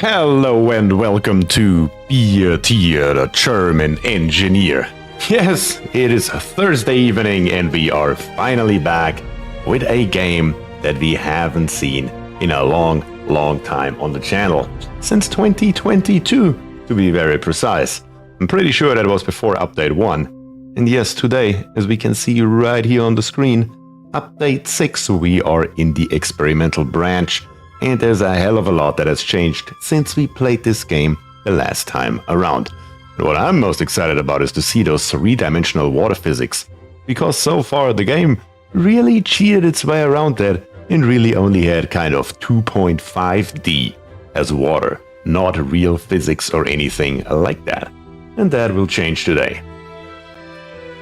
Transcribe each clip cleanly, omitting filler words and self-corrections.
Hello and welcome to BierTier, the German engineer. Yes, it is Thursday evening and we are finally back with a game that we haven't seen in a long time on the channel. Since 2022, to be very precise. I'm pretty sure that was before Update 1. And yes, today, as we can see right here on the screen, Update 6, we are in the experimental branch. And there's a hell of a lot that has changed since we played this game the last time around. And what I'm most excited about is to see those three-dimensional water physics, because so far the game really cheated its way around that and really only had kind of 2.5D as water, not real physics or anything like that. And that will change today.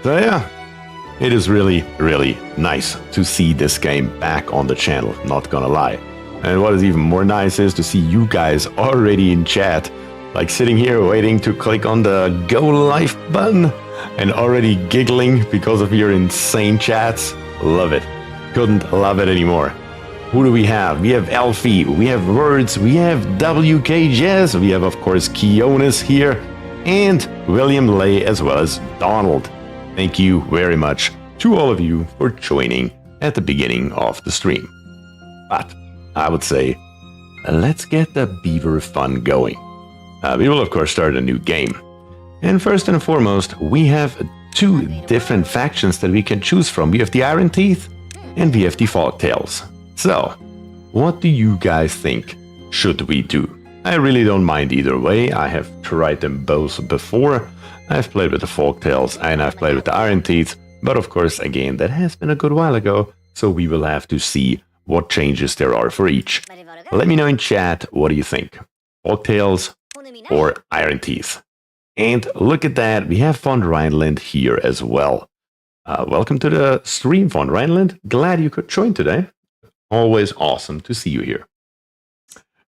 So yeah, it is really nice to see this game back on the channel, not gonna lie. And what is even more nice is to see you guys already in chat, like sitting here waiting to click on the go live button and already giggling because of your insane chats. Love it. Couldn't love it anymore. Who do we have? We have Elfie, we have Words, we have WK Jazz, we have of course Kionis here, and William Lay as well as Donald. Thank you very much to all of you for joining at the beginning of the stream. But I would say, let's get the beaver fun going. We will of course start a new game. And first and foremost, we have two different factions that we can choose from. We have the Iron Teeth and we have the Fogtails. So, what do you guys think should we do? I really don't mind either way. I have tried them both before. I've played with the Fogtails and I've played with the Iron Teeth. But of course, again, that has been a good while ago. So we will have to see what changes there are for each. Let me know in chat, what do you think? Fogtails or Iron Teeth? And look at that, we have Von Rhineland here as well. Welcome to the stream, Von Rhineland. Glad you could join today. Always awesome to see you here.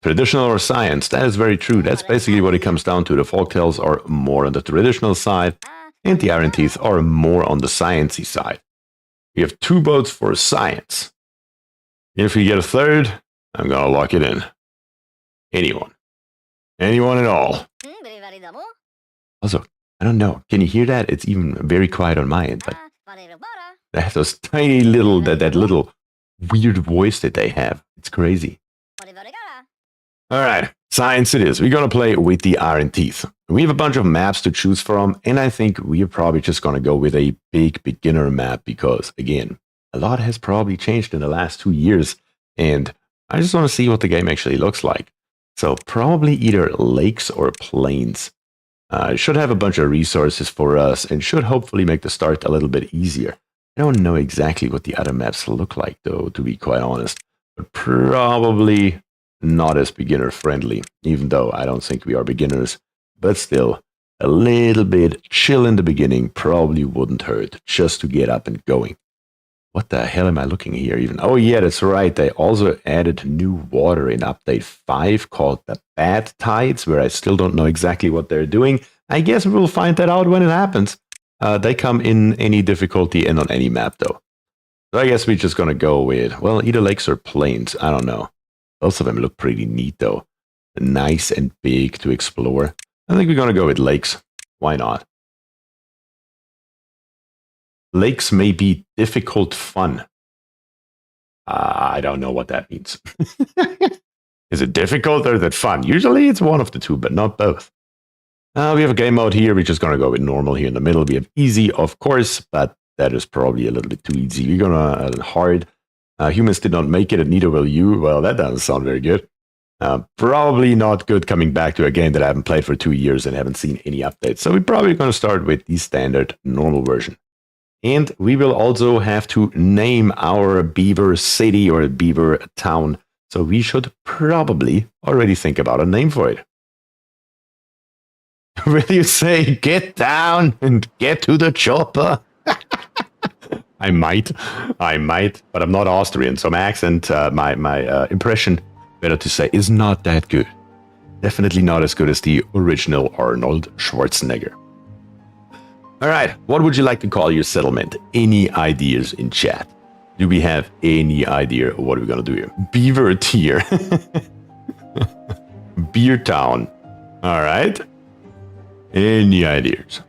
Traditional or science? That is very true. That's basically what it comes down to. The Fogtails are more on the traditional side, and the Iron Teeth are more on the sciencey side. We have two votes for science. If we get a third, I'm gonna lock it in. Anyone. Anyone at all. Also, I don't know. Can you hear that? It's even very quiet on my end, but they have those tiny little, that little weird voice that they have. It's crazy. Alright, science it is. We're gonna play with the Iron Teeth. We have a bunch of maps to choose from, and I think we're probably just gonna go with a big beginner map because, again, a lot has probably changed in the last 2 years, and I just want to see what the game actually looks like. So probably either lakes or plains. Should have a bunch of resources for us and should hopefully make the start a little bit easier. I don't know exactly what the other maps look like though, to be quite honest. But probably not as beginner friendly, even though I don't think we are beginners. But still, a little bit chill in the beginning probably wouldn't hurt just to get up and going. What the hell am I looking here even? Oh yeah, that's right. They also added new water in Update 5 called the Bad Tides, where I still don't know exactly what they're doing. I guess we'll find that out when it happens. They come in any difficulty and on any map though. So I guess we're just gonna go with, well, either lakes or plains. I don't know. Both of them look pretty neat though. Nice and big to explore. I think we're gonna go with lakes. Why not? Lakes may be difficult fun. I don't know what that means. Is it difficult or is it fun? Usually it's one of the two, but not both. We have a game mode here. We're just going to go with normal here in the middle. We have easy, of course, but that is probably a little bit too easy. We're going to hard. Humans did not make it, and neither will you. Well, that doesn't sound very good. Probably not good coming back to a game that I haven't played for 2 years and haven't seen any updates. So we're probably going to start with the standard normal version. And we will also have to name our beaver city or beaver town. So we should probably already think about a name for it. Will you say, get down and get to the chopper? I might, but I'm not Austrian. So my accent, my impression, better to say, is not that good. Definitely not as good as the original Arnold Schwarzenegger. All right, what would you like to call your settlement? Any ideas in chat? Do we have any idea what we're going to do here? BierTier. Beer Town. All right. Any ideas?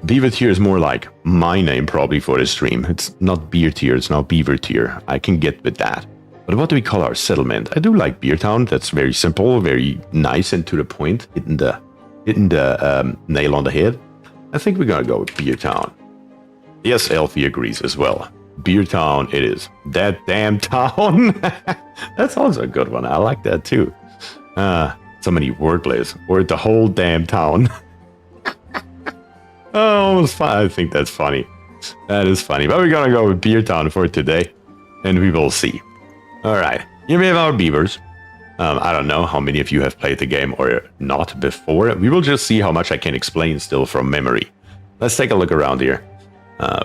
BierTier is more like my name probably for the stream. It's not BierTier, it's now BierTier. I can get with that. But what do we call our settlement? I do like Beer Town. That's very simple, very nice and to the point. Hitting the nail on the head. I think we're gonna go with Beer Town. Yes, Elfie agrees as well. Beer Town it is. That damn town. That's also a good one. I like that too. So many wordplays. Or the whole damn town. Oh, I think that's funny. That is funny. But we're gonna go with Beer Town for today. And we will see. Alright. Here we have our beavers. I don't know how many of you have played the game or not before. We will just see how much I can explain still from memory. Let's take a look around here.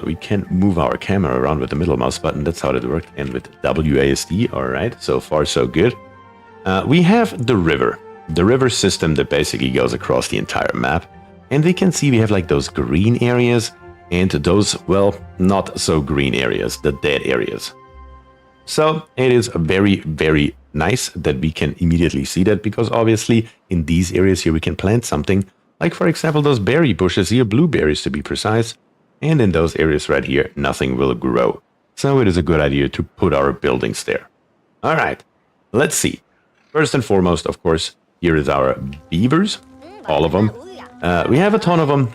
We can move our camera around with the middle mouse button. That's how that worked. And with WASD. Alright. So far so good. We have the river. The river system that basically goes across the entire map. And we can see we have like those green areas and those, well, not so green areas, the dead areas. So it is very, very nice that we can immediately see that, because obviously in these areas here we can plant something, like for example those berry bushes here, blueberries to be precise, and in those areas right here nothing will grow. So it is a good idea to put our buildings there. Alright, let's see. First and foremost, of course, here is our beavers, all of them. We have a ton of them.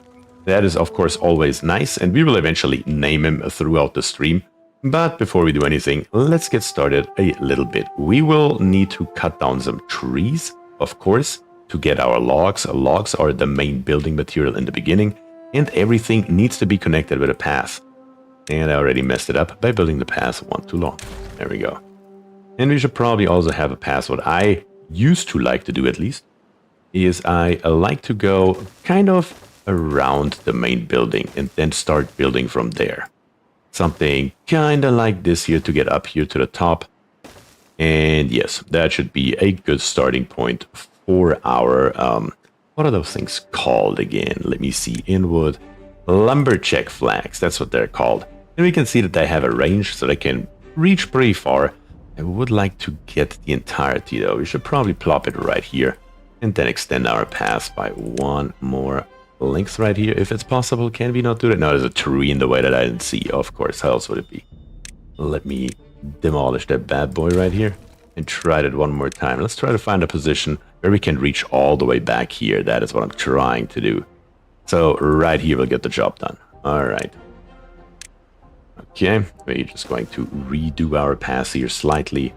That is of course always nice, and we will eventually name them throughout the stream. But before we do anything, let's get started a little bit. We will need to cut down some trees, of course, to get our logs. Logs are the main building material in the beginning, and everything needs to be connected with a path. And I already messed it up by building the path one too long. There we go. And we should probably also have a path. What I used to like to do, at least, is I like to go kind of around the main building and then start building from there. Something kind of like this here to get up here to the top. And yes, that should be a good starting point for our, what are those things called again? Let me see, inwood lumberjack flags. That's what they're called. And we can see that they have a range so they can reach pretty far. I would like to get the entirety though. We should probably plop it right here and then extend our path by one more length right here, if it's possible. Can we not do that? No, there's a tree in the way that I didn't see. Of course, how else would it be? Let me demolish that bad boy right here and try that one more time. Let's try to find a position where we can reach all the way back here. That is what I'm trying to do. So right here we'll get the job done. All right. Okay, we're just going to redo our path here slightly.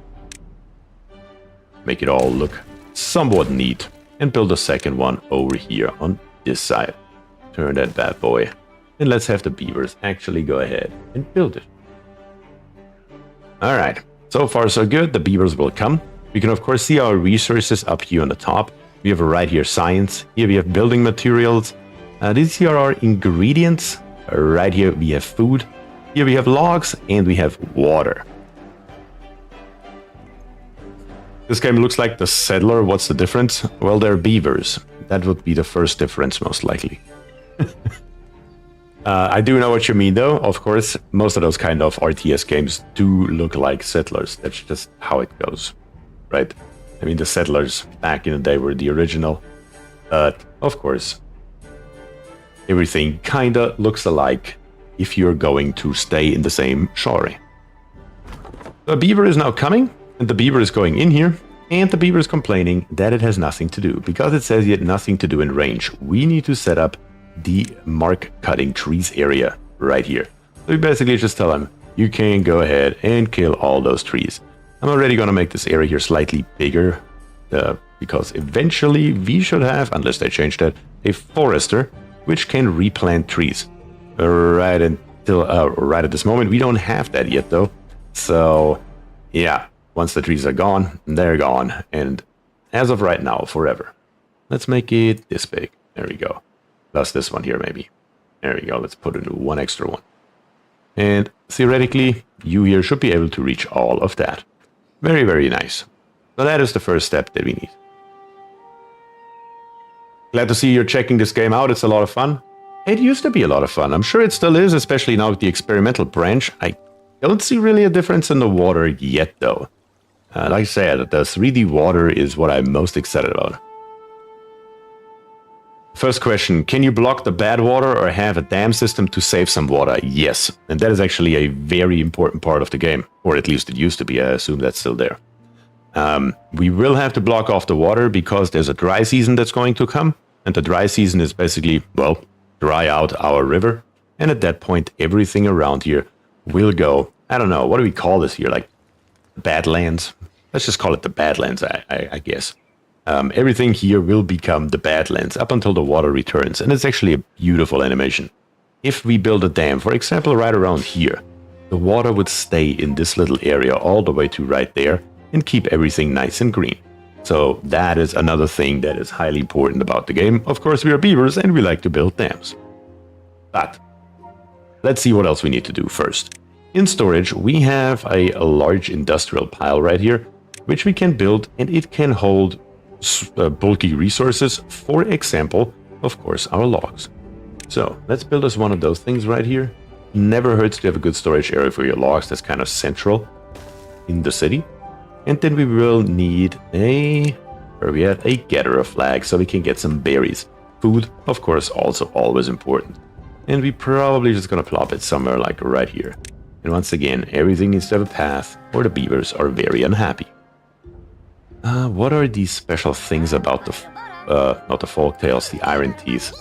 Make it all look somewhat neat. And build a second one over here on this side. Turn that bad boy. And let's have the beavers actually go ahead and build it. Alright, so far so good. The beavers will come. We can of course see our resources up here on the top. We have right here science. Here we have building materials. These here are ingredients. Right here we have food. Here we have logs and we have water. This game looks like The Settler. What's the difference? Well, they're beavers. That would be the first difference, most likely. I do know what you mean, though. Of course, most of those kind of RTS games do look like Settlers. That's just how it goes, right? I mean, the Settlers back in the day were the original. But, of course, everything kind of looks alike if you're going to stay in the same genre. The beaver is now coming. And the beaver is going in here, and the beaver is complaining that it has nothing to do. Because it says yet nothing to do in range, we need to set up the mark cutting trees area right here. So we basically just tell him, you can go ahead and kill all those trees. I'm already going to make this area here slightly bigger, because eventually we should have, unless they change that, a forester which can replant trees. Right at this moment, we don't have that yet though. So yeah. Once the trees are gone, they're gone. And as of right now, forever. Let's make it this big. There we go. Plus this one here, maybe. There we go. Let's put in one extra one. And theoretically, you here should be able to reach all of that. Very, very nice. So that is the first step that we need. Glad to see you're checking this game out. It's a lot of fun. It used to be a lot of fun. I'm sure it still is, especially now with the experimental branch. I don't see really a difference in the water yet, though. Like I said, the 3D water is what I'm most excited about. First question, can you block the bad water or have a dam system to save some water? Yes, and that is actually a very important part of the game, or at least it used to be. I assume that's still there. We will have to block off the water because there's a dry season that's going to come, and the dry season is basically, well, dry out our river, and at that point everything around here will go, I don't know, what do we call this here, like Badlands? Let's just call it the Badlands, I guess. Everything here will become the Badlands up until the water returns, and it's actually a beautiful animation. If we build a dam, for example, right around here, the water would stay in this little area all the way to right there and keep everything nice and green. So that is another thing that is highly important about the game. Of course, we are beavers and we like to build dams. But let's see what else we need to do first. In storage, we have a large industrial pile right here, which we can build, and it can hold bulky resources, for example, of course, our logs. So let's build us one of those things right here. Never hurts to have a good storage area for your logs that's kind of central in the city. And then we will need a gatherer flag so we can get some berries. Food, of course, also always important. And we probably just gonna plop it somewhere like right here. And once again, everything needs to have a path or the beavers are very unhappy. What are these special things about the, not the folktales, the iron teeth?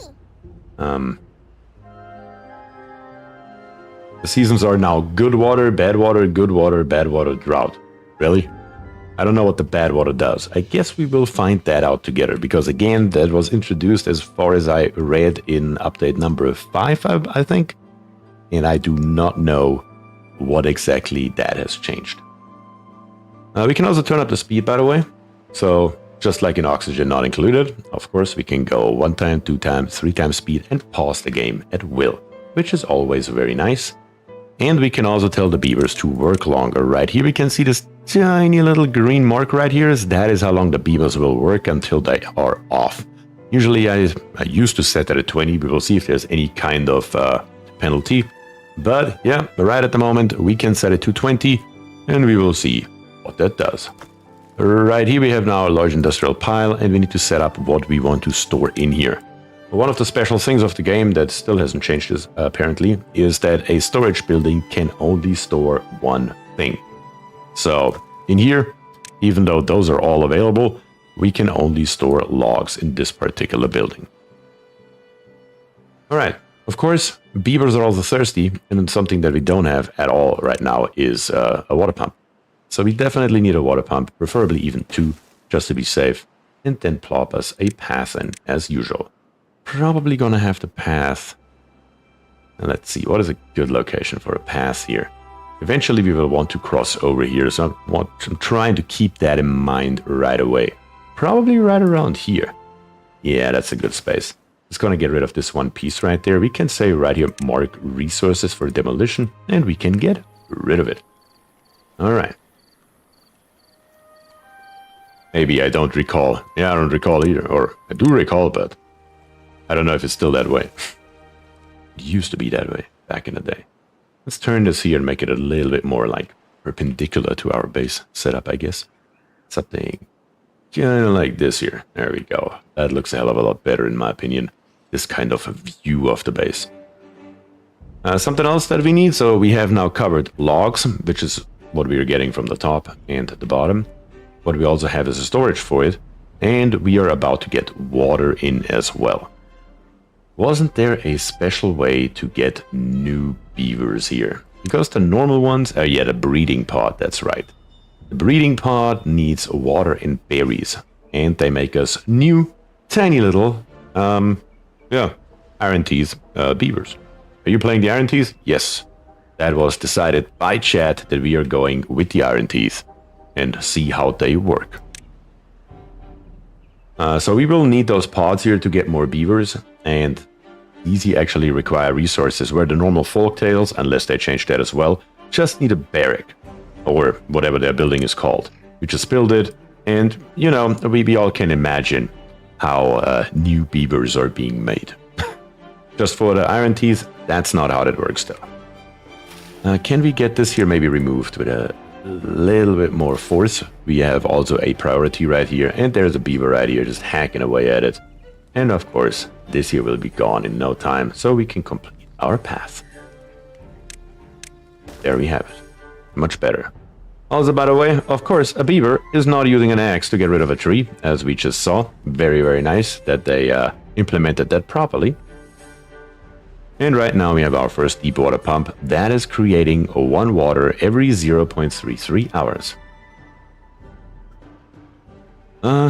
The seasons are now good water, bad water, good water, bad water, drought. Really? I don't know what the bad water does. I guess we will find that out together, because again, that was introduced as far as I read in update number 5, I think. And I do not know what exactly that has changed. We can also turn up the speed, by the way. So just like in oxygen not included, of course, we can go 1 time, 2 times, 3 times speed and pause the game at will, which is always very nice. And we can also tell the beavers to work longer. Right here we can see this tiny little green mark right here. That is how long the beavers will work until they are off. Usually I used to set that at 20. We will see if there's any kind of penalty. But yeah, right at the moment we can set it to 20 and we will see what that does. Right here we have now a large industrial pile and we need to set up what we want to store in here. One of the special things of the game that still hasn't changed apparently is that a storage building can only store one thing. So in here, even though those are all available, we can only store logs in this particular building. Alright, of course, beavers are also thirsty, and something that we don't have at all right now is a water pump. So we definitely need a water pump, preferably even 2, just to be safe, and then plop us a path in, as usual. Probably gonna have the path. And let's see, what is a good location for a path here? Eventually we will want to cross over here, so I'm trying to keep that in mind right away. Probably right around here. Yeah, that's a good space. Just gonna get rid of this one piece right there. We can say right here, mark resources for demolition, and we can get rid of it. Alright. Maybe I don't recall. Yeah, I don't recall either. Or I do recall, but I don't know if it's still that way. It used to be that way back in the day. Let's turn this here and make it a little bit more like perpendicular to our base setup, I guess. Something kind of like this here. There we go. That looks a hell of a lot better in my opinion. This kind of a view of the base. Something else that we need. So we have now covered logs, which is what we are getting from the top and the bottom. What we also have is a storage for it. And we are about to get water in as well. Wasn't there a special way to get new beavers here? Because the normal ones are yet a breeding pod, that's right. The breeding pod needs water and berries. And they make us new, tiny little, iron teeth beavers. Are you playing the iron teeth? Yes. That was decided by chat that we are going with the iron teeth and see how they work. So we will need those pods here to get more beavers, and these actually require resources where the normal folktales, unless they change that as well, just need a barrack, or whatever their building is called. You just build it, and, you know, we all can imagine how new beavers are being made. Just for the iron teeth, that's not how that works though. Can we get this here maybe removed with a little bit more force. We have also a priority right here, and there's a beaver right here just hacking away at it. And of course, this here will be gone in no time, so we can complete our path. There we have it. Much better. Also, by the way, of course, a beaver is not using an axe to get rid of a tree, as we just saw. Very, very nice that they implemented that properly. And right now we have our first deep water pump that is creating 1 water every 0.33 hours.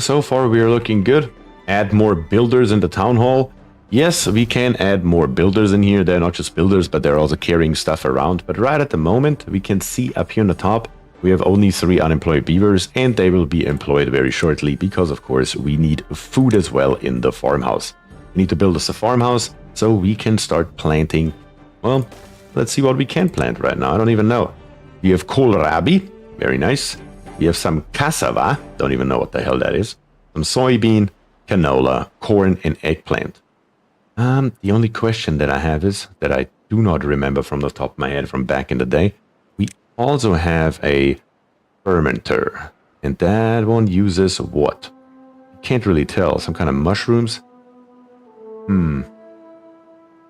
So far we are looking good. Add more builders in the town hall. Yes, we can add more builders in here. They're not just builders, but they're also carrying stuff around. But right at the moment, we can see up here on the top, we have only 3 unemployed beavers, and they will be employed very shortly because, of course, we need food as well in the farmhouse. We need to build us a farmhouse so we can start planting. Well, let's see what we can plant right now. I don't even know. We have kohlrabi, very nice. We have some cassava, don't even know what the hell that is. Some soybean, canola, corn, and eggplant. The only question that I have is that I do not remember from the top of my head from back in the day. We also have a fermenter, and that one uses what? Can't really tell. Some kind of mushrooms? I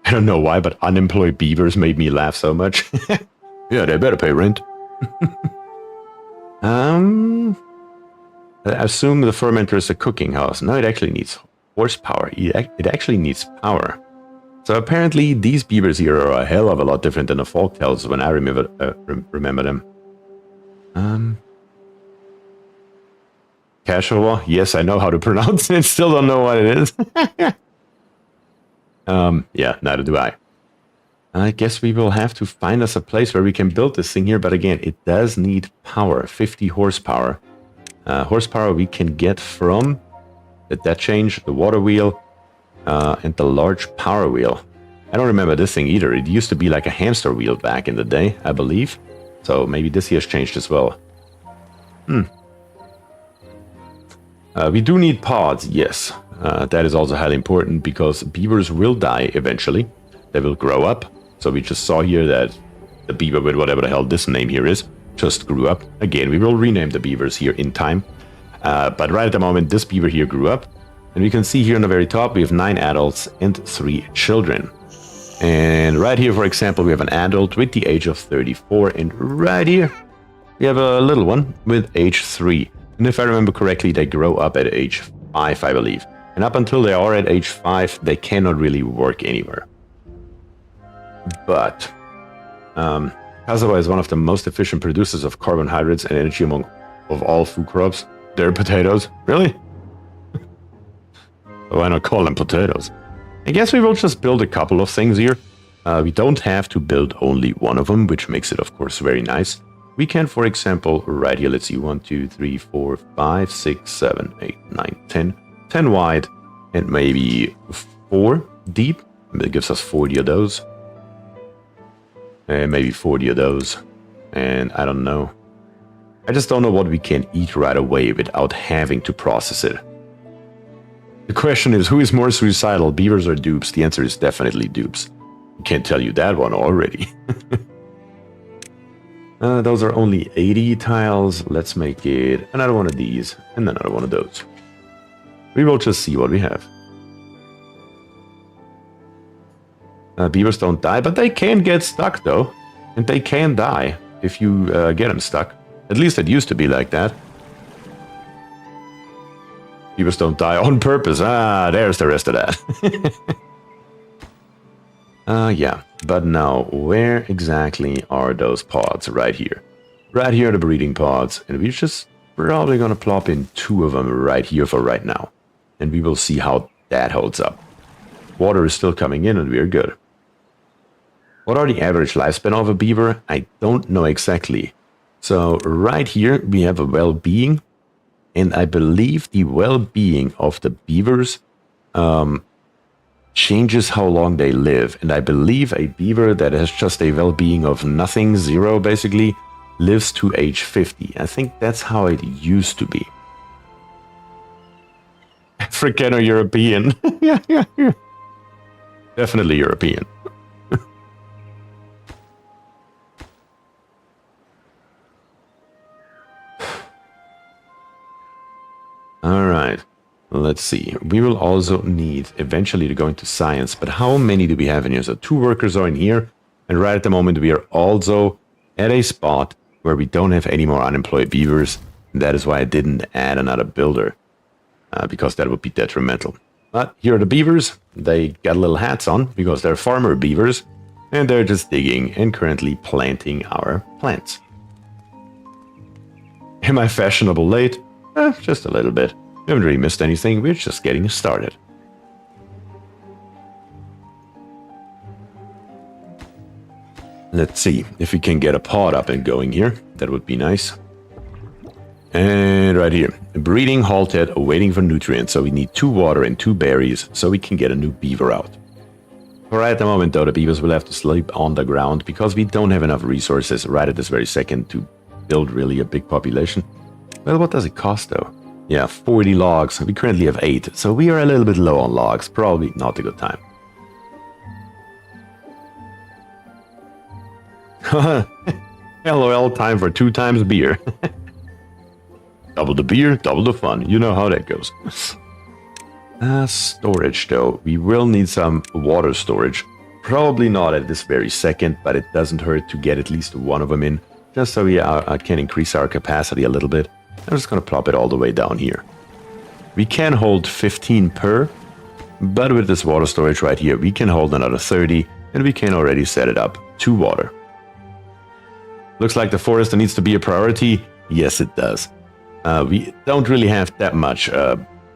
don't know why, but unemployed beavers made me laugh so much. Yeah, they better pay rent. I assume the fermenter is a cooking house. No, it actually needs horsepower. It actually needs power. So apparently these beavers here are a hell of a lot different than the folktales when I remember them. Casual? Yes, I know how to pronounce it. Still don't know what it is. Yeah, neither do I. I guess we will have to find us a place where we can build this thing here. But again, it does need power. 50 horsepower. Horsepower we can get from that change, the water wheel, and the large power wheel. I don't remember this thing either. It used to be like a hamster wheel back in the day, I believe. So maybe this here has changed as well. We do need pods, yes. That is also highly important because beavers will die eventually. They will grow up. So we just saw here that the beaver with whatever the hell this name here is just grew up. Again, we will rename the beavers here in time. But right at the moment, this beaver here grew up. And we can see here on the very top, we have 9 adults and 3 children. And right here, for example, we have an adult with the age of 34. And right here, we have a little one with age 3. And if I remember correctly, they grow up at age 5, I believe. And up until they are at age 5, they cannot really work anywhere. But cassava is one of the most efficient producers of carbohydrates and energy of all food crops. They're potatoes. Really? Why not call them potatoes? I guess we will just build a couple of things here. We don't have to build only one of them, which makes it, of course, very nice. We can, for example, right here, let's see, 1, 2, 3, 4, 5, 6, 7, 8, 9, 10. 10 wide and maybe 4 deep. That gives us 40 of those. And maybe 40 of those. And I don't know. I just don't know what we can eat right away without having to process it. The question is, who is more suicidal, beavers or dupes? The answer is definitely dupes. I can't tell you that one already. Those are only 80 tiles. Let's make it another one of these and another one of those. We will just see what we have. Beavers don't die, but they can get stuck though. And they can die if you get them stuck. At least it used to be like that. Beavers don't die on purpose. Ah, there's the rest of that. Yeah, but now, where exactly are those pods? Right here. Right here are the breeding pods, and we're just probably gonna plop in 2 of them right here for right now. And we will see how that holds up. Water is still coming in, and we're good. What are the average lifespan of a beaver? I don't know exactly. So right here, we have a well-being, and I believe the well-being of the beavers changes how long they live. And I believe a beaver that has just a well-being of nothing, 0 basically, lives to age 50. I think that's how it used to be. African or European? Yeah. Definitely European. Alright, let's see. We will also need eventually to go into science, but how many do we have in here? So 2 workers are in here, and right at the moment we are also at a spot where we don't have any more unemployed beavers. That is why I didn't add another builder, because that would be detrimental. But here are the beavers. They got little hats on because they're farmer beavers, and they're just digging and currently planting our plants. Am I fashionable late? Just a little bit. We haven't really missed anything. We're just getting started. Let's see if we can get a pod up and going here. That would be nice. And right here, breeding halted, waiting for nutrients. So we need 2 water and 2 berries so we can get a new beaver out. Right at the moment though, the beavers will have to sleep on the ground because we don't have enough resources right at this very second to build really a big population. Well, what does it cost though? Yeah, 40 logs. We currently have 8, so we are a little bit low on logs. Probably not a good time. LOL, time for 2 times beer. Double the beer, double the fun. You know how that goes. Storage though. We will need some water storage. Probably not at this very second, but it doesn't hurt to get at least one of them in. Just so we can increase our capacity a little bit. I'm just going to plop it all the way down here. We can hold 15 per, but with this water storage right here, we can hold another 30, and we can already set it up to water. Looks like the forester needs to be a priority. Yes, it does. We don't really have that much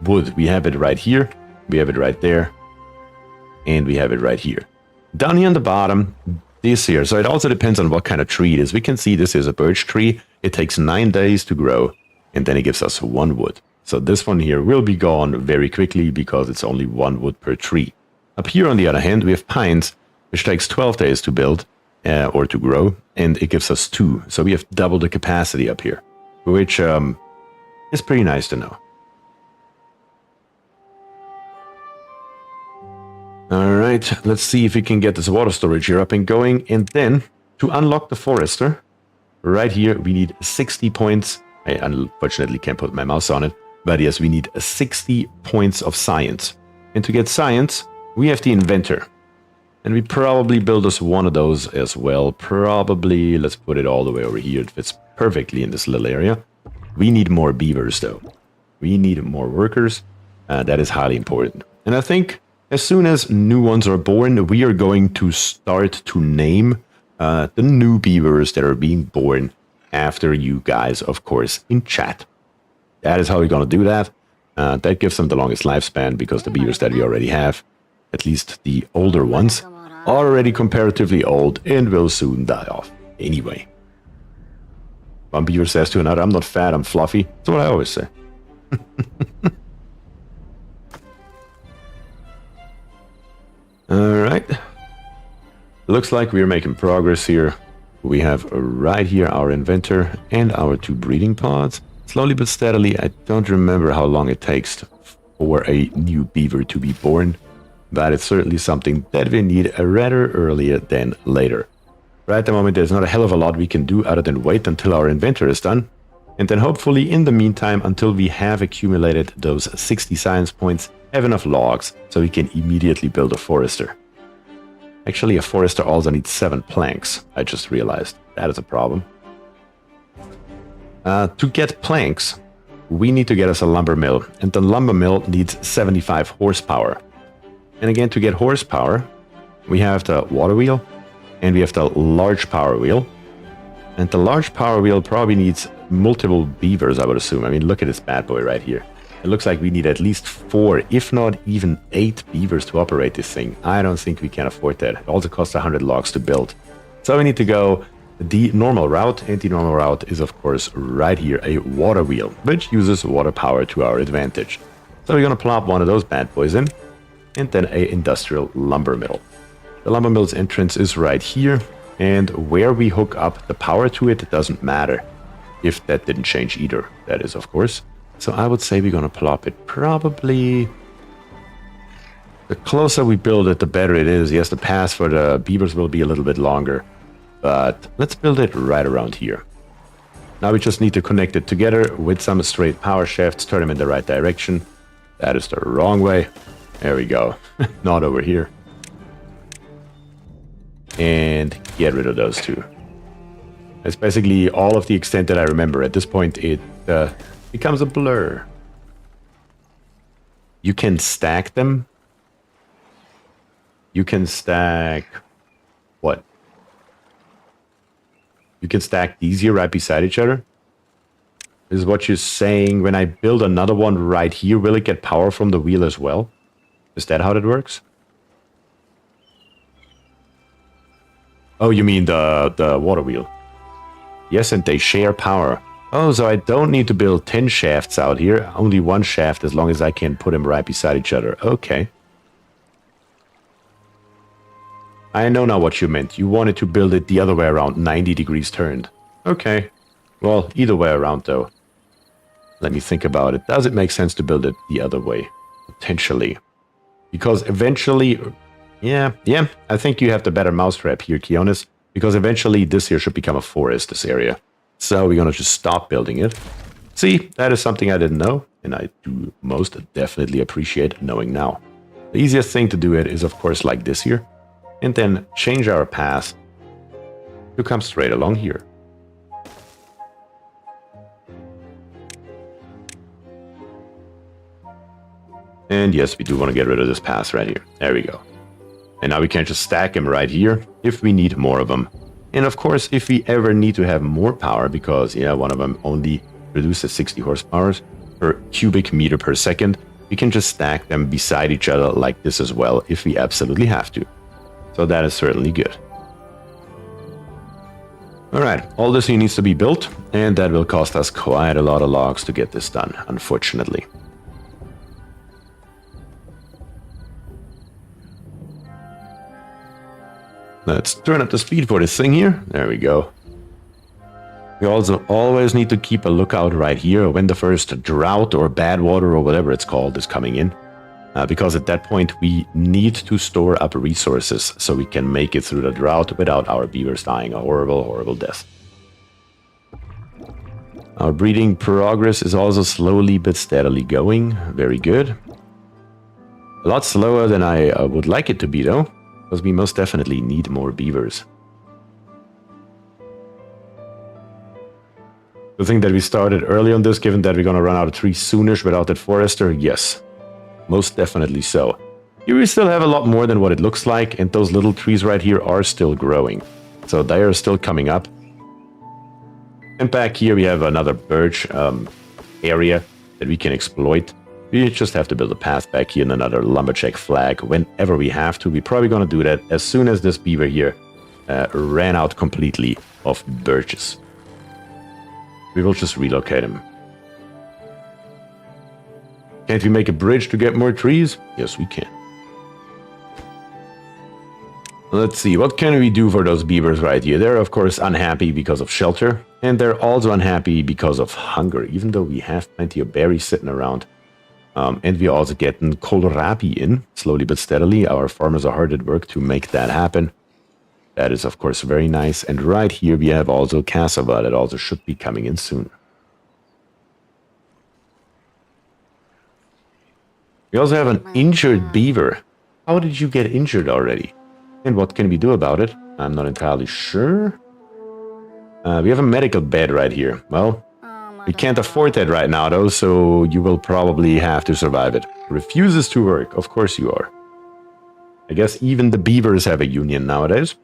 wood. We have it right here, we have it right there, and we have it right here. Down here on the bottom, this here. So it also depends on what kind of tree it is. We can see this is a birch tree. It takes 9 days to grow, and then it gives us 1 wood. So this one here will be gone very quickly because it's only 1 wood per tree. Up here on the other hand, we have pines, which takes 12 days to build or to grow, and it gives us 2. So we have double the capacity up here, which is pretty nice to know. Alright, let's see if we can get this water storage here up and going. And then, to unlock the forester, right here we need 60 points. I unfortunately can't put my mouse on it. But yes, we need 60 points of science. And to get science, we have the inventor. And we probably build us one of those as well. Probably, let's put it all the way over here. It fits perfectly in this little area. We need more beavers though. We need more workers. That is highly important. And I think as soon as new ones are born, we are going to start to name the new beavers that are being born after you guys, of course, in chat. That is how we're going to do that. That gives them the longest lifespan because the beavers that we already have, at least the older ones, are already comparatively old and will soon die off. Anyway. One beaver says to another, I'm not fat, I'm fluffy. That's what I always say. Alright. Looks like we're making progress here. We have right here our inventor and our 2 breeding pods. Slowly but steadily, I don't remember how long it takes for a new beaver to be born, but it's certainly something that we need rather earlier than later. Right at the moment, there's not a hell of a lot we can do other than wait until our inventor is done, and then hopefully in the meantime, until we have accumulated those 60 science points, have enough logs so we can immediately build a forester. Actually, a forester also needs 7 planks. I just realized that is a problem. To get planks, we need to get us a lumber mill, and the lumber mill needs 75 horsepower. And again, to get horsepower, we have the water wheel, and we have the large power wheel. And the large power wheel probably needs multiple beavers, I would assume. I mean, look at this bad boy right here. It looks like we need at least 4, if not even 8 beavers to operate this thing. I don't think we can afford that. It also costs 100 logs to build. So we need to go the normal route, and the normal route is of course right here, a water wheel, which uses water power to our advantage. So we're gonna plop one of those bad boys in, and then a industrial lumber mill. The lumber mill's entrance is right here, and where we hook up the power to it doesn't matter. If that didn't change either, that is of course. So I would say we're gonna plop it probably... The closer we build it, the better it is. Yes, the pass for the beavers will be a little bit longer, but let's build it right around here. Now we just need to connect it together with some straight power shafts, turn them in the right direction. That is the wrong way. There we go. Not over here. And get rid of those two. That's basically all of the extent that I remember. At this point, it becomes a blur. You can stack them. You can stack... what? You can stack these here right beside each other. This is what you're saying. When I build another one right here, will it get power from the wheel as well? Is that how that works? Oh, you mean the water wheel. Yes, and they share power. Oh, so I don't need to build 10 shafts out here. Only one shaft as long as I can put them right beside each other. Okay. I know now what you meant. You wanted to build it the other way around, 90 degrees turned. Okay. Well, either way around though. Let me think about it. Does it make sense to build it the other way? Potentially. Because eventually... Yeah, I think you have the better mousetrap here, Keonis. Because eventually this here should become a forest, this area. So we're gonna just stop building it. See, that is something I didn't know. And I do most definitely appreciate knowing now. The easiest thing to do it is of course like this here. And then change our path to come straight along here. And yes, we do want to get rid of this path right here. There we go. And now we can just stack them right here if we need more of them. And of course, if we ever need to have more power, because yeah, one of them only produces 60 horsepower per cubic meter per second, we can just stack them beside each other like this as well if we absolutely have to. So that is certainly good. Alright, all this here needs to be built, and that will cost us quite a lot of logs to get this done, unfortunately. Let's turn up the speed for this thing here. There we go. We also always need to keep a lookout right here when the first drought or bad water or whatever it's called is coming in. Because at that point we need to store up resources so we can make it through the drought without our beavers dying a horrible, horrible death. Our breeding progress is also slowly but steadily going. Very good. A lot slower than I would like it to be though, because we most definitely need more beavers. The thing that we started early on this, given that we're gonna run out of trees soonish without that forester, yes. Most definitely so. Here we still have a lot more than what it looks like, and those little trees right here are still growing. So they are still coming up. And back here we have another birch area that we can exploit. We just have to build a path back here and another lumberjack flag whenever we have to. We're probably going to do that as soon as this beaver here ran out completely of birches. We will just relocate him. Can't we make a bridge to get more trees? Yes, we can. Let's see, what can we do for those beavers right here? They're, of course, unhappy because of shelter. And they're also unhappy because of hunger, even though we have plenty of berries sitting around. And we're also getting kohlrabi in, slowly but steadily. Our farmers are hard at work to make that happen. That is, of course, very nice. And right here we have also cassava that also should be coming in soon. We also have an injured beaver. How did you get injured already? And what can we do about it? I'm not entirely sure. We have a medical bed right here. Well, we can't afford that right now though, so you will probably have to survive it. Refuses to work. Of course you are. I guess even the beavers have a union nowadays.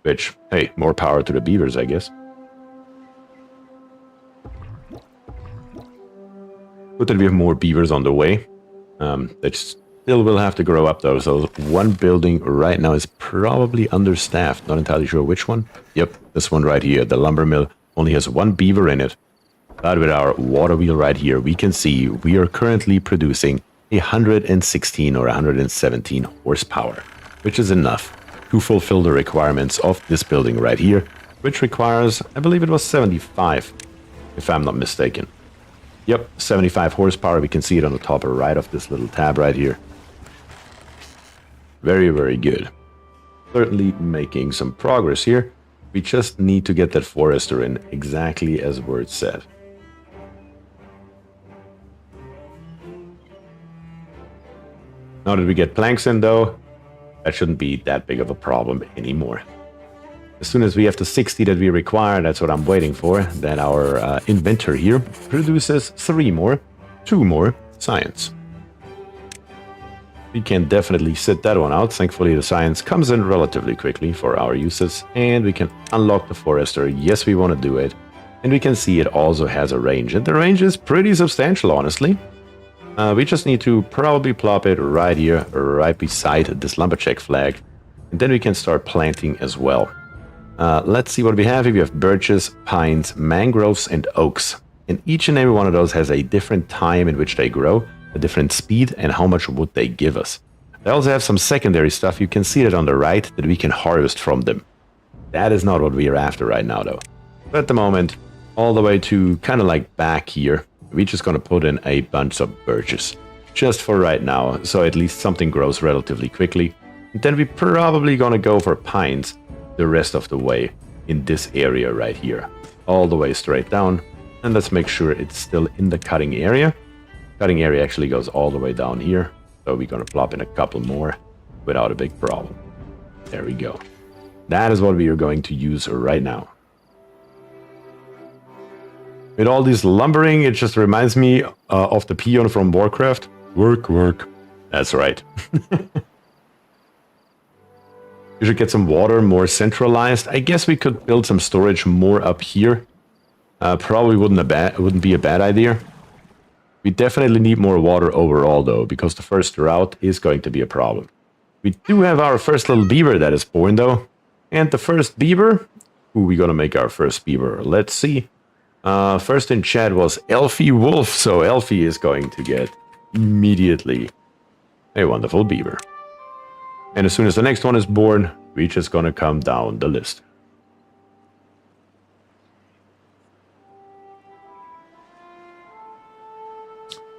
Which, hey, more power to the beavers, I guess. Good that we have more beavers on the way. They still will have to grow up though, so one building right now is probably understaffed. Not entirely sure which one. Yep, this one right here, the lumber mill, only has one beaver in it. But with our water wheel right here, we can see we are currently producing 116 or 117 horsepower, which is enough to fulfill the requirements of this building right here, which requires, I believe it was 75, if I'm not mistaken. Yep, 75 horsepower. We can see it on the top right of this little tab right here. Very, very good. Certainly making some progress here. We just need to get that forester in exactly as word said. Now that we get planks in though, that shouldn't be that big of a problem anymore. As soon as we have the 60 that we require, that's what I'm waiting for, then our inventor here produces 2 more science. We can definitely sit that one out. Thankfully the science comes in relatively quickly for our uses, and we can unlock the forester. Yes, we want to do it. And we can see it also has a range, and the range is pretty substantial, honestly. We just need to probably plop it right here, right beside this lumberjack flag, and then we can start planting as well. Let's see what we have here. We have birches, pines, mangroves, and oaks. And each and every one of those has a different time in which they grow, a different speed, and how much wood they give us. They also have some secondary stuff. You can see it on the right that we can harvest from them. That is not what we are after right now, though. But at the moment, all the way to kind of like back here, we're just going to put in a bunch of birches. Just for right now, so at least something grows relatively quickly. And then we're probably going to go for pines the rest of the way in this area right here. All the way straight down. And let's make sure it's still in the cutting area. Cutting area actually goes all the way down here. So we're going to plop in a couple more without a big problem. There we go. That is what we are going to use right now. With all this lumbering, it just reminds me of the peon from Warcraft. Work, work. That's right. You should get some water more centralized. I guess we could build some storage more up here. Probably wouldn't be a bad idea. We definitely need more water overall, though, because the first drought is going to be a problem. We do have our first little beaver that is born, though. And the first beaver... Who are we going to make our first beaver? Let's see. First in chat was Elfie Wolf, so Elfie is going to get immediately a wonderful beaver. And as soon as the next one is born, we're just going to come down the list.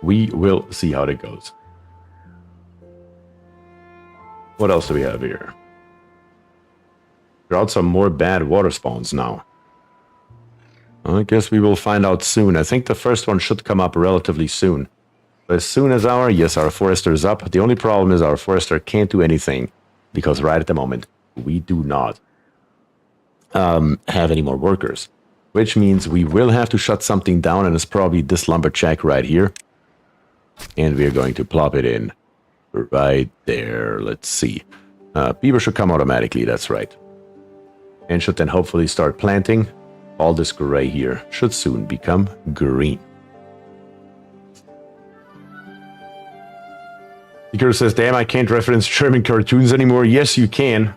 We will see how that goes. What else do we have here? Drought some more bad water spawns now. I guess we will find out soon. I think the first one should come up relatively soon. But as soon as our forester is up, the only problem is our forester can't do anything. Because right at the moment, we do not have any more workers. Which means we will have to shut something down, and it's probably this lumberjack right here. And we are going to plop it in right there. Let's see. Beaver should come automatically, that's right. And should then hopefully start planting. All this gray here should soon become green. Hikaru says, damn, I can't reference German cartoons anymore. Yes, you can.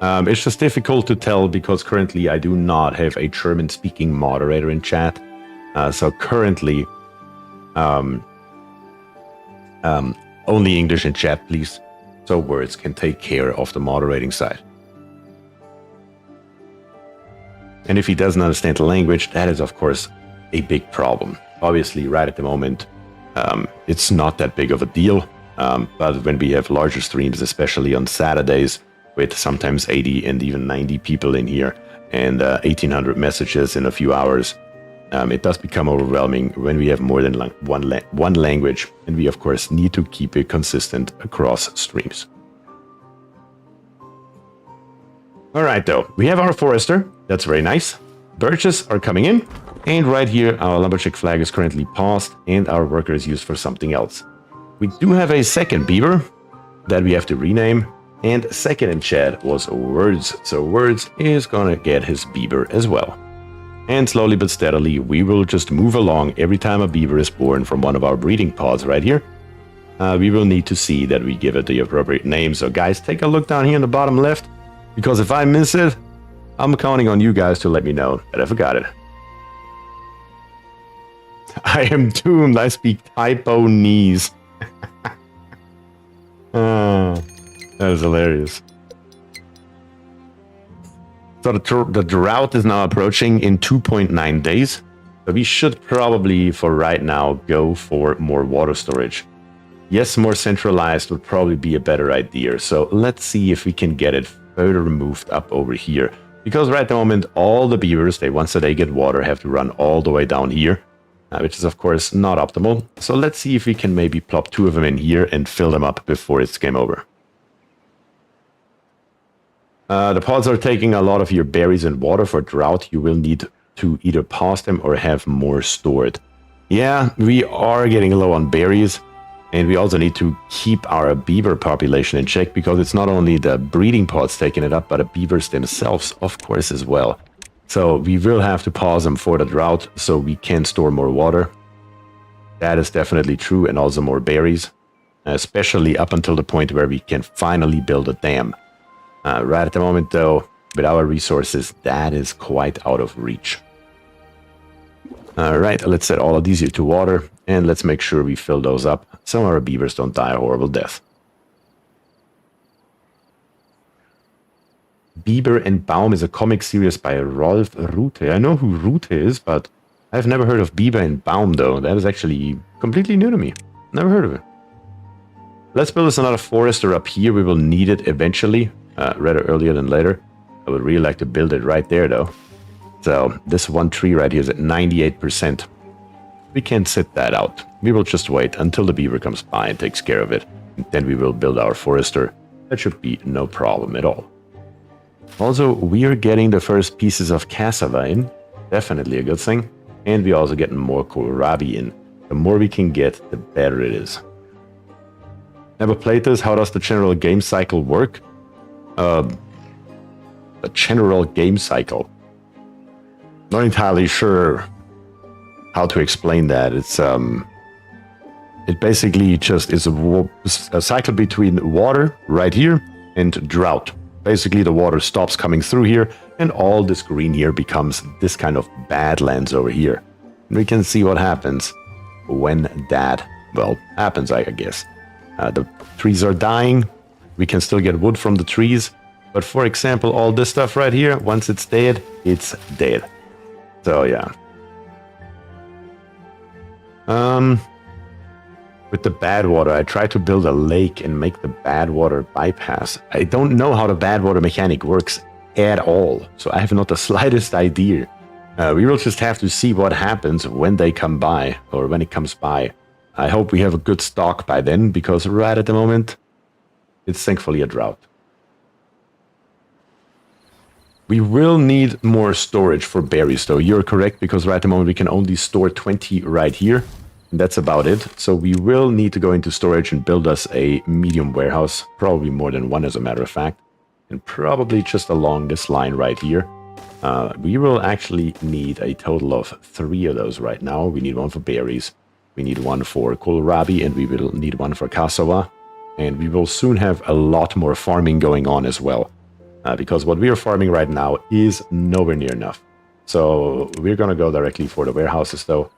It's just difficult to tell because currently I do not have a German-speaking moderator in chat. So currently, only English in chat, please. So words can take care of the moderating side. And if he doesn't understand the language, that is, of course, a big problem. Obviously, right at the moment, it's not that big of a deal. But when we have larger streams, especially on Saturdays, with sometimes 80 and even 90 people in here, and 1,800 messages in a few hours, it does become overwhelming when we have more than one language. And we, of course, need to keep it consistent across streams. All right, though, we have our forester. That's very nice. Birches are coming in. And right here, our lumberjack flag is currently paused and our worker is used for something else. We do have a second beaver that we have to rename. And second in chat was Words. So Words is gonna get his beaver as well. And slowly but steadily, we will just move along every time a beaver is born from one of our breeding pods right here. We will need to see that we give it the appropriate name. So guys, take a look down here in the bottom left. Because if I miss it, I'm counting on you guys to let me know that I forgot it. I am doomed. I speak Taiwanese. Oh, that is hilarious. So the drought is now approaching in 2.9 days. So we should probably, for right now, go for more water storage. Yes, more centralized would probably be a better idea. So let's see if we can get it further moved up over here. Because right at the moment, all the beavers, once they get water, have to run all the way down here, which is of course not optimal. So let's see if we can maybe plop 2 of them in here and fill them up before it's game over. The pods are taking a lot of your berries and water. For drought. You will need to either pause them or have more stored. Yeah, we are getting low on berries, and we also need to keep our beaver population in check, because it's not only the breeding pods taking it up, but the beavers themselves, of course, as well. So we will have to pause them for the drought so we can store more water. That is definitely true, and also more berries, especially up until the point where we can finally build a dam. Right at the moment, though, with our resources, that is quite out of reach. Alright, let's set all of these here to water, and let's make sure we fill those up so our beavers don't die a horrible death. Bieber and Baum is a comic series by Rolf Rute. I know who Rute is, but I've never heard of Bieber and Baum, though. That is actually completely new to me. Never heard of it. Let's build us another forester up here. We will need it eventually, rather earlier than later. I would really like to build it right there, though. So this one tree right here is at 98%. We can't sit that out. We will just wait until the beaver comes by and takes care of it. And then we will build our forester. That should be no problem at all. Also, we are getting the first pieces of cassava in. Definitely a good thing. And we're also getting more kohlrabi in. The more we can get, the better it is. Never played this. How does the general game cycle work? The general game cycle. Not entirely sure how to explain that. It's it basically just is a cycle between water right here and drought. Basically, the water stops coming through here, and all this green here becomes this kind of badlands over here. And we can see what happens when that, well, happens, I guess. The trees are dying. We can still get wood from the trees. But for example, all this stuff right here, once it's dead, it's dead. So, yeah. With the bad water, I tried to build a lake and make the bad water bypass. I don't know how the bad water mechanic works at all, so I have not the slightest idea. We will just have to see what happens when they come by, or when it comes by. I hope we have a good stock by then, because right at the moment, it's thankfully a drought. We will need more storage for berries, though. You're correct, because right at the moment we can only store 20 right here. And that's about it. So we will need to go into storage and build us a medium warehouse. Probably more than one, as a matter of fact. And probably just along this line right here. We will actually need a total of 3 of those right now. We need one for berries. We need one for kohlrabi, and we will need one for cassava. And we will soon have a lot more farming going on as well. Because what we are farming right now is nowhere near enough. So we're going to go directly for the warehouses, though.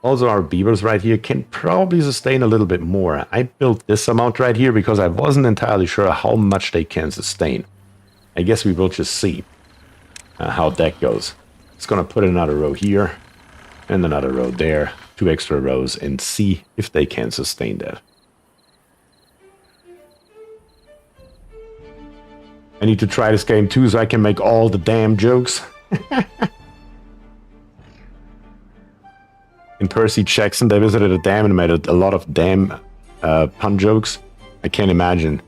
Also, our beavers right here can probably sustain a little bit more. I built this amount right here because I wasn't entirely sure how much they can sustain. I guess we will just see how that goes. It's going to put another row here and another row there. 2 extra rows, and see if they can sustain that. I need to try this game too so I can make all the damn jokes. In Percy Jackson, they visited a dam and made a lot of damn pun jokes. I can't imagine.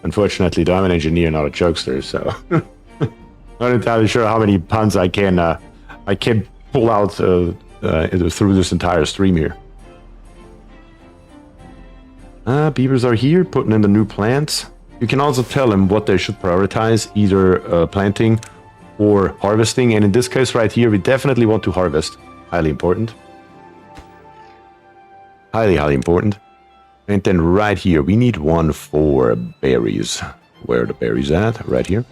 Unfortunately, though, I'm an engineer, not a jokester, so not entirely sure how many puns I can pull out through this entire stream here. Beavers are here, putting in the new plants. You can also tell them what they should prioritize, either planting or harvesting. And in this case right here, we definitely want to harvest. Highly important. Highly, highly important. And then right here, we need one for berries. Where are the berries at? Right here.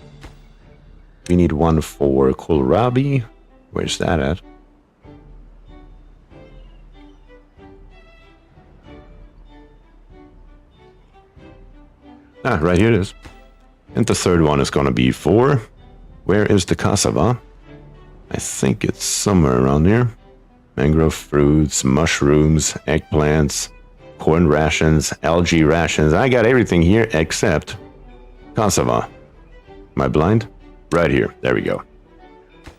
We need one for kohlrabi. Where's that at? Ah, right here it is. And the third one is going to be for... Where is the cassava? I think it's somewhere around here. Mangrove fruits, mushrooms, eggplants, corn rations, algae rations. I got everything here except cassava. Am I blind? Right here. There we go.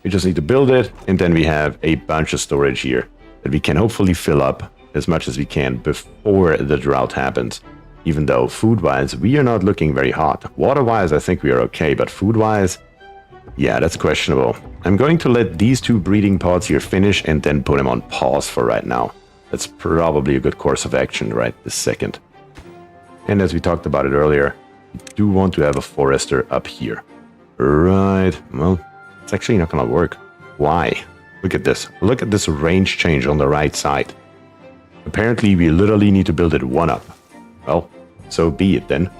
We just need to build it, and then we have a bunch of storage here that we can hopefully fill up as much as we can before the drought happens. Even though food-wise, we are not looking very hot. Water-wise, I think we are okay, but food-wise, yeah, that's questionable. I'm going to let these 2 breeding pods here finish and then put them on pause for right now. That's probably a good course of action right this second. And as we talked about it earlier, we do want to have a forester up here. Right, well, it's actually not gonna work. Why? Look at this. Look at this range change on the right side. Apparently, we literally need to build it 1 up. Well, so be it then.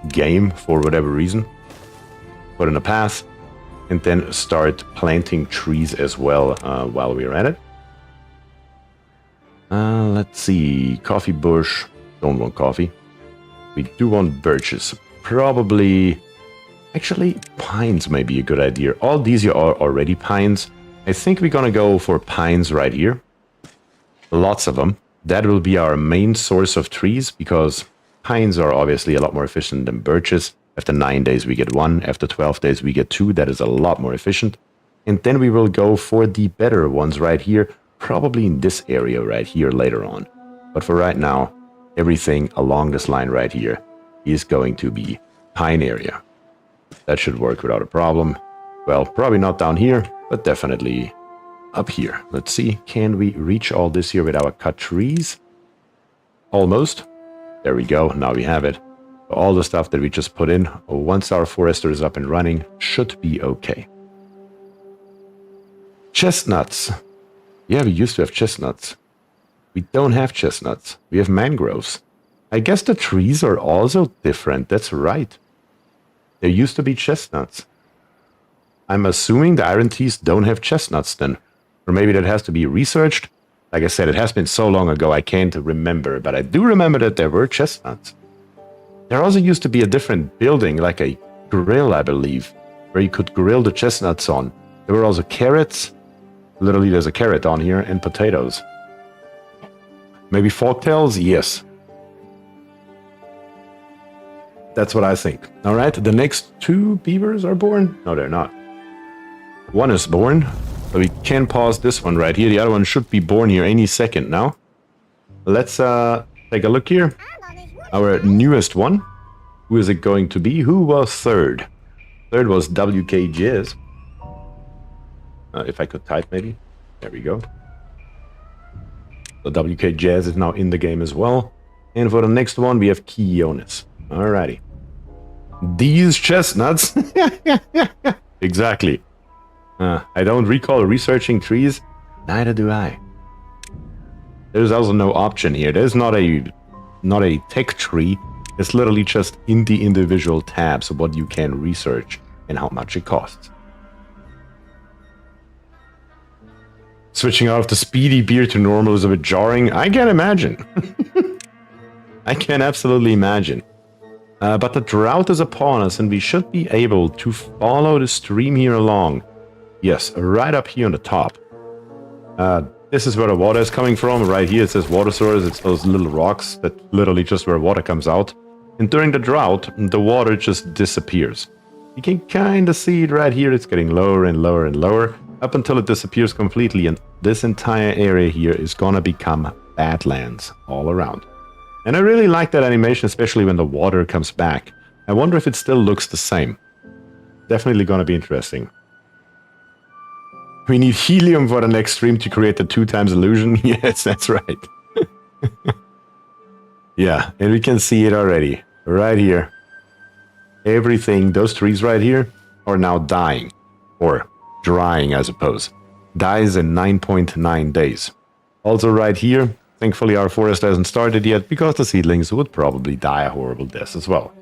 Game, for whatever reason. Put in a path, and then start planting trees as well while we're at it. Let's see. Coffee bush. Don't want coffee. We do want birches. Probably... Actually, pines may be a good idea. All these are already pines. I think we're gonna go for pines right here. Lots of them. That will be our main source of trees, because pines are obviously a lot more efficient than birches. After 9 days we get 1, after 12 days we get 2. That is a lot more efficient. And then we will go for the better ones right here, probably in this area right here later on. But for right now, everything along this line right here is going to be pine area. That should work without a problem. Well, probably not down here, but definitely up here. Let's see, can we reach all this here with our cut trees? Almost. There we go, now we have it. All the stuff that we just put in, once our forester is up and running, should be okay. Chestnuts. Yeah, we used to have chestnuts. We don't have chestnuts. We have mangroves. I guess the trees are also different, that's right. There used to be chestnuts. I'm assuming the iron teas don't have chestnuts then. Or maybe that has to be researched. Like I said, it has been so long ago I can't remember, but I do remember that there were chestnuts. There also used to be a different building, like a grill, I believe, where you could grill the chestnuts on. There were also carrots. Literally, there's a carrot on here, and potatoes. Maybe forktails? Yes. That's what I think. All right, the next 2 beavers are born? No, they're not. 1 is born, so we can pause this one right here. The other one should be born here any second now. Let's take a look here. Our newest one. Who is it going to be? Who was 3rd? 3rd was WK Jizz. If I could type, maybe. There we go. So WK Jazz is now in the game as well. And for the next one, we have Kionis. Alrighty. These chestnuts. Exactly. I don't recall researching trees. Neither do I. There's also no option here. There's not a tech tree. It's literally just in the individual tabs what you can research and how much it costs. Switching out of the speedy beer to normal is a bit jarring. I can imagine. I can absolutely imagine. But the drought is upon us and we should be able to follow the stream here along. Yes, right up here on the top. This is where the water is coming from. Right here it says water source. It's those little rocks that literally just where water comes out. And during the drought, the water just disappears. You can kind of see it right here. It's getting lower and lower and lower up until it disappears completely. And this entire area here is gonna become badlands all around. And I really like that animation, especially when the water comes back. I wonder if it still looks the same. Definitely gonna be interesting. We need helium for the next stream to create the 2x illusion. Yes, that's right. Yeah, and we can see it already. Right here. Everything, those trees right here, are now dying. Or drying, I suppose. Dies in 9.9 days. Also right here, thankfully our forest hasn't started yet, because the seedlings would probably die a horrible death as well.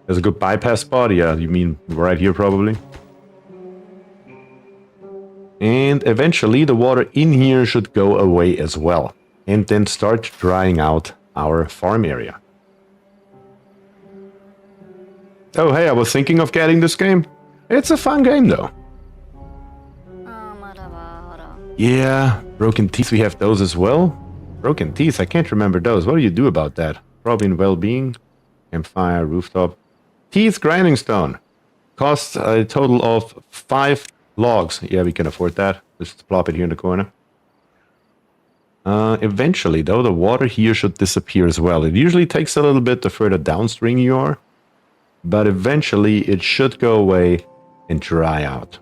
There's a good bypass spot. Yeah, you mean right here probably. And eventually the water in here should go away as well. And then start drying out our farm area. Oh hey, I was thinking of getting this game. It's a fun game though. Yeah, broken teeth, we have those as well. Broken teeth, I can't remember those. What do you do about that? Probably in well-being. Campfire, rooftop. Teeth grinding stone. Costs a total of 5 Logs. Yeah, we can afford that. Let's just plop it here in the corner. Eventually, though, the water here should disappear as well. It usually takes a little bit the further downstream you are, but eventually it should go away and dry out.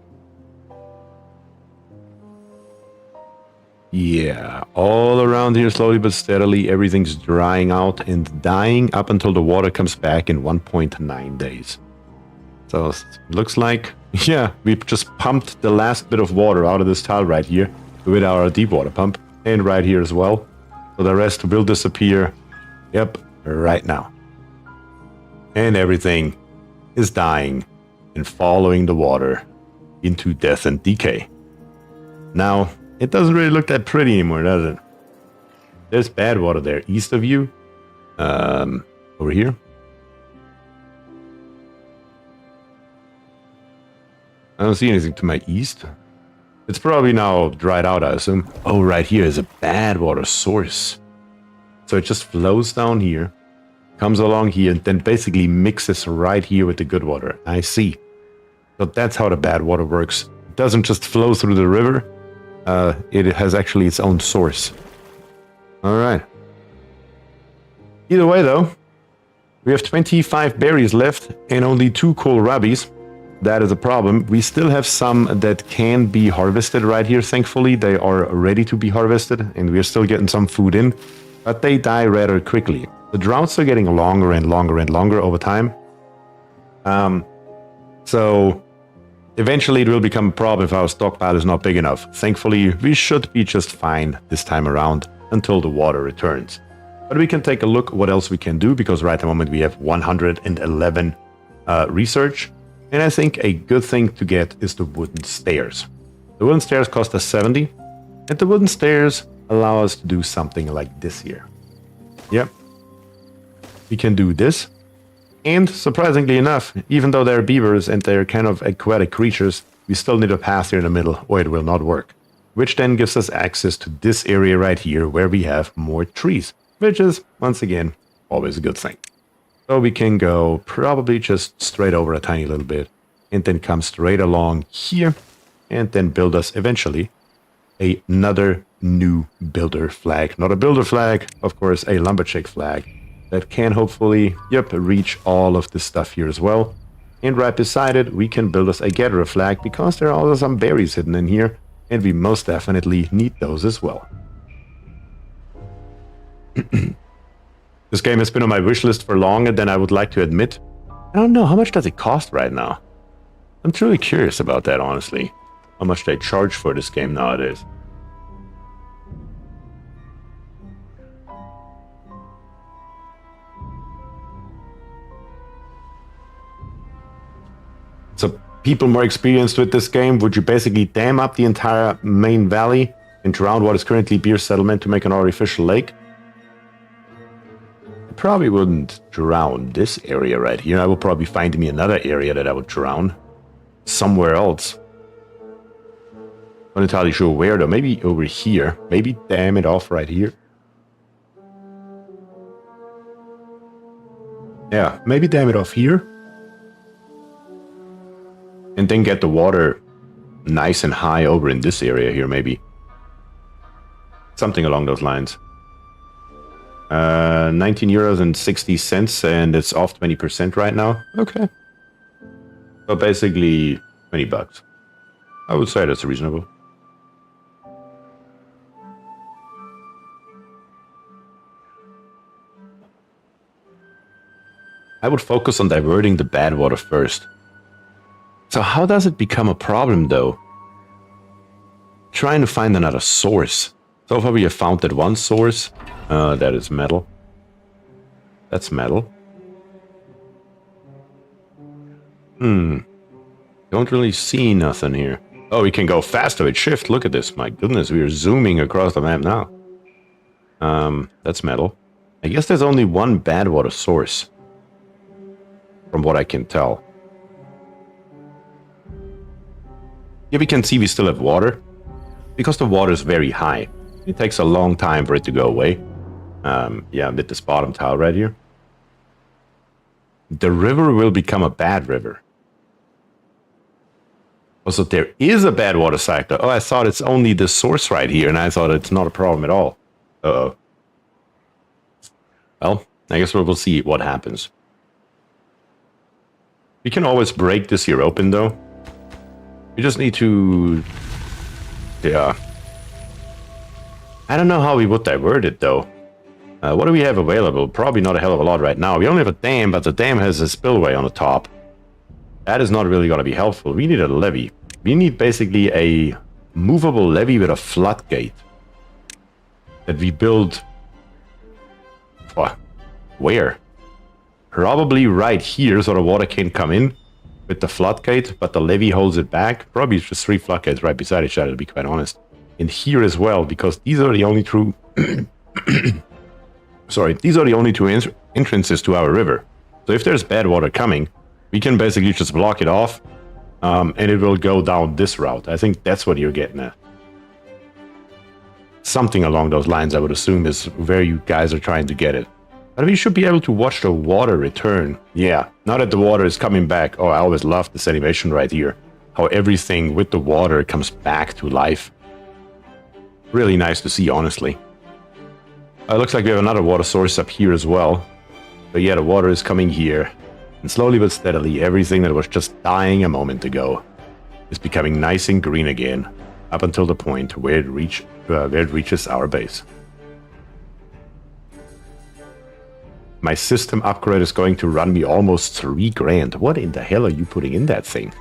Yeah, all around here, slowly but steadily, everything's drying out and dying up until the water comes back in 1.9 days. So it looks like, yeah, we've just pumped the last bit of water out of this tile right here with our deep water pump, and right here as well. So the rest will disappear, yep, right now. And everything is dying and following the water into death and decay. Now, it doesn't really look that pretty anymore, does it? There's bad water there, east of you. Over here. I don't see anything to my east. It's probably now dried out, I assume. Oh, right here is a bad water source. So it just flows down here, comes along here, and then basically mixes right here with the good water. I see. So that's how the bad water works. It doesn't just flow through the river. It has actually its own source. Alright. Either way, though, we have 25 berries left and only 2 kohlrabies. That is a problem. We still have some that can be harvested right here, thankfully. They are ready to be harvested, and we're still getting some food in. But they die rather quickly. The droughts are getting longer and longer and longer over time. So eventually it will become a problem if our stockpile is not big enough. Thankfully, we should be just fine this time around until the water returns. But we can take a look what else we can do, because right at the moment we have 111 research. And I think a good thing to get is the wooden stairs. The wooden stairs cost us 70, and the wooden stairs allow us to do something like this here. Yep. We can do this. And surprisingly enough, even though they're beavers and they're kind of aquatic creatures, we still need a path here in the middle or it will not work. Which then gives us access to this area right here where we have more trees, which is, once again, always a good thing. So we can go probably just straight over a tiny little bit and then come straight along here and then build us eventually another new builder flag. Not a builder flag, of course, a lumberjack flag that can hopefully, reach all of this stuff here as well. And right beside it, we can build us a gatherer flag because there are also some berries hidden in here and we most definitely need those as well. This game has been on my wish list for longer than I would like to admit. I don't know, how much does it cost right now? I'm truly curious about that, honestly. How much they charge for this game nowadays. So, people more experienced with this game, would you basically dam up the entire main valley and drown what is currently Bier settlement to make an artificial lake? I probably wouldn't drown this area right here. I would probably find me another area that I would drown. Somewhere else. Not entirely sure where though. Maybe over here. Maybe dam it off right here. Yeah, maybe dam it off here. And then get the water nice and high over in this area here, maybe. Something along those lines. 19 euros and 60 cents, and it's off 20% right now. Okay. So basically, 20 bucks. I would say that's reasonable. I would focus on diverting the bad water first. So how does it become a problem, though? Trying to find another source. So far we have found that one source. That is metal. That's metal. Don't really see nothing here. Oh, we can go faster with shift. Look at this. My goodness, we are zooming across the map now. That's metal. I guess there's only one bad water source. From what I can tell. Here we can see we still have water. Because the water is very high. It takes a long time for it to go away. Yeah, with this bottom tile right here. The river will become a bad river. Also, there is a bad water cycle. Oh, I thought it's only the source right here, and I thought it's not a problem at all. Uh-oh. Well, I guess we'll see what happens. We can always break this here open, though. We just need to... Yeah. I don't know how we would divert it, though. What do we have available? Probably not a hell of a lot right now. We only have a dam, but the dam has a spillway on the top. That is not really going to be helpful. We need a levee. We need basically a movable levee with a floodgate. That we build... Where? Probably right here, so the water can come in with the floodgate, but the levee holds it back. Probably just 3 floodgates right beside each other, to be quite honest. And here as well, because these are the only two... Sorry, these are the only 2 entrances to our river. So if there's bad water coming, we can basically just block it off, and it will go down this route. I think that's what you're getting at. Something along those lines, I would assume, is where you guys are trying to get it. But we should be able to watch the water return. Yeah, now that the water is coming back. Oh, I always love this animation right here. How everything with the water comes back to life. Really nice to see, honestly. It looks like we have another water source up here as well. But yeah, the water is coming here. And slowly but steadily, everything that was just dying a moment ago is becoming nice and green again. Up until the point where it reaches our base. My system upgrade is going to run me almost 3 grand. What in the hell are you putting in that thing?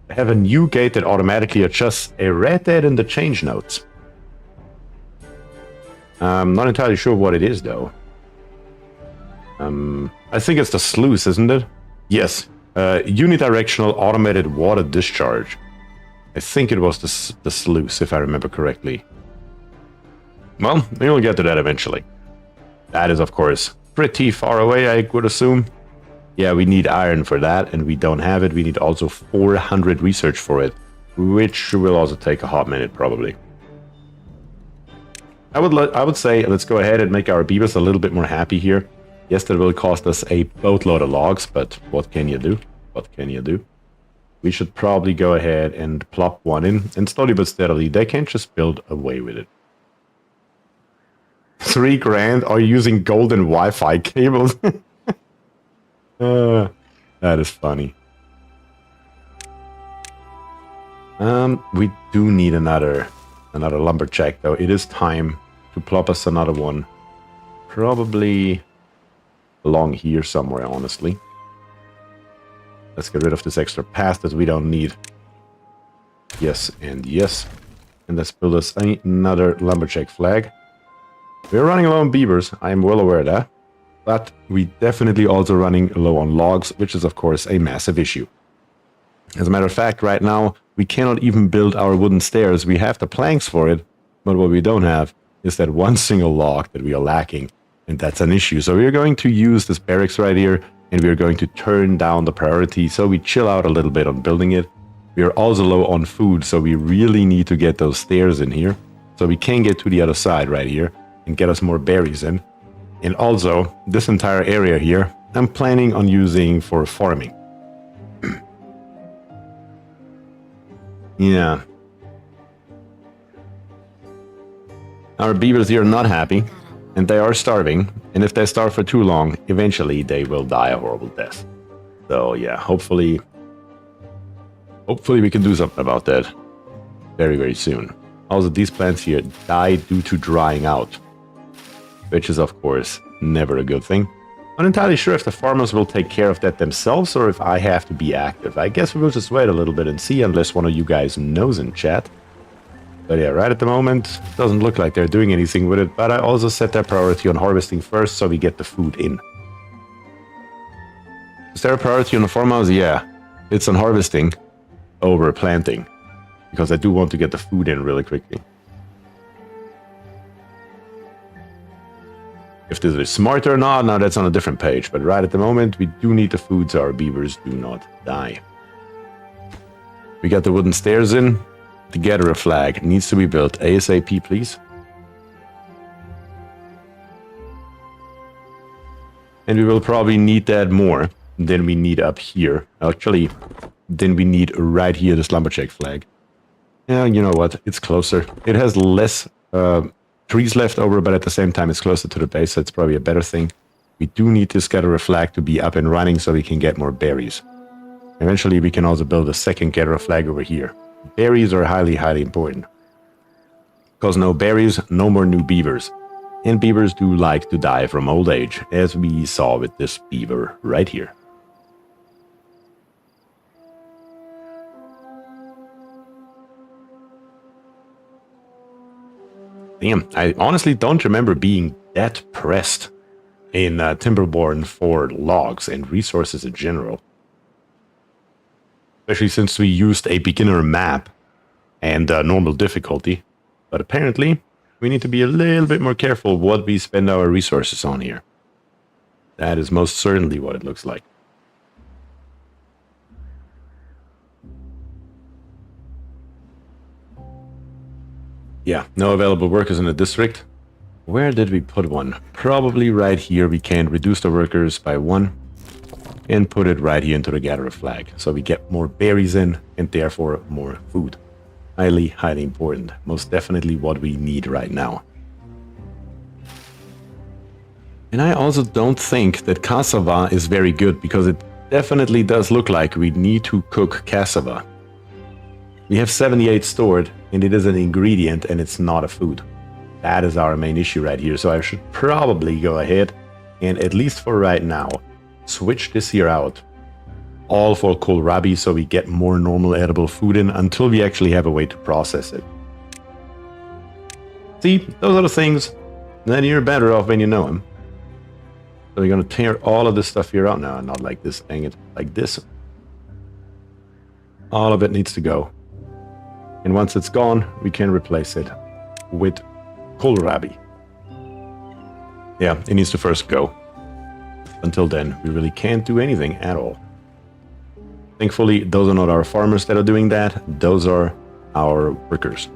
I have a new gate that automatically adjusts a red dead in the change notes. I'm not entirely sure what it is, though. I think it's the sluice, isn't it? Yes. Unidirectional automated water discharge. I think it was the sluice, if I remember correctly. Well, we'll get to that eventually. That is, of course, pretty far away, I would assume. Yeah, we need iron for that, and we don't have it. We need also 400 research for it, which will also take a hot minute, probably. I would say let's go ahead and make our beavers a little bit more happy here. Yes, that will cost us a boatload of logs, but what can you do? What can you do? We should probably go ahead and plop one in, and slowly but steadily, they can't just build away with it. 3 grand? Are you using golden Wi-Fi cables? That is funny. We do need another lumberjack, though. It is time to plop us another one. Probably along here somewhere, honestly. Let's get rid of this extra path that we don't need. Yes and yes. And let's build us another lumberjack flag. We're running low on beavers, I am well aware of that. But we definitely also running low on logs, which is of course a massive issue. As a matter of fact, right now, we cannot even build our wooden stairs. We have the planks for it, but what we don't have is that one single log that we are lacking, and that's an issue. So we're going to use this barracks right here, and we're going to turn down the priority, so we chill out a little bit on building it. We are also low on food, so we really need to get those stairs in here, so we can get to the other side right here, and get us more berries in. And also, this entire area here, I'm planning on using for farming. Yeah. Our beavers here are not happy, and they are starving, and if they starve for too long, eventually they will die a horrible death. So yeah, hopefully we can do something about that very, very soon. Also, these plants here die due to drying out, which is of course never a good thing. I'm not entirely sure if the farmers will take care of that themselves or if I have to be active. I guess we will just wait a little bit and see, unless one of you guys knows in chat. But yeah, right at the moment, it doesn't look like they're doing anything with it, but I also set their priority on harvesting first so we get the food in. Is there a priority on the farmhouse? Yeah, it's on harvesting over planting, because I do want to get the food in really quickly. If this is smart or not, now that's on a different page, but right at the moment, we do need the food so our beavers do not die. We got the wooden stairs in. The gatherer flag needs to be built ASAP, please. And we will probably need that more than we need up here. Actually, than we need right here, this lumberjack flag. Yeah, you know what? It's closer. It has less trees left over, but at the same time, it's closer to the base, so it's probably a better thing. We do need this gatherer flag to be up and running so we can get more berries. Eventually, we can also build a second gatherer flag over here. Berries are highly, highly important. Because no berries, no more new beavers. And beavers do like to die from old age, as we saw with this beaver right here. Damn, I honestly don't remember being that pressed in Timberborn for logs and resources in general. Especially since we used a beginner map and normal difficulty. But apparently, we need to be a little bit more careful what we spend our resources on here. That is most certainly what it looks like. Yeah, no available workers in the district. Where did we put one? Probably right here. We can reduce the workers by 1 and put it right here into the gatherer flag. So we get more berries in and therefore more food. Highly, highly important. Most definitely what we need right now. And I also don't think that cassava is very good because it definitely does look like we need to cook cassava. We have 78 stored and it is an ingredient and it's not a food. That is our main issue right here. So I should probably go ahead and, at least for right now, switch this here out. All for kohlrabi so we get more normal edible food in until we actually have a way to process it. See, those are the things that you're better off when you know them. So we're going to tear all of this stuff here out now. Not like this, dang it, like this. All of it needs to go. And once it's gone, we can replace it with kohlrabi. Yeah, it needs to first go. Until then, we really can't do anything at all. Thankfully, those are not our farmers that are doing that. Those are our workers.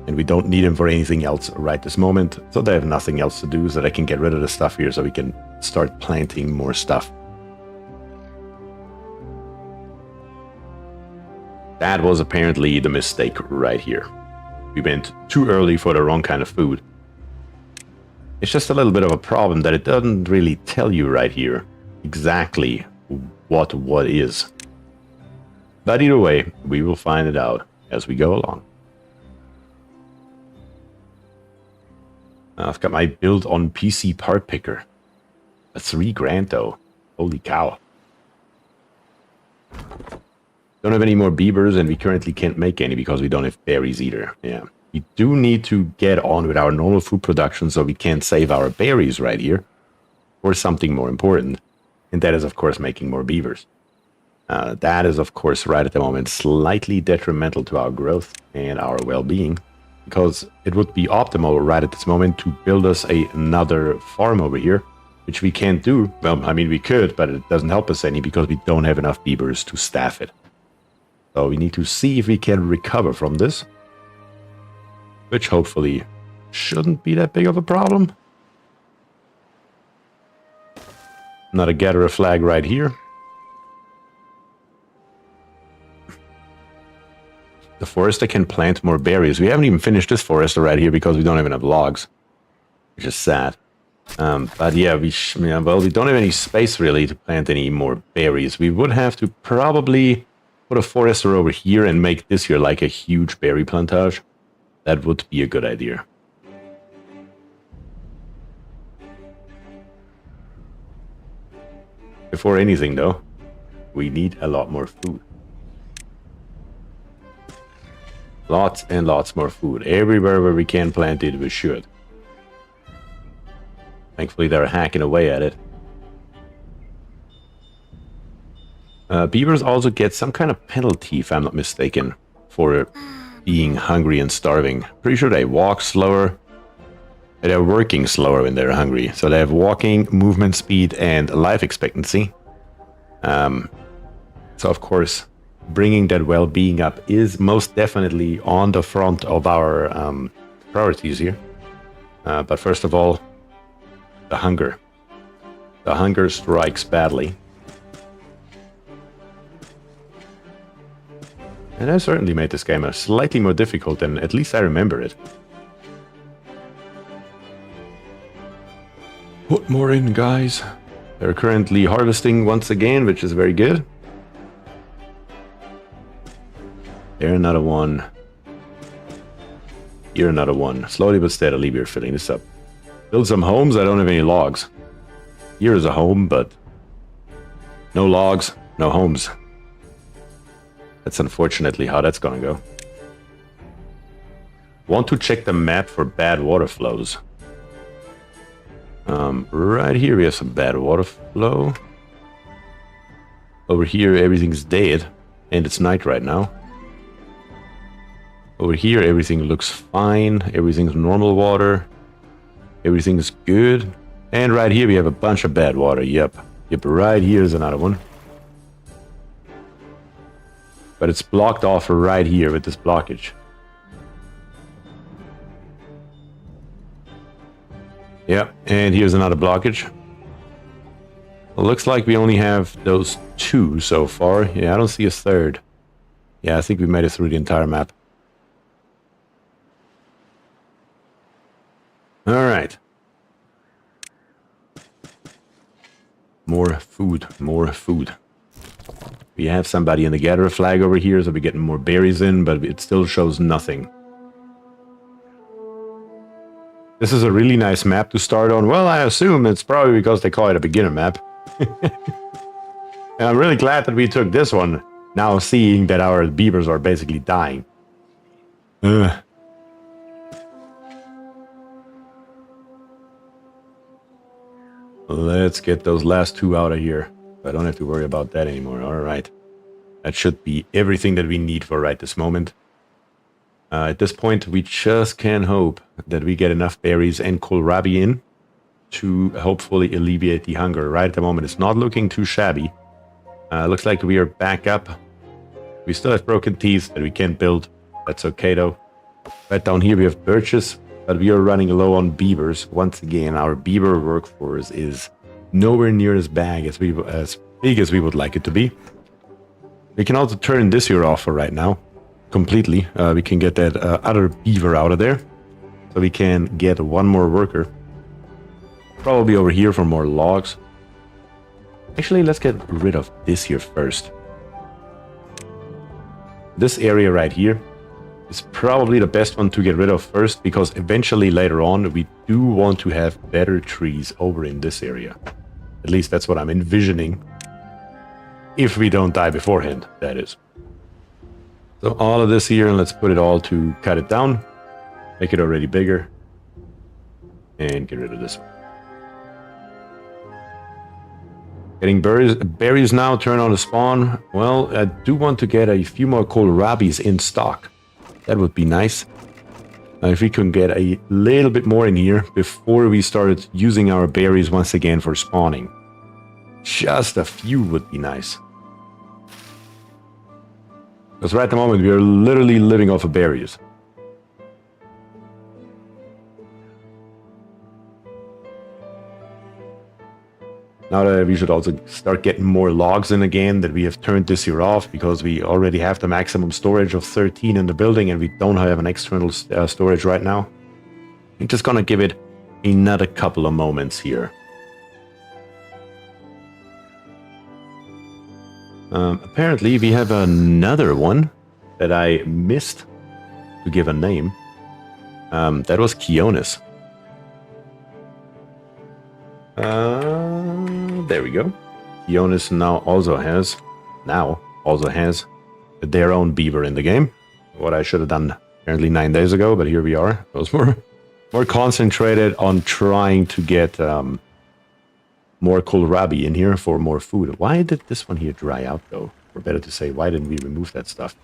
And we don't need them for anything else right this moment. So they have nothing else to do, so they can get rid of the stuff here so we can start planting more stuff. That was apparently the mistake right here. We went too early for the wrong kind of food. It's just a little bit of a problem that it doesn't really tell you right here exactly what is. But either way, we will find it out as we go along. I've got my build on PC part picker. A 3 grand though. Holy cow. Don't have any more beavers and we currently can't make any because we don't have berries either. Yeah. We do need to get on with our normal food production so we can save our berries right here for something more important. And that is, of course, making more beavers. That is, of course, right at the moment, slightly detrimental to our growth and our well-being, because it would be optimal right at this moment to build us another farm over here, which we can't do. Well, I mean, we could, but it doesn't help us any because we don't have enough beavers to staff it. So we need to see if we can recover from this, which hopefully shouldn't be that big of a problem. Another gatherer flag right here. The forester can plant more berries. We haven't even finished this forester right here because we don't have enough logs, which is sad. But yeah, we don't have any space really to plant any more berries. We would have to probably put a forester over here and make this here like a huge berry plantage. That would be a good idea. Before anything though, we need a lot more food. Lots and lots more food. Everywhere where we can plant it, we should. Thankfully, they're hacking away at it. Beavers also get some kind of penalty, if I'm not mistaken, for being hungry and starving. Pretty sure they walk slower. They're working slower when they're hungry. So they have walking, movement speed, and life expectancy. So, of course, bringing that well-being up is most definitely on the front of our priorities here. But first of all, the hunger. The hunger strikes badly. And I certainly made this game slightly more difficult than at least I remember it. Put more in, guys. They're currently harvesting once again, which is very good. There another one. Here another one. Slowly but steadily we're filling this up. Build some homes. I don't have any logs. Here is a home, but no logs, no homes. That's unfortunately how that's gonna go. Want to check the map for bad water flows. Right here we have some bad water flow. Over here everything's dead, and it's night right now. Over here everything looks fine, everything's normal water, everything's good. And right here we have a bunch of bad water, yep, right here is another one. But it's blocked off right here with this blockage. Yep, and here's another blockage. Well, looks like we only have those two so far. Yeah, I don't see a third. Yeah, I think we made it through the entire map. Alright. More food, more food. We have somebody in the gatherer flag over here, so we're getting more berries in, but it still shows nothing. This is a really nice map to start on. Well, I assume it's probably because they call it a beginner map. And I'm really glad that we took this one, now seeing that our beavers are basically dying. Let's get those last two out of here. I don't have to worry about that anymore. Alright. That should be everything that we need for right this moment. At this point, we just can hope that we get enough berries and kohlrabi in to hopefully alleviate the hunger. Right at the moment, it's not looking too shabby. Looks like we are back up. We still have broken teeth that we can't build. That's okay, though. Right down here, we have birches, but we are running low on beavers. Once again, our beaver workforce is nowhere near as big as we would like it to be. We can also turn this here off for right now. Completely. We can get that other beaver out of there. So we can get one more worker. Probably over here for more logs. Actually, let's get rid of this here first. This area right here is probably the best one to get rid of first, because eventually later on we do want to have better trees over in this area. At least that's what I'm envisioning. If we don't die beforehand, that is. So all of this here, and let's put it all to cut it down. Make it already bigger. And get rid of this one. Getting berries now, turn on the spawn. Well, I do want to get a few more kohlrabis in stock. That would be nice. If we can get a little bit more in here before we started using our berries once again for spawning. Just a few would be nice. Because right at the moment we are literally living off of berries. Now that we should also start getting more logs in again, that we have turned this here off because we already have the maximum storage of 13 in the building and we don't have an external storage right now. I'm just gonna give it another couple of moments here. Apparently we have another one that I missed to give a name. That was Kionis. There we go. Kionis now also has their own beaver in the game. What I should have done apparently 9 days ago, but here we are. I was more concentrated on trying to get more kohlrabi in here for more food. Why did this one here dry out though? Or better to say, why didn't we remove that stuff?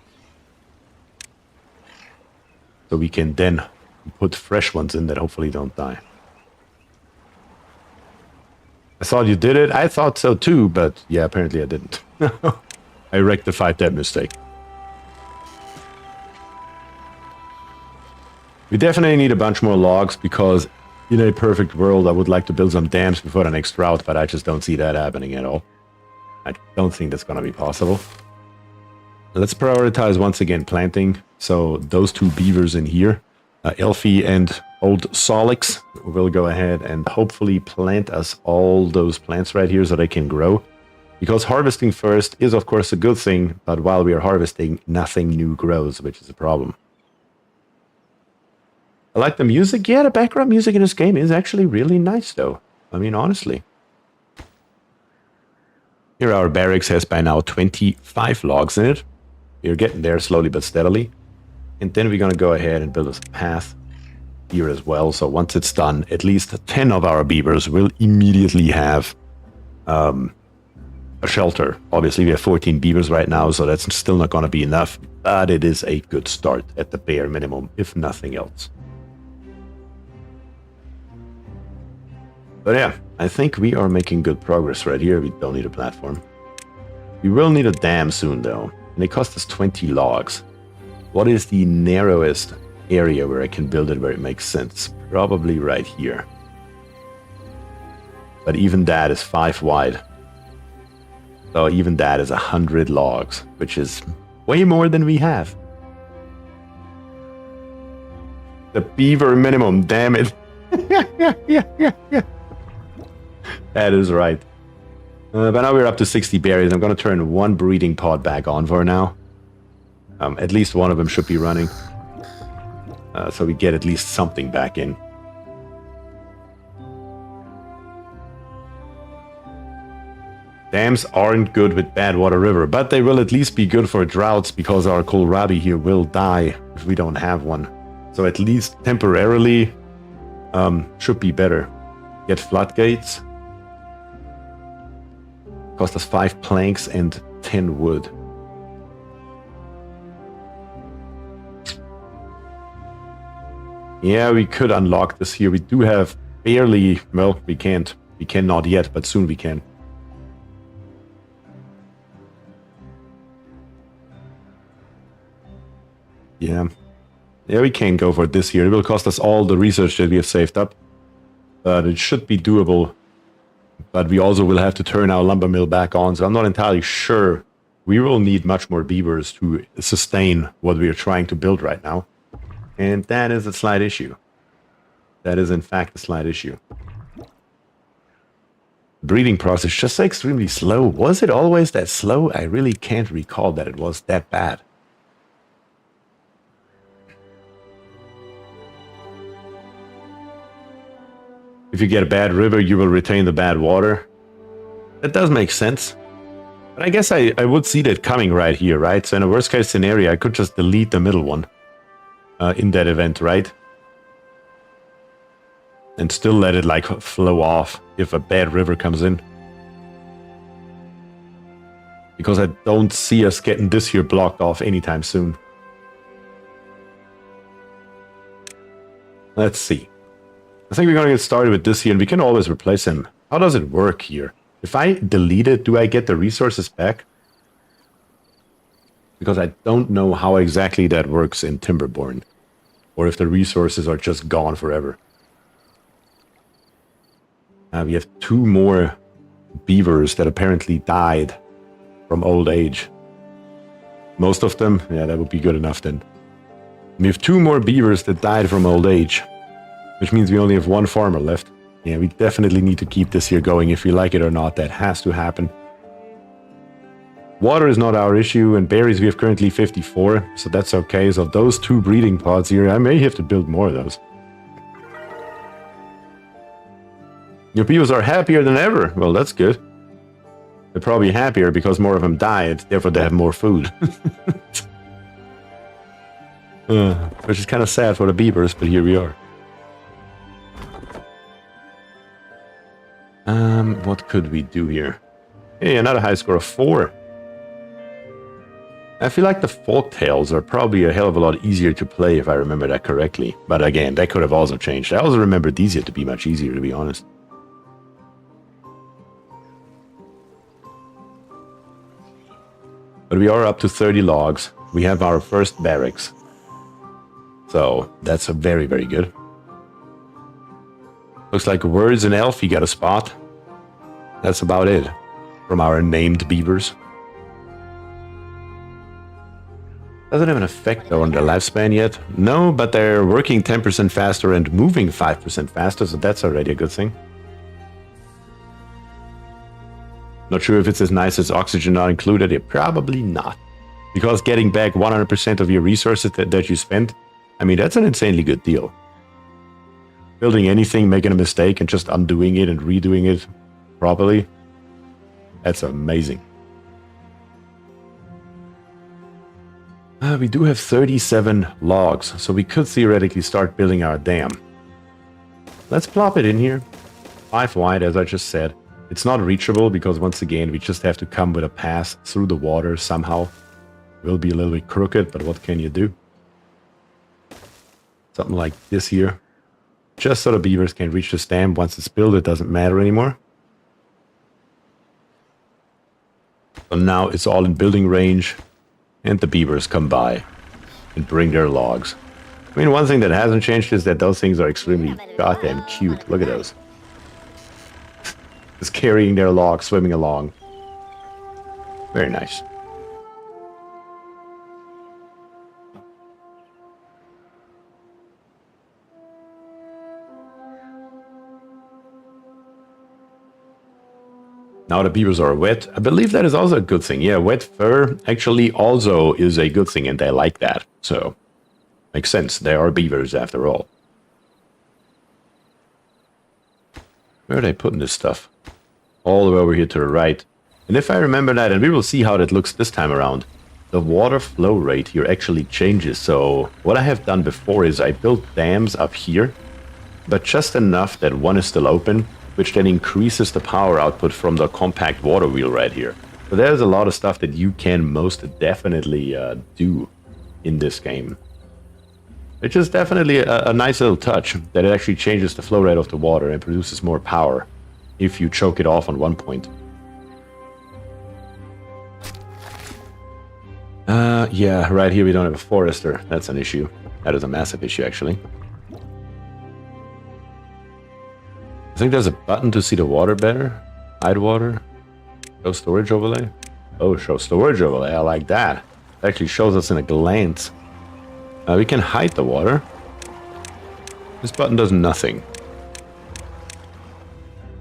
So we can then put fresh ones in that hopefully don't die. I thought you did it. I thought so too, but yeah, apparently I didn't. I rectified that mistake. We definitely need a bunch more logs because in a perfect world I would like to build some dams before the next drought, but I just don't see that happening at all. I don't think that's going to be possible. Let's prioritize once again planting. So those two beavers in here, Elfie and Old Solix, will go ahead and hopefully plant us all those plants right here so they can grow. Because harvesting first is of course a good thing, but while we are harvesting, nothing new grows, which is a problem. I like the music. Yeah, the background music in this game is actually really nice though. I mean, honestly. Here our barracks has by now 25 logs in it. We're getting there slowly but steadily. And then we're going to go ahead and build a path here as well. So once it's done, at least 10 of our beavers will immediately have a shelter. Obviously, we have 14 beavers right now, so that's still not going to be enough. But it is a good start at the bare minimum, if nothing else. But yeah, I think we are making good progress right here. We don't need a platform. We will need a dam soon, though. And it costs us 20 logs. What is the narrowest area where I can build it where it makes sense? Probably right here. But even that is 5 wide. So even that is 100 logs, which is way more than we have. The beaver minimum, damn it. Yeah. That is right. But now we're up to 60 berries. I'm going to turn one breeding pod back on for now. At least one of them should be running. So we get at least something back in. Dams aren't good with bad water river, but they will at least be good for droughts because our kohlrabi here will die if we don't have one. So at least temporarily should be better. Get floodgates. Cost us 5 planks and 10 wood. Yeah, we could unlock this here. We do have barely... Well, we can't. We cannot yet, but soon we can. Yeah. Yeah, we can go for this here. It will cost us all the research that we have saved up. But it should be doable. But we also will have to turn our lumber mill back on, so I'm not entirely sure. We will need much more beavers to sustain what we are trying to build right now. And that is a slight issue. That is in fact a slight issue. The breeding process is just extremely slow. Was it always that slow? I really can't recall that it was that bad. If you get a bad river, you will retain the bad water. That does make sense. But I guess I would see that coming right here, right? So in a worst case scenario, I could just delete the middle one in that event, right? And still let it like flow off if a bad river comes in. Because I don't see us getting this here blocked off anytime soon. Let's see. I think we're going to get started with this here, and we can always replace him. How does it work here? If I delete it, do I get the resources back? Because I don't know how exactly that works in Timberborn. Or if the resources are just gone forever. We have 2 more beavers that apparently died from old age. Most of them? Yeah, that would be good enough then. We have 2 more beavers that died from old age. Which means we only have 1 farmer left. Yeah, we definitely need to keep this here going if we like it or not. That has to happen. Water is not our issue, and berries we have currently 54, so that's okay. So those 2 breeding pods here, I may have to build more of those. Your beavers are happier than ever. Well, that's good. They're probably happier because more of them died, therefore they have more food. Which is kind of sad for the beavers, but here we are. What could we do here? Hey, another high score of 4. I feel like the folk tales are probably a hell of a lot easier to play if I remember that correctly. But again, that could have also changed. I also remember these yet to be much easier, to be honest. But we are up to 30 logs. We have our first barracks. So that's a very, very good. Looks like Words and Elfie got a spot. That's about it from our named beavers. Doesn't have an effect though on their lifespan yet. No, but they're working 10% faster and moving 5% faster, so that's already a good thing. Not sure if it's as nice as oxygen not included. Yeah, probably not. Because getting back 100% of your resources that you spent, I mean, that's an insanely good deal. Building anything, making a mistake, and just undoing it and redoing it properly, that's amazing. We do have 37 logs, so we could theoretically start building our dam. Let's plop it in here. 5 wide, as I just said. It's not reachable because, once again, we just have to come with a pass through the water somehow. It will be a little bit crooked, but what can you do? Something like this here. Just so the beavers can reach the dam. Once it's built, it doesn't matter anymore. So now it's all in building range. And the beavers come by and bring their logs. I mean, one thing that hasn't changed is that those things are extremely goddamn cute. Look at those. Just carrying their logs, swimming along. Very nice. Now the beavers are wet. I believe that is also a good thing. Yeah, wet fur actually also is a good thing, and they like that. So, makes sense. They are beavers after all. Where are they putting this stuff? All the way over here to the right. And if I remember that, and we will see how that looks this time around, the water flow rate here actually changes. So, what I have done before is I built dams up here, but just enough that one is still open, which then increases the power output from the compact water wheel right here. So there's a lot of stuff that you can most definitely do in this game. Which is definitely a nice little touch, that it actually changes the flow rate of the water and produces more power if you choke it off on one point. Yeah, right here we don't have a forester. That's an issue. That is a massive issue, actually. I think there's a button to see the water better. Hide water. Show storage overlay. Oh, show storage overlay. I like that. It actually shows us in a glance. We can hide the water. This button does nothing.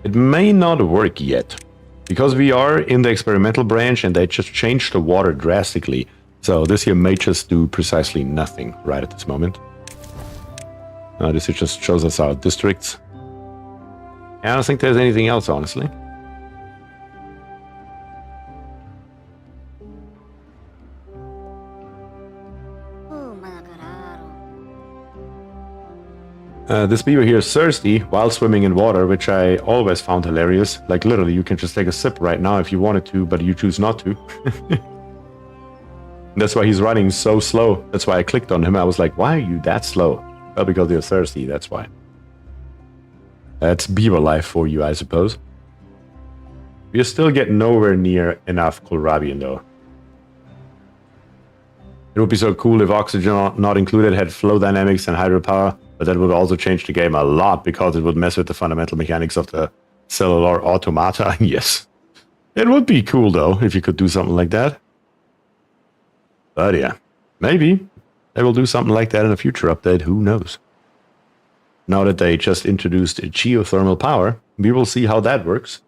It may not work yet. Because we are in the experimental branch and they just changed the water drastically. So this here may just do precisely nothing right at this moment. This here just shows us our districts. I don't think there's anything else, honestly. This beaver here is thirsty while swimming in water, which I always found hilarious. Like, literally, you can just take a sip right now if you wanted to, but you choose not to. That's why he's running so slow. That's why I clicked on him. I was like, why are you that slow? Well, because you're thirsty, that's why. That's beaver life for you, I suppose. We're still getting nowhere near enough kohlrabi, though. It would be so cool if oxygen not included had flow dynamics and hydropower, but that would also change the game a lot because it would mess with the fundamental mechanics of the cellular automata. Yes. It would be cool, though, if you could do something like that. But yeah, maybe they will do something like that in a future update. Who knows? Now that they just introduced geothermal power, we will see how that works.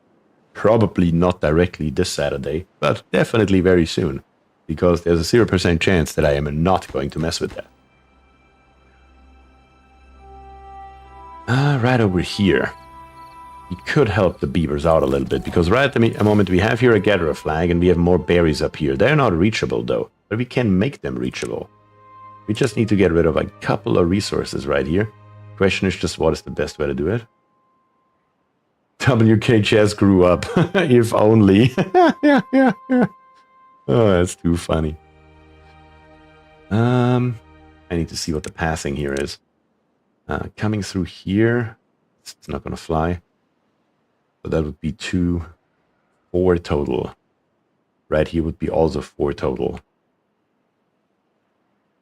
Probably not directly this Saturday, but definitely very soon. Because there's a 0% chance that I am not going to mess with that. Right over here. We could help the beavers out a little bit, because right at the moment we have here a gatherer flag and we have more berries up here. They're not reachable though, but we can make them reachable. We just need to get rid of a couple of resources right here. Question is just what is the best way to do it? WKHS grew up, if only. Oh, that's too funny. I need to see what the passing here is. Coming through here, it's not going to fly. So that would be 2, 4 total. Right here would be also 4 total.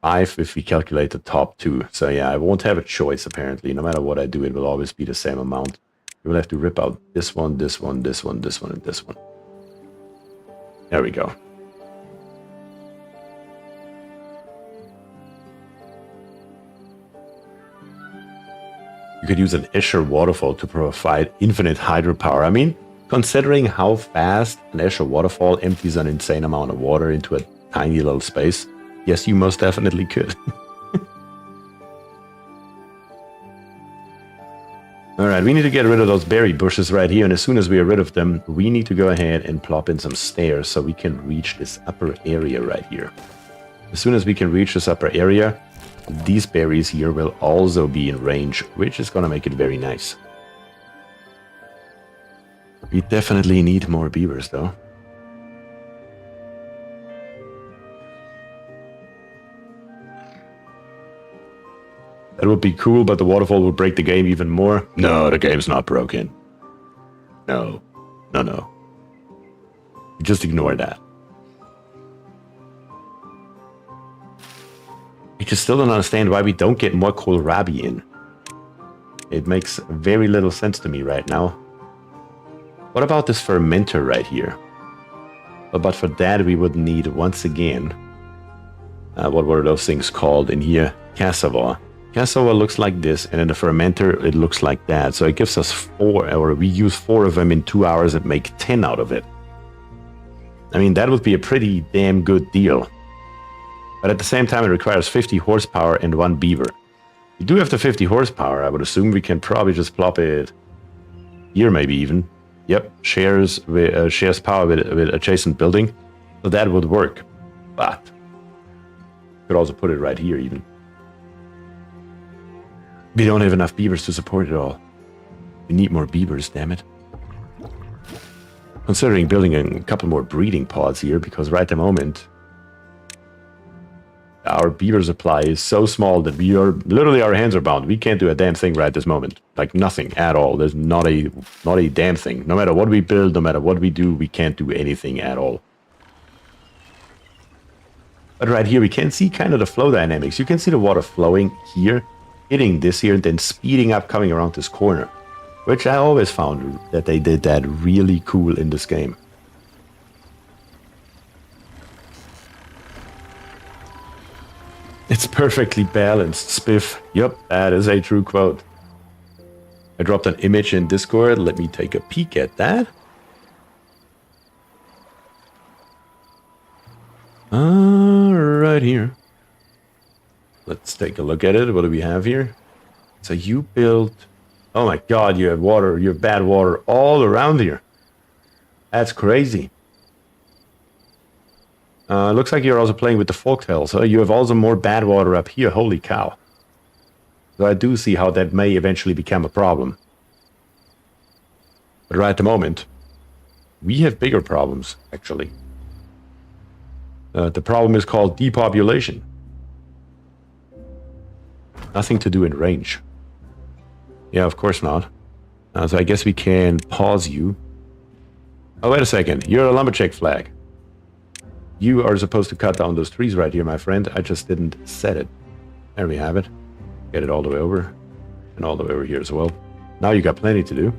5 if we calculate the top 2. So yeah, I won't have a choice apparently. No matter what I do, it will always be the same amount. We will have to rip out this one, this one, this one, this one, and this one. There we go. You could use an Escher waterfall to provide infinite hydropower. I mean, considering how fast an Escher waterfall empties an insane amount of water into a tiny little space, yes, you most definitely could. Alright, we need to get rid of those berry bushes right here, and as soon as we are rid of them, we need to go ahead and plop in some stairs so we can reach this upper area right here. As soon as we can reach this upper area, these berries here will also be in range, which is gonna make it very nice. We definitely need more beavers though. That would be cool, but the waterfall would break the game even more. No, the game's not broken. No. No. Just ignore that. I just still don't understand why we don't get more kohlrabi in. It makes very little sense to me right now. What about this fermenter right here? But for that we would need, once again, what were those things called in here? Cassava. Cassava looks like this, and in the fermenter it looks like that. So it gives us 4, or we use 4 of them in 2 hours and make 10 out of it. I mean, that would be a pretty damn good deal. But at the same time, it requires 50 horsepower and 1 beaver. We do have the 50 horsepower. I would assume we can probably just plop it here, maybe even. Yep, shares power with adjacent building. So that would work. But could also put it right here even. We don't have enough beavers to support it all. We need more beavers, damn it. Considering building a couple more breeding pods here, because right at the moment our beaver supply is so small that we are literally, our hands are bound. We can't do a damn thing right this moment. Like nothing at all. There's not a damn thing. No matter what we build, no matter what we do, we can't do anything at all. But right here we can see kind of the flow dynamics. You can see the water flowing here, hitting this here, and then speeding up coming around this corner. Which I always found that they did that really cool in this game. It's perfectly balanced, Spiff. Yup, that is a true quote. I dropped an image in Discord. Let me take a peek at that. Right here. Let's take a look at it. What do we have here? So you built... Oh my god, you have water. You have bad water all around here. That's crazy. Looks like you're also playing with the folktales. So you have also more bad water up here. Holy cow. So I do see how that may eventually become a problem. But right at the moment, we have bigger problems, actually. The problem is called depopulation. Nothing to do in range. Yeah, of course not. So I guess we can pause you. Oh, wait a second. You're a lumberjack flag. You are supposed to cut down those trees right here, my friend. I just didn't set it. There we have it. Get it all the way over. And all the way over here as well. Now you got plenty to do.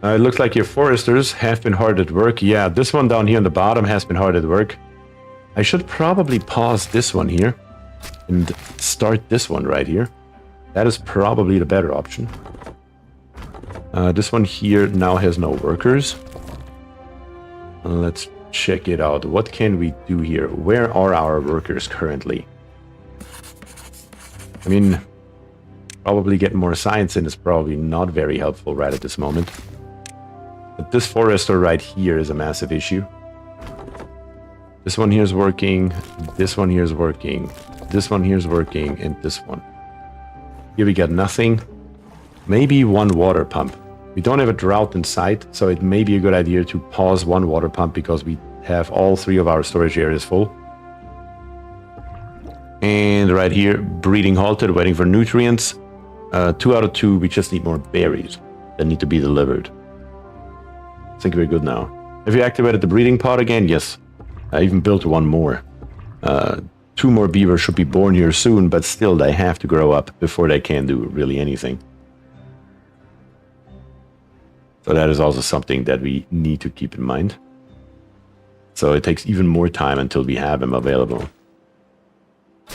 It looks like your foresters have been hard at work. Yeah, this one down here on the bottom has been hard at work. I should probably pause this one here and start this one right here. That is probably the better option. This one here now has no workers. Let's check it out. What can we do here? Where are our workers currently? I mean, probably getting more science in is probably not very helpful right at this moment. But this forester right here is a massive issue. This one here is working. This one here is working. This one here is working. And this one. Here we got nothing. Maybe one water pump. We don't have a drought in sight, so it may be a good idea to pause one water pump because we have all 3 of our storage areas full. And right here, breeding halted, waiting for nutrients. 2 out of 2, we just need more berries that need to be delivered. I think we're good now. Have you activated the breeding pod again? Yes. I even built one more. 2 more beavers should be born here soon, but still they have to grow up before they can do really anything. So that is also something that we need to keep in mind. So it takes even more time until we have them available.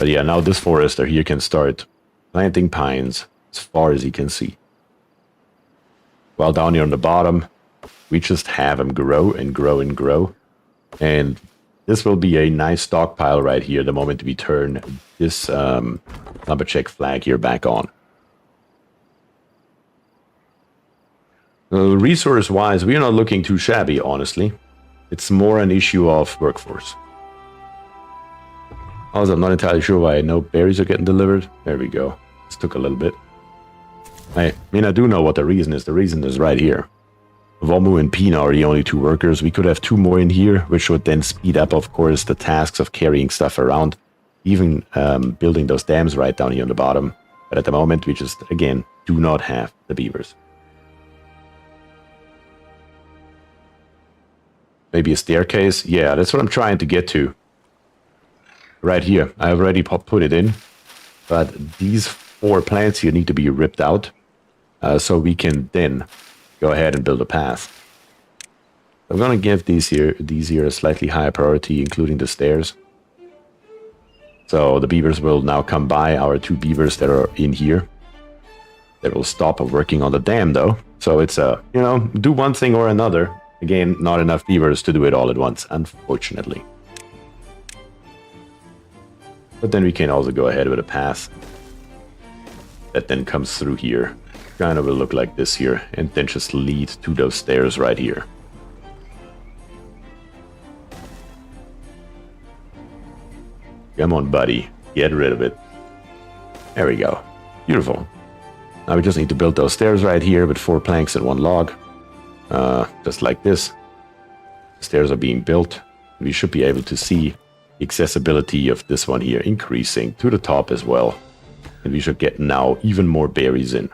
But yeah, now this forester here can start planting pines as far as he can see. While down here on the bottom, we just have them grow and grow and grow. And this will be a nice stockpile right here the moment we turn this lumberjack flag here back on. Resource-wise, we are not looking too shabby, honestly. It's more an issue of workforce. Also, I'm not entirely sure why no berries are getting delivered. There we go. This took a little bit. I mean, I do know what the reason is. The reason is right here. Vomu and Pina are the only 2 workers. We could have 2 more in here, which would then speed up, of course, the tasks of carrying stuff around. Even building those dams right down here on the bottom. But at the moment, we just, again, do not have the beavers. Maybe a staircase? Yeah, that's what I'm trying to get to. Right here. I already put it in. But these 4 plants here need to be ripped out. So we can then go ahead and build a path. I'm going to give these here a slightly higher priority, including the stairs. So the beavers will now come by, our 2 beavers that are in here. They will stop working on the dam, though. So it's a, you know, do one thing or another. Again, not enough beavers to do it all at once, unfortunately. But then we can also go ahead with a path that then comes through here. Kind of will look like this here, and then just lead to those stairs right here. Come on, buddy. Get rid of it. There we go. Beautiful. Now we just need to build those stairs right here with 4 planks and 1 log. Just like this. Stairs are being built. We should be able to see the accessibility of this one here increasing to the top as well. And we should get now even more berries in.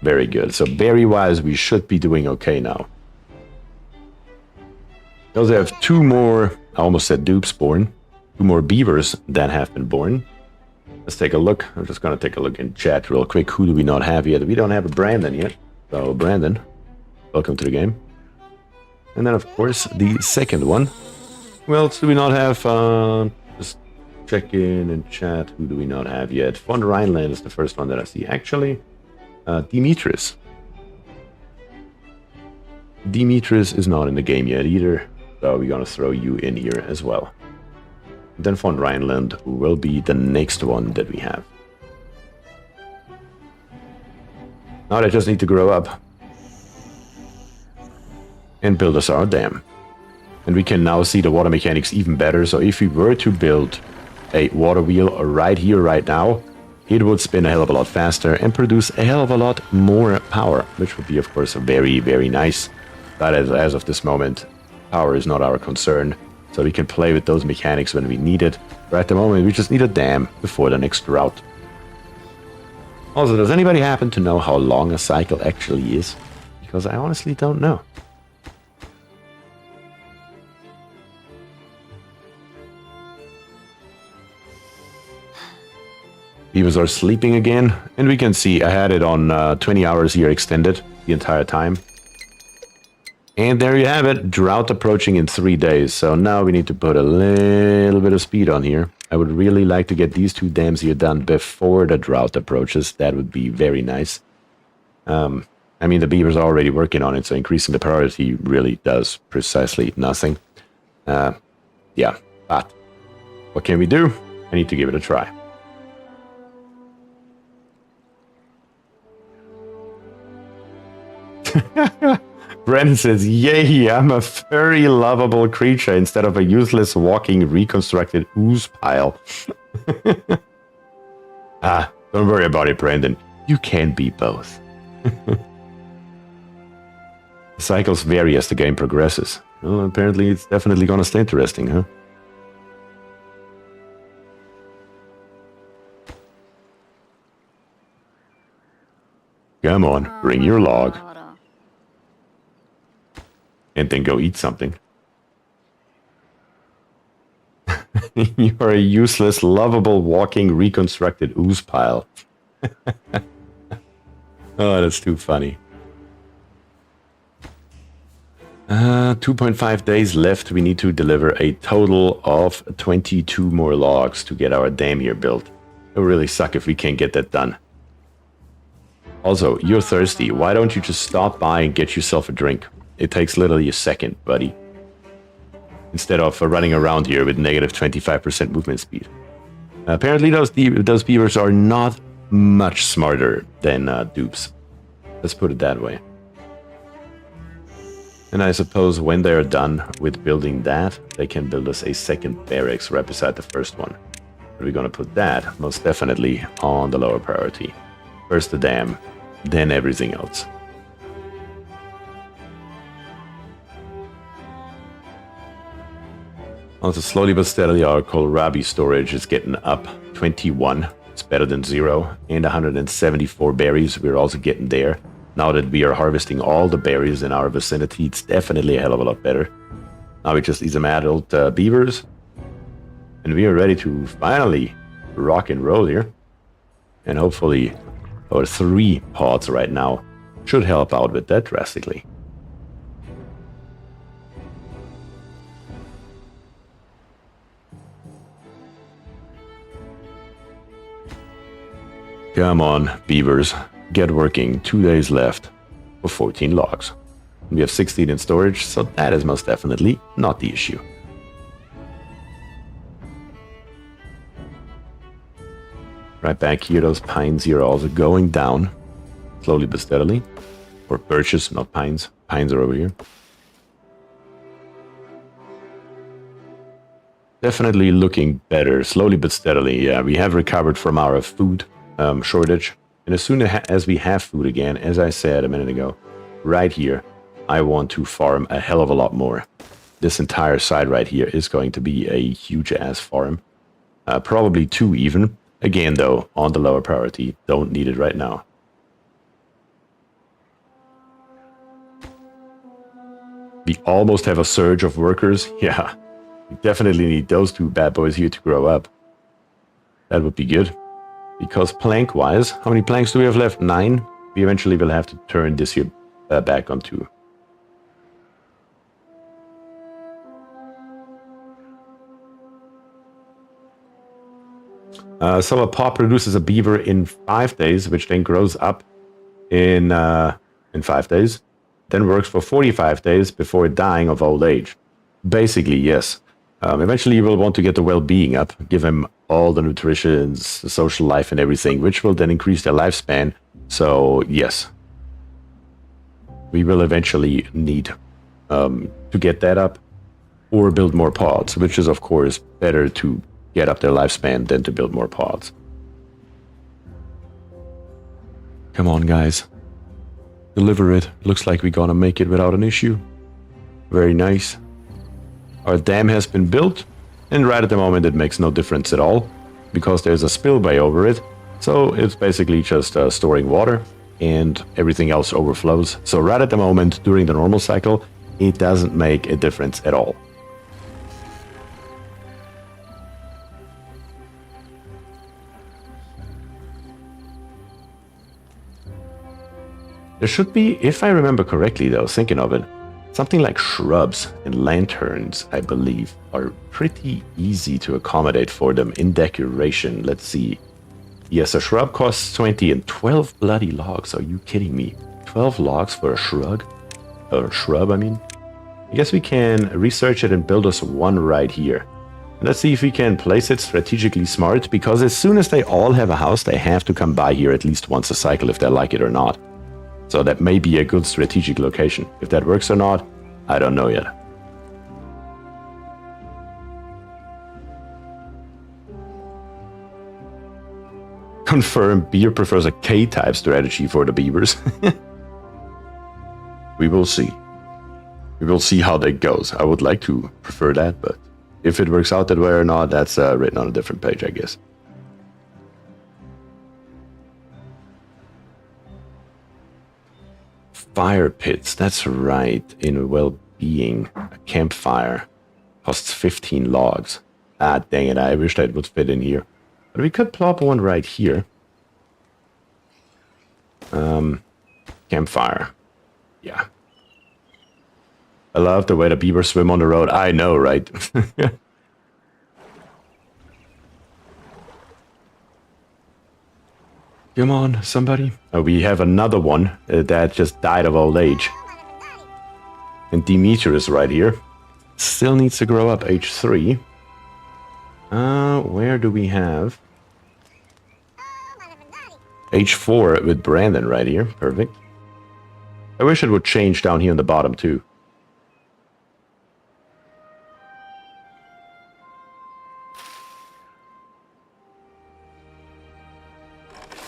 Very good. So berry-wise, we should be doing okay now. We also have 2 more, I almost said dupes born. 2 more beavers that have been born. Let's take a look. I'm just going to take a look in chat real quick. Who do we not have yet? We don't have a Brandon yet. So Brandon, welcome to the game. And then, of course, the second one. Who else do we not have? Just check in chat. Who do we not have yet? Von Rhineland is the first one that I see. Actually, Demetrius. Demetrius is not in the game yet either. So we're going to throw you in here as well. Then von Rhineland will be the next one that we have. Now they just need to grow up. And build us our dam. And we can now see the water mechanics even better. So if we were to build a water wheel right here, right now, it would spin a hell of a lot faster and produce a hell of a lot more power, which would be, of course, very, very nice. But as of this moment, power is not our concern. So we can play with those mechanics when we need it. But at the moment, we just need a dam before the next drought. Also, does anybody happen to know how long a cycle actually is? Because I honestly don't know. Beavers are sleeping again, and we can see I had it on 20 hours here extended the entire time. And there you have it, drought approaching in 3 days. So now we need to put a little bit of speed on here. I would really like to get these 2 dams here done before the drought approaches. That would be very nice. I mean, the beavers are already working on it, so increasing the priority really does precisely nothing. Yeah, but what can we do? I need to give it a try. Brandon says, yay, I'm a furry lovable creature instead of a useless walking reconstructed ooze pile. Don't worry about it, Brandon. You can be both. Cycles vary as the game progresses. Well, apparently it's definitely gonna stay interesting, huh? Come on, bring your log. And then go eat something. You are a useless, lovable, walking, reconstructed ooze pile. Oh, that's too funny. 2.5 days left. We need to deliver a total of 22 more logs to get our dam here built. It will really suck if we can't get that done. Also, you're thirsty. Why don't you just stop by and get yourself a drink? It takes literally a second, buddy. Instead of running around here with negative 25% movement speed. Apparently those beavers are not much smarter than dupes. Let's put it that way. And I suppose when they're done with building that, they can build us a second barracks right beside the first one. We're gonna put that most definitely on the lower priority. First the dam, then everything else. Also, slowly but steadily, our kohlrabi storage is getting up 21. It's better than 0. And 174 berries. We're also getting there. Now that we are harvesting all the berries in our vicinity, it's definitely a hell of a lot better. Now we just need some adult beavers. And we are ready to finally rock and roll here. And hopefully our 3 pods right now should help out with that drastically. Come on, beavers. Get working. 2 days left for 14 logs. We have 16 in storage, so that is most definitely not the issue. Right back here, those pines here are also going down. Slowly but steadily. Or birches, not pines. Pines are over here. Definitely looking better, slowly but steadily. Yeah, we have recovered from our food shortage. And as soon as we have food again, as I said a minute ago, right here, I want to farm a hell of a lot more. This entire side right here is going to be a huge-ass farm. Probably 2 even. Again, though, on the lower priority. Don't need it right now. We almost have a surge of workers. Yeah, we definitely need those 2 bad boys here to grow up. That would be good. Because plank-wise, how many planks do we have left? 9? We eventually will have to turn this here back on 2. So a pod produces a beaver in 5 days, which then grows up in 5 days. Then works for 45 days before dying of old age. Basically, yes. Eventually you will want to get the well-being up, give him all the nutrition, the social life and everything, which will then increase their lifespan. So, yes. We will eventually need to get that up or build more pods, which is, of course, better to get up their lifespan than to build more pods. Come on, guys. Deliver it. Looks like we're gonna make it without an issue. Very nice. Our dam has been built, and right at the moment it makes no difference at all, because there's a spillway over it, so it's basically just storing water, and everything else overflows. So right at the moment, during the normal cycle, it doesn't make a difference at all. There should be, if I remember correctly though, thinking of it, something like shrubs and lanterns, I believe, are pretty easy to accommodate for them in decoration. Let's see. Yes, a shrub costs 20 and 12 bloody logs. Are you kidding me? 12 logs for a shrub? Or shrub, I mean. I guess we can research it and build us one right here. Let's see if we can place it strategically smart, because as soon as they all have a house, they have to come by here at least once a cycle if they like it or not. So that may be a good strategic location. If that works or not, I don't know yet. Confirm, Beer prefers a K-type strategy for the beavers. We will see. We will see how that goes. I would like to prefer that, but if it works out that way or not, that's written on a different page, I guess. Fire pits, that's right, in well-being. A campfire costs 15 logs. Ah, dang it, I wish that would fit in here. But we could plop one right here. Campfire. Yeah. I love the way the beavers swim on the road. I know, right? Come on, somebody. Oh, we have another one that just died of old age. And Demeter is right here. Still needs to grow up, age 3. Where do we have? Age 4 with Brandon right here. Perfect. I wish it would change down here in the bottom too.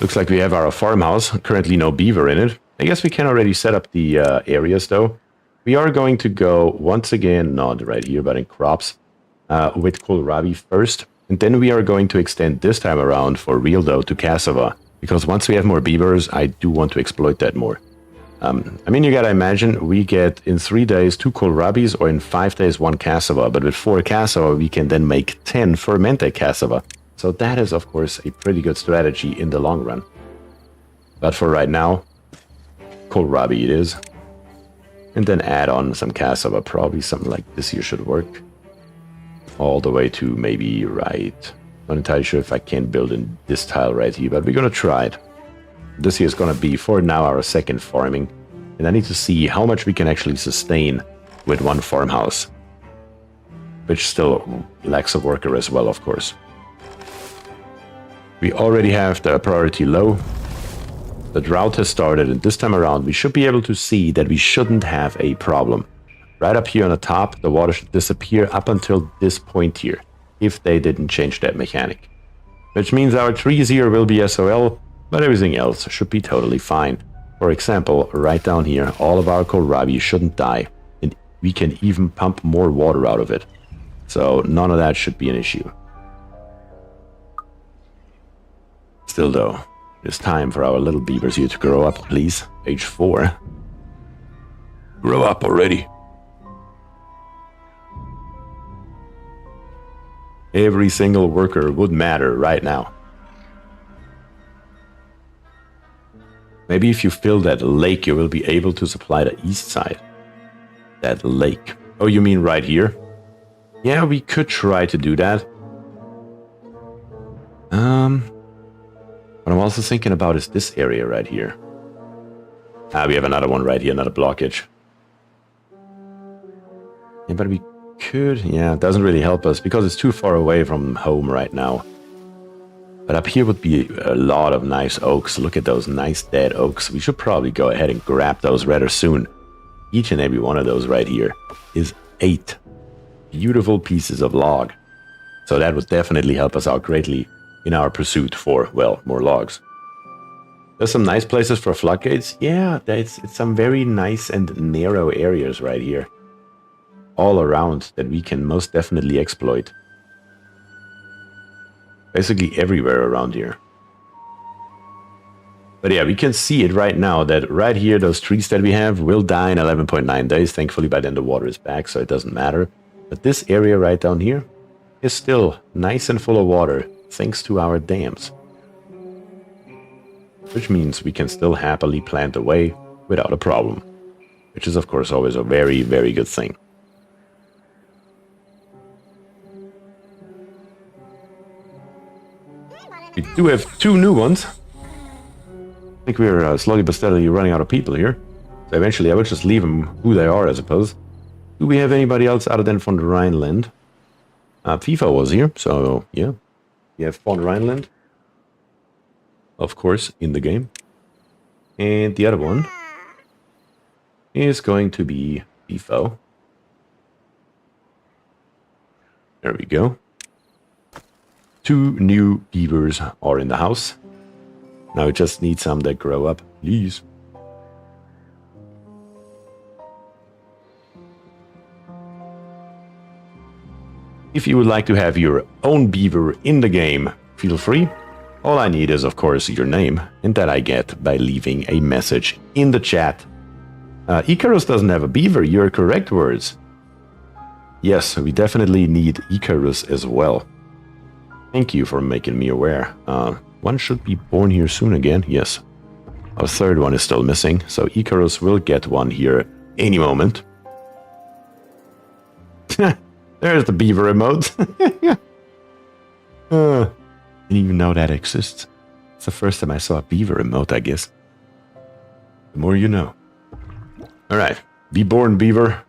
Looks like we have our farmhouse. Currently no beaver in it. I guess we can already set up the areas though. We are going to go once again, not right here, but in crops, with kohlrabi first. And then we are going to extend this time around for real though to cassava. Because once we have more beavers, I do want to exploit that more. I mean, you gotta imagine, we get in 3 days 2 kohlrabis or in 5 days 1 cassava. But with 4 cassava, we can then make 10 fermented cassava. So that is, of course, a pretty good strategy in the long run. But for right now, kohlrabi it is. And then add on some cassava. Probably something like this here should work. All the way to maybe right. Not entirely sure if I can build in this tile right here, but we're gonna try it. This here is gonna be, for now, our second farming. And I need to see how much we can actually sustain with 1 farmhouse. Which still lacks a worker as well, of course. We already have the priority low. The drought has started, and this time around we should be able to see that we shouldn't have a problem. Right up here on the top, the water should disappear up until this point here, if they didn't change that mechanic. Which means our trees here will be SOL, but everything else should be totally fine. For example, right down here, all of our kohlrabi shouldn't die, and we can even pump more water out of it. So none of that should be an issue. Still though, it's time for our little beavers here to grow up, please. Age 4. Grow up already. Every single worker would matter right now. Maybe if you fill that lake, you will be able to supply the east side. That lake. Oh, you mean right here? Yeah, we could try to do that. What I'm also thinking about is this area right here. We have another one right here, another blockage. Yeah, but we could... Yeah, it doesn't really help us because it's too far away from home right now. But up here would be a lot of nice oaks. Look at those nice dead oaks. We should probably go ahead and grab those rather soon. Each and every one of those right here is 8 beautiful pieces of log. So that would definitely help us out greatly in our pursuit for, well, more logs. There's some nice places for floodgates. Yeah, it's some very nice and narrow areas right here. All around that we can most definitely exploit. Basically everywhere around here. But yeah, we can see it right now that right here, those trees that we have will die in 11.9 days. Thankfully, by then the water is back, so it doesn't matter. But this area right down here is still nice and full of water, thanks to our dams. Which means we can still happily plant away without a problem. Which is, of course, always a very, very good thing. We do have 2 new ones. I think we're slowly but steadily running out of people here. So eventually I will just leave them who they are, I suppose. Do we have anybody else other than von Rheinland? FIFA was here, so yeah. We have von Rheinland. Of course, in the game. And the other one is going to be FIFO. There we go. 2 new beavers are in the house. Now we just need some that grow up, please. If you would like to have your own beaver in the game, feel free. All I need is, of course, your name, and that I get by leaving a message in the chat. Icarus doesn't have a beaver, you're correct, words. Yes, we definitely need Icarus as well. Thank you for making me aware. One should be born here soon again, yes. Our 3rd one is still missing, so Icarus will get one here any moment. There's the beaver emote. Didn't even know that exists. It's the first time I saw a beaver emote, I guess. The more you know. Alright, be born, beaver.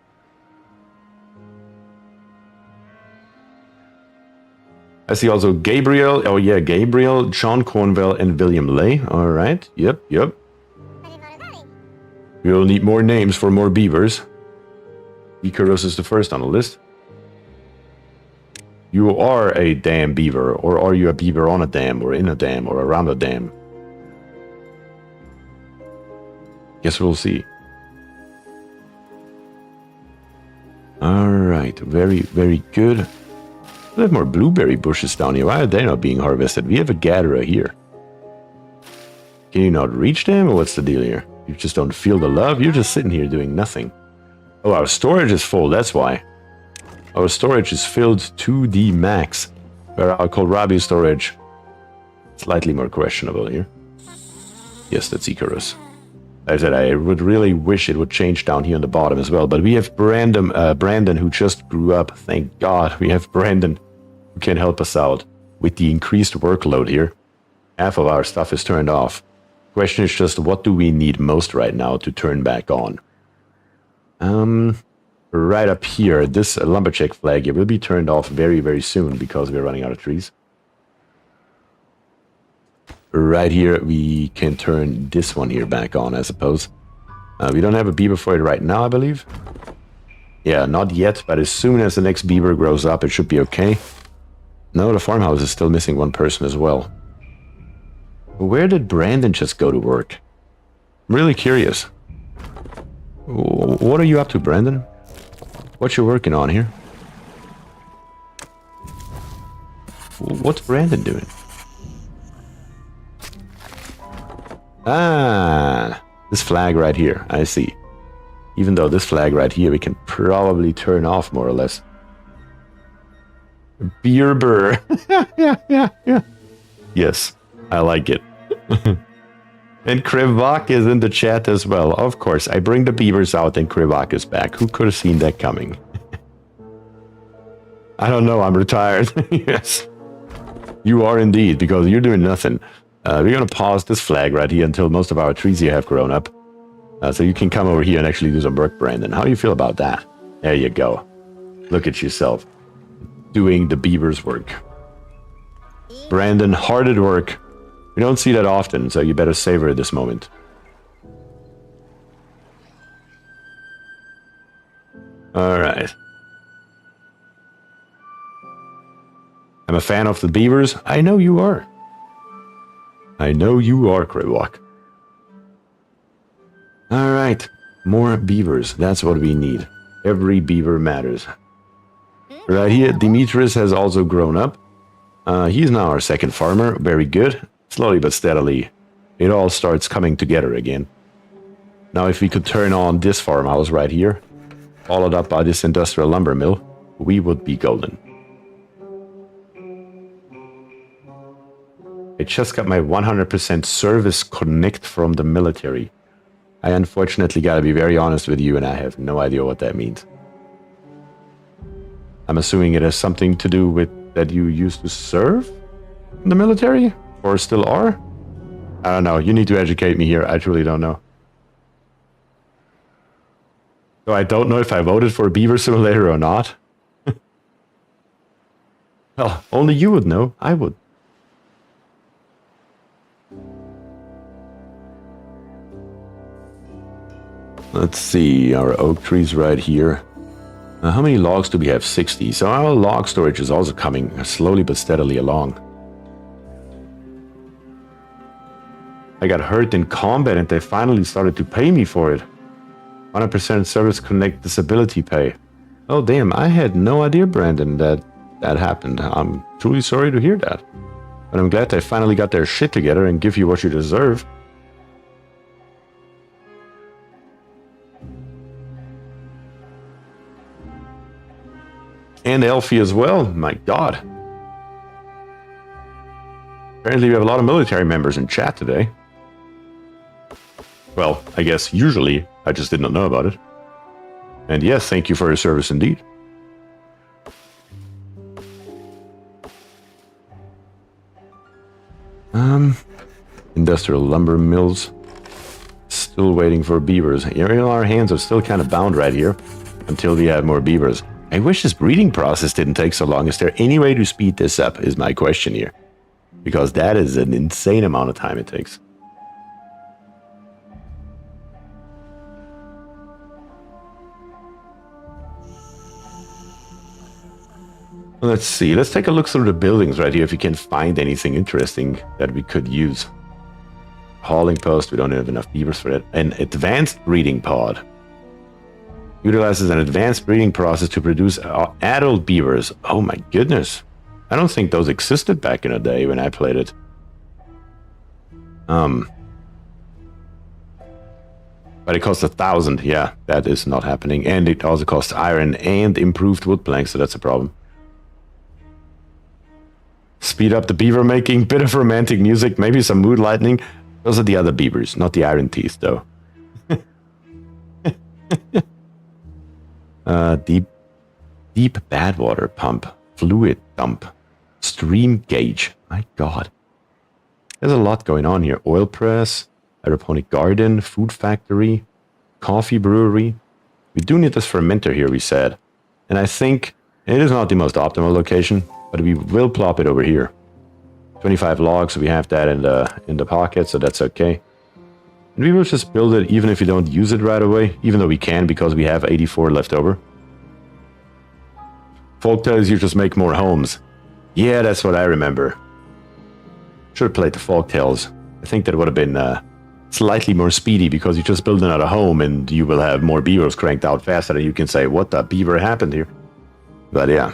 I see also Gabriel. Oh yeah, Gabriel, John Cornwell, and William Lay. Alright, yep. We'll need more names for more beavers. Icarus is the first on the list. You are a dam beaver, or are you a beaver on a dam, or in a dam, or around a dam? Guess we'll see. Alright, very, very good. We have more blueberry bushes down here. Why are they not being harvested? We have a gatherer here. Can you not reach them, or what's the deal here? You just don't feel the love? You're just sitting here doing nothing. Oh, our storage is full, that's why. Our storage is filled to the max. Where our kohlrabi storage, slightly more questionable here. Yes, that's Icarus. Like I said, I would really wish it would change down here on the bottom as well. But we have Brandon, who just grew up. Thank God we have Brandon, who can help us out with the increased workload here. Half of our stuff is turned off. Question is just, what do we need most right now to turn back on? Right up here, this lumberjack flag here will be turned off very, very soon because we're running out of trees. Right here, we can turn this one here back on, I suppose. We don't have a beaver for it right now, I believe. Yeah, not yet, but as soon as the next beaver grows up, it should be okay. No, the farmhouse is still missing one person as well. Where did Brandon just go to work? I'm really curious. What are you up to, Brandon? What you working on here? What's Brandon doing? Ah, this flag right here, I see. Even though this flag right here we can probably turn off more or less. Beer burr. yeah. Yes, I like it. And Krivak is in the chat as well. Of course, I bring the beavers out and Krivak is back. Who could have seen that coming? I don't know, I'm retired. Yes. You are indeed, because you're doing nothing. We're going to pause this flag right here until most of our trees here have grown up. So you can come over here and actually do some work, Brandon. How do you feel about that? There you go. Look at yourself. Doing the beaver's work. Brandon, hard at work. We don't see that often, so you better savor this moment. Alright. I'm a fan of the beavers. I know you are. I know you are, Krivak. Alright. More beavers. That's what we need. Every beaver matters. Right here, Demetrius has also grown up. He's now our second farmer. Very good. Slowly but steadily, it all starts coming together again. Now, if we could turn on this farmhouse right here, followed up by this industrial lumber mill, we would be golden. I just got my 100% service connect from the military. I unfortunately gotta be very honest with you, and I have no idea what that means. I'm assuming it has something to do with that you used to serve in the military? Or still are? I don't know. You need to educate me here. I truly don't know. So I don't know if I voted for Beaver Simulator or not. Well, only you would know. I would. Let's see. Our oak trees right here. How many logs do we have? 60. So our log storage is also coming slowly but steadily along. I got hurt in combat and they finally started to pay me for it. 100% Service Connect disability pay. Oh damn, I had no idea, Brandon, that happened. I'm truly sorry to hear that. But I'm glad they finally got their shit together and give you what you deserve. And Elfie as well, my god. Apparently we have a lot of military members in chat today. Well, I guess usually, I just did not know about it. And yes, thank you for your service indeed. Industrial lumber mills. Still waiting for beavers. Our hands are still kind of bound right here until we have more beavers. I wish this breeding process didn't take so long. Is there any way to speed this up is my question here. Because that is an insane amount of time it takes. Let's see. Let's take a look through the buildings right here if we can find anything interesting that we could use. Hauling post. We don't have enough beavers for that. An advanced breeding pod. Utilizes an advanced breeding process to produce adult beavers. Oh my goodness. I don't think those existed back in the day when I played it. But it costs 1,000. Yeah, that is not happening. And it also costs iron and improved wood planks, so that's a problem. Speed up the beaver making. Bit of romantic music. Maybe some mood lightning. Those are the other beavers, not the iron teeth, though. Deep bad water pump. Fluid dump. Stream gauge. My god. There's a lot going on here. Oil press. Aeroponic garden. Food factory. Coffee brewery. We do need this fermenter here, we said. And I think it is not the most optimal location, but we will plop it over here. 25 logs, we have that in the pocket, so that's okay. And we will just build it even if we don't use it right away, even though we can because we have 84 left over. Folk tales you just make more homes. Yeah, that's what I remember. Should have played the folk tales. I think that would have been slightly more speedy because you just build another home and you will have more beavers cranked out faster and you can say, what the beaver happened here? But yeah.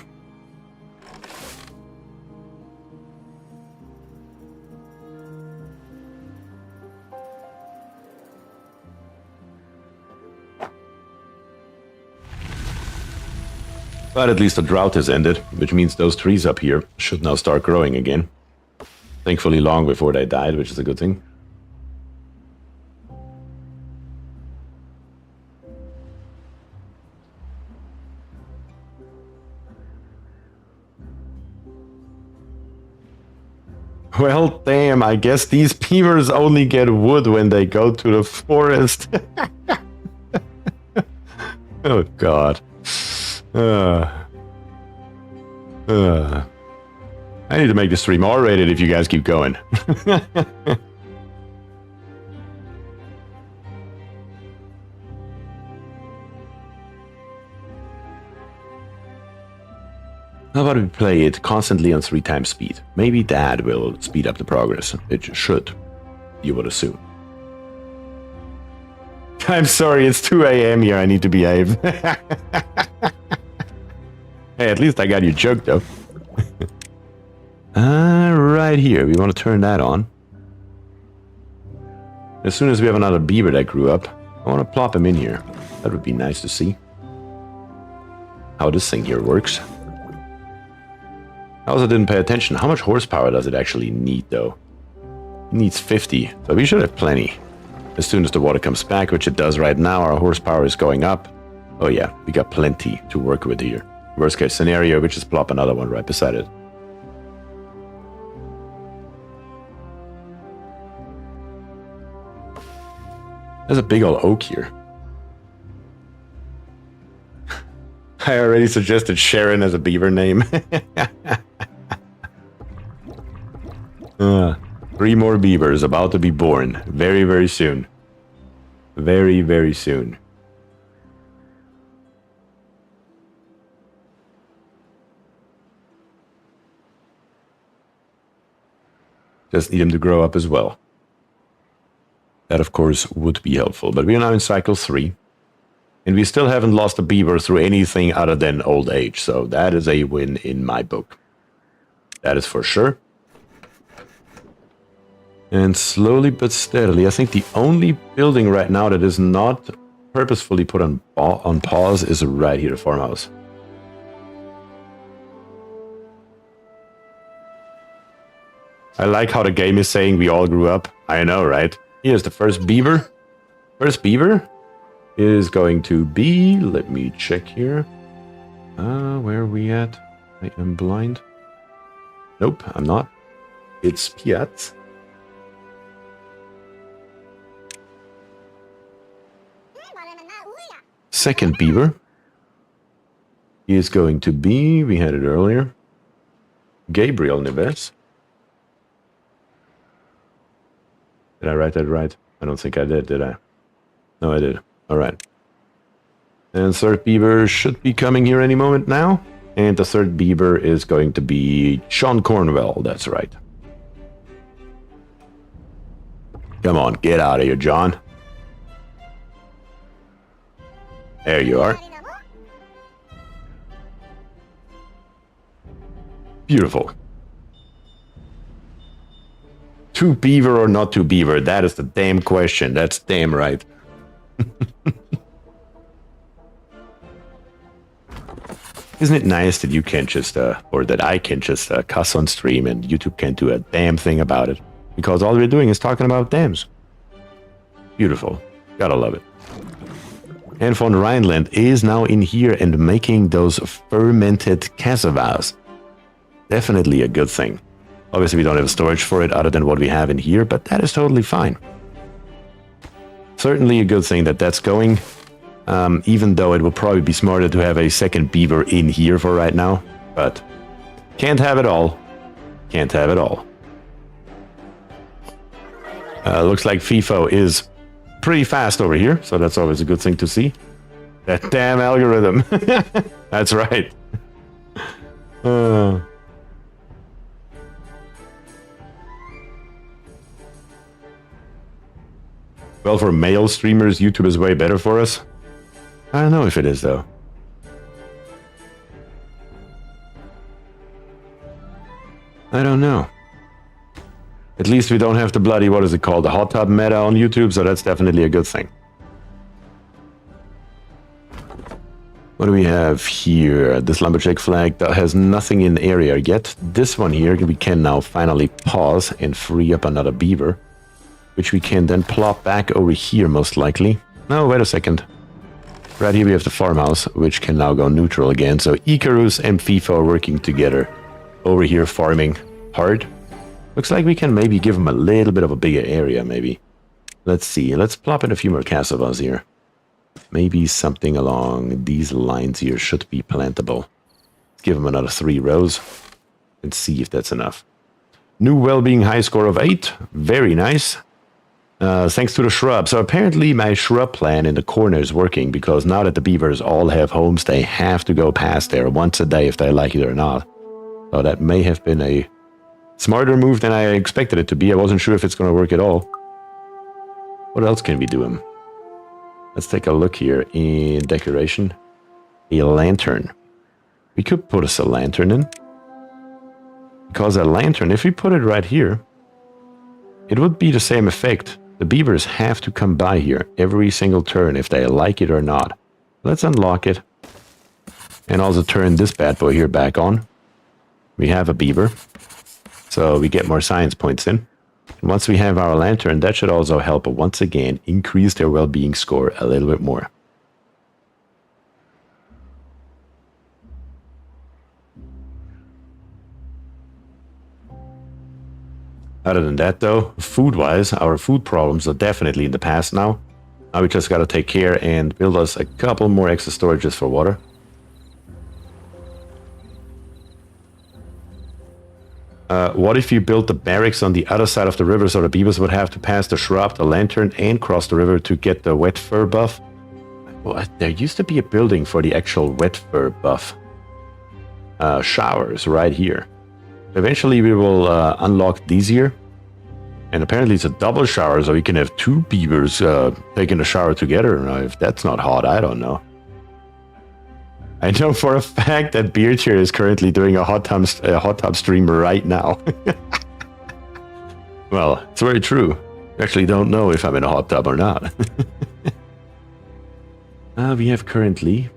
But at least the drought has ended, which means those trees up here should now start growing again. Thankfully long before they died, which is a good thing. Well, damn, I guess these beavers only get wood when they go to the forest. Oh, God. I need to make the stream R-rated if you guys keep going. How about we play it constantly on 3 times speed? Maybe that will speed up the progress. It should, you would assume. I'm sorry, it's 2 a.m. here, I need to behave. Hey, at least I got your joke, though. Right here, we want to turn that on. As soon as we have another beaver that grew up, I want to plop him in here. That would be nice to see. How this thing here works. I also didn't pay attention. How much horsepower does it actually need, though? It needs 50, so we should have plenty. As soon as the water comes back, which it does right now, our horsepower is going up. Oh yeah, we got plenty to work with here. Worst case scenario, we just plop another one right beside it. There's a big old oak here. I already suggested Sharon as a beaver name. 3 more beavers about to be born. Very, very soon. Very, very soon. Just need them to grow up as well. That, of course, would be helpful. But we are now in cycle 3. And we still haven't lost a beaver through anything other than old age. So that is a win in my book. That is for sure. And slowly but steadily, I think the only building right now that is not purposefully put on pause is right here, the farmhouse. I like how the game is saying we all grew up. I know, right? Here's the first beaver. First beaver is going to be... Let me check here. Where are we at? I am blind. Nope, I'm not. It's Piat. second beaver is going to be, we had it earlier, Gabriel Neves. Did I write that right? I don't think I did I? No, I did. All right. And third beaver should be coming here any moment now. And the third beaver is going to be Sean Cornwell. That's right. Come on, get out of here, John. There you are. Beautiful. Two beaver or not two beaver? That is the damn question. That's damn right. Isn't it nice that you can just, or that I can just cuss on stream and YouTube can't do a damn thing about it? Because all we're doing is talking about dams. Beautiful. Gotta love it. And von Rhineland is now in here and making those fermented cassavas. Definitely a good thing. Obviously, we don't have storage for it other than what we have in here, but that is totally fine. Certainly a good thing that that's going. Even though it will probably be smarter to have a second beaver in here for right now. But can't have it all. Can't have it all. Looks like FIFO is pretty fast over here, so that's always a good thing to see. That damn algorithm. That's right. Well, for male streamers, YouTube is way better for us. I don't know if it is, though. I don't know. At least we don't have the bloody, what is it called, the hot tub meta on YouTube, so that's definitely a good thing. What do we have here? This lumberjack flag that has nothing in the area yet. This one here, we can now finally pause and free up another beaver, which we can then plop back over here, most likely. No, wait a second. Right here we have the farmhouse, which can now go neutral again. So Icarus and FIFA are working together over here farming hard. Looks like we can maybe give them a little bit of a bigger area, maybe. Let's see. Let's plop in a few more cassavas here. Maybe something along these lines here should be plantable. Let's give them another 3 rows and see if that's enough. New well-being high score of 8. Very nice. Thanks to the shrub. So apparently my shrub plan in the corner is working, because now that the beavers all have homes, they have to go past there once a day if they like it or not. So that may have been a smarter move than I expected it to be. I wasn't sure if it's going to work at all. What else can we do him? Let's take a look here in decoration. A lantern. We could put us a lantern in. Because a lantern, if we put it right here, it would be the same effect. The beavers have to come by here every single turn if they like it or not. Let's unlock it. And also turn this bad boy here back on. We have a beaver. So we get more science points in. And once we have our lantern, that should also help once again increase their well-being score a little bit more. Other than that, though, food-wise, our food problems are definitely in the past now. Now we just gotta take care and build us a couple more extra storages for water. What if you built the barracks on the other side of the river so the beavers would have to pass the shrub, the lantern, and cross the river to get the wet fur buff? Well, there used to be a building for the actual wet fur buff. Showers right here. Eventually we will unlock these here. And apparently it's a double shower, so we can have 2 beavers taking a shower together. Now, if that's not hot, I don't know. I know for a fact that BierTier is currently doing a hot tub stream right now. Well, it's very true. I actually don't know if I'm in a hot tub or not. We have currently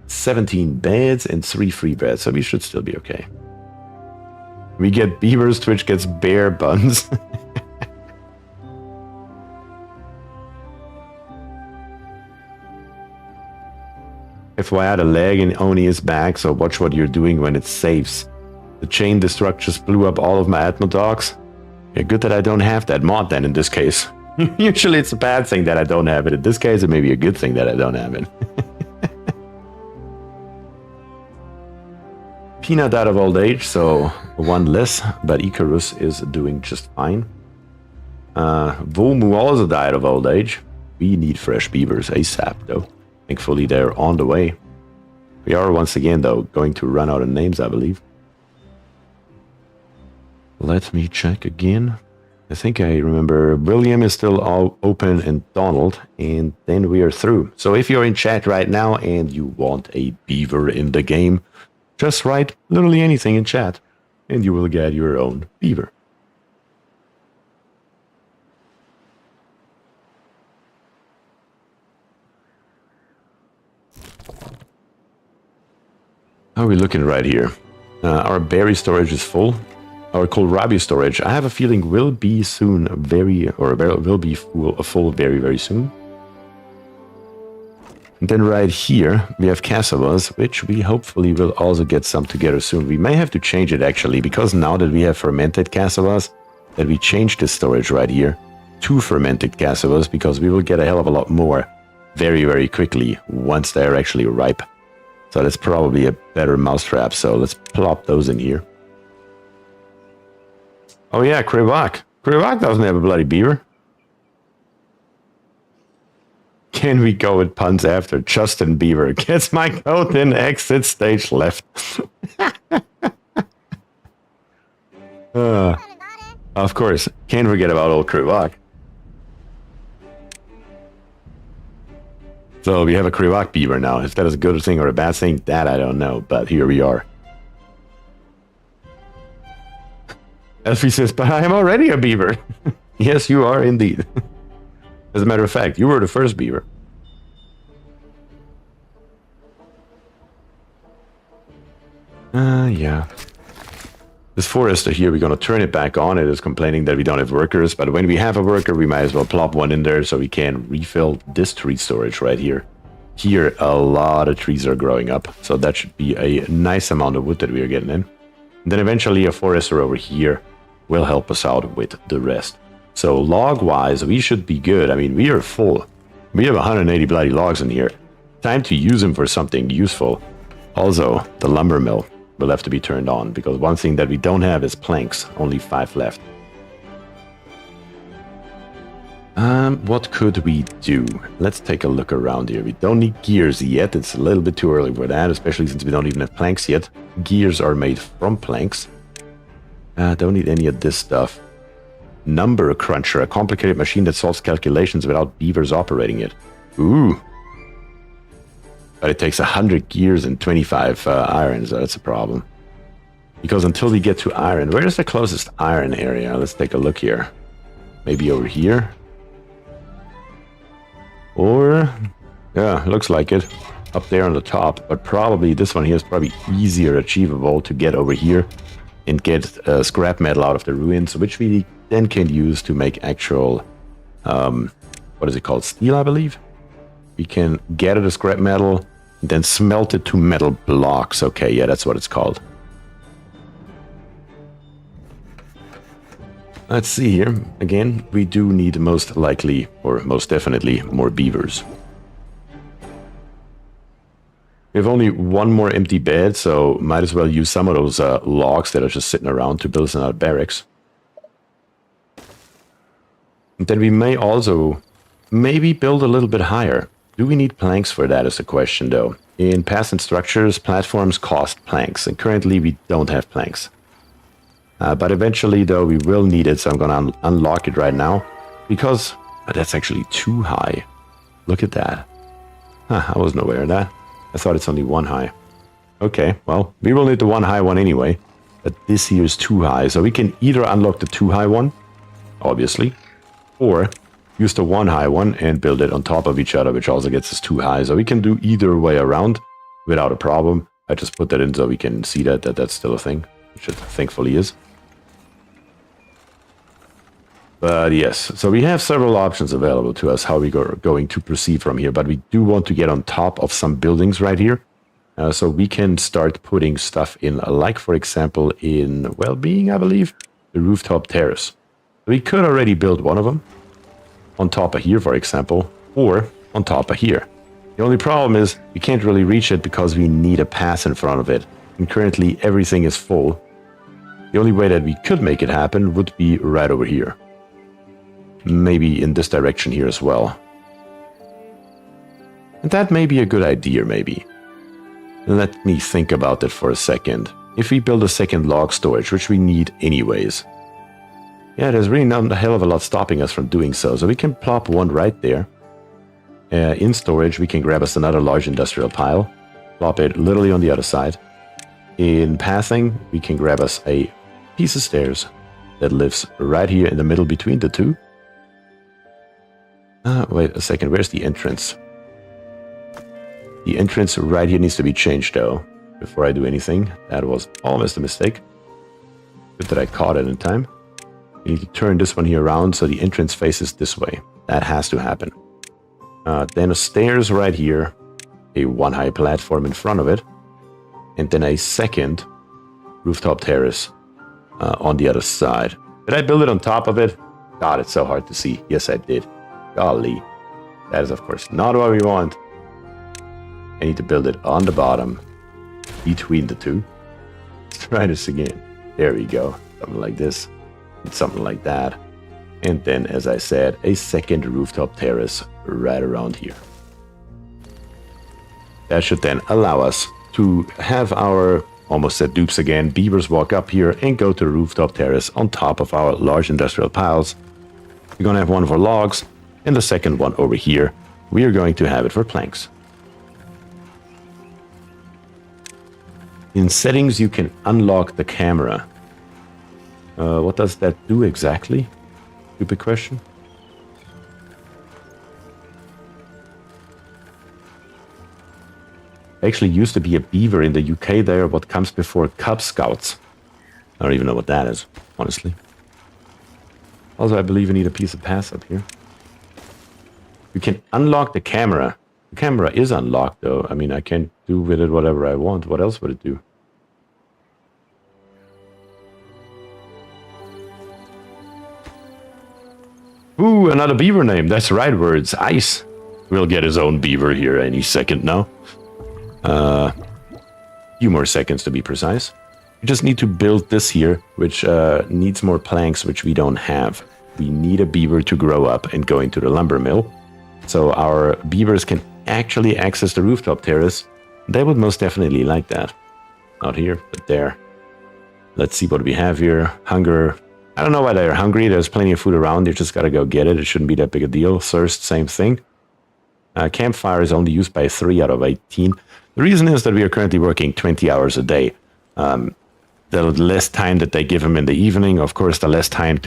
17 beds and 3 free beds, so we should still be okay. We get beavers, Twitch gets bear buns. FYI, the lag in Oni is back, so watch what you're doing when it saves. The chain destruct just blew up all of my Atmo dogs. Yeah, good that I don't have that mod then in this case. Usually it's a bad thing that I don't have it. In this case, it may be a good thing that I don't have it. Peanut died of old age, so one less, but Icarus is doing just fine. Vomu also died of old age. We need fresh beavers ASAP, though. Thankfully, they're on the way. We are once again, though, going to run out of names, I believe. Let me check again. I think I remember William is still all open and Donald, and then we are through. So if you're in chat right now and you want a beaver in the game, just write literally anything in chat, and you will get your own beaver. How are we looking right here? Our berry storage is full. Our kohlrabi storage, I have a feeling, will be soon will be full very, very soon. And then right here, we have cassavas, which we hopefully will also get some together soon. We may have to change it, actually, because now that we have fermented cassavas, that we change the storage right here to fermented cassavas, because we will get a hell of a lot more very, very quickly once they're actually ripe. So that's probably a better mousetrap, so let's plop those in here. Oh yeah, Krivak. Krivak doesn't have a bloody beaver. Can we go with puns after? Justin Bieber gets my code in exit stage left. Of course, can't forget about old Krivak. So we have a Krivak beaver now. If that is a good thing or a bad thing, that I don't know, but here we are. Elfie says, but I am already a beaver. Yes, you are indeed. As a matter of fact, you were the first beaver. Yeah. This forester here, we're going to turn it back on. It is complaining that we don't have workers, but when we have a worker, we might as well plop one in there so we can refill this tree storage right here. Here, a lot of trees are growing up, so that should be a nice amount of wood that we are getting in. And then eventually a forester over here will help us out with the rest. So log-wise, we should be good. I mean, we are full. We have 180 bloody logs in here. Time to use them for something useful. Also, the lumber mill will have to be turned on, because one thing that we don't have is planks. Only 5 left. What could we do? Let's take a look around here. We don't need gears yet. It's a little bit too early for that, especially since we don't even have planks yet. Gears are made from planks. Don't need any of this stuff. Number cruncher, a complicated machine that solves calculations without beavers operating it. Ooh. But it takes 100 gears and 25 iron, so that's a problem. Because until we get to iron, where is the closest iron area? Let's take a look here. Maybe over here? Or, yeah, looks like it. Up there on the top, but probably this one here is probably easier achievable to get over here and get scrap metal out of the ruins, which we then can use to make actual, what is it called? Steel, I believe? We can gather the scrap metal and then smelt it to metal blocks. Okay, yeah, that's what it's called. Let's see here. Again, we do need most likely, or most definitely, more beavers. We have only one more empty bed, so might as well use some of those logs that are just sitting around to build another barracks. And then we may also maybe build a little bit higher. Do we need planks for that is the question, though. In passive structures, platforms cost planks, and currently we don't have planks. But eventually, though, we will need it, so I'm going to unlock it right now. Because that's actually too high. Look at that. Huh, I wasn't aware of that. I thought it's only one high. Okay, well, we will need the one high one anyway. But this here is too high, so we can either unlock the two high one, obviously, or use the one high one and build it on top of each other, which also gets us too high. So we can do either way around without a problem. I just put that in so we can see that that's still a thing, which it thankfully is. But yes, so we have several options available to us how we are going to proceed from here. But we do want to get on top of some buildings right here. So we can start putting stuff in, like, for example, in well-being, I believe, the rooftop terrace. We could already build one of them. on top of here, for example, or on top of here. The only problem is we can't really reach it because we need a pass in front of it. And currently everything is full. The only way that we could make it happen would be right over here. Maybe in this direction here as well. And that may be a good idea, maybe. Let me think about it for a second. If we build a second log storage, which we need anyways. Yeah, there's really not a hell of a lot stopping us from doing so. So we can plop one right there. In storage, we can grab us another large industrial pile. Plop it literally on the other side. In passing, we can grab us a piece of stairs that lives right here in the middle between the two. Wait a second, where's the entrance? The entrance right here needs to be changed though, before I do anything. That was almost a mistake. Good that I caught it in time. You need to turn this one here around so the entrance faces this way. That has to happen. Then a stairs right here, a one high platform in front of it, and then a second rooftop terrace on the other side. Did I build it on top of it? God, it's so hard to see. Yes, I did. Golly. That is, of course, not what we want. I need to build it on the bottom, between the two. Let's try this again. There we go. Something like this, and something like that. And then, as I said, a second rooftop terrace right around here. That should then allow us to have our, almost said dupes again, beavers walk up here and go to the rooftop terrace on top of our large industrial piles. We're going to have one for logs, and the second one over here, we are going to have it for planks. In settings, you can unlock the camera. What does that do exactly? Stupid question. Actually used to be a beaver in the UK there, what comes before Cub Scouts. I don't even know what that is, honestly. Also, I believe we need a piece of pass up here. You can unlock the camera. The camera is unlocked though. I mean, I can do with it whatever I want. What else would it do? Ooh, another beaver name. That's right, words. Ice will get his own beaver here any second now. Few more seconds to be precise. We just need to build this here, which needs more planks, which we don't have. We need a beaver to grow up and go into the lumber mill. So our beavers can actually access the rooftop terrace. They would most definitely like that. Not here, but there. Let's see what we have here. Hunger. I don't know why they're hungry. There's plenty of food around. You just gotta go get it. It shouldn't be that big a deal. Thirst, same thing. Campfire is only used by 3 out of 18. The reason is that we are currently working 20 hours a day. The less time that they give them in the evening, of course, the less time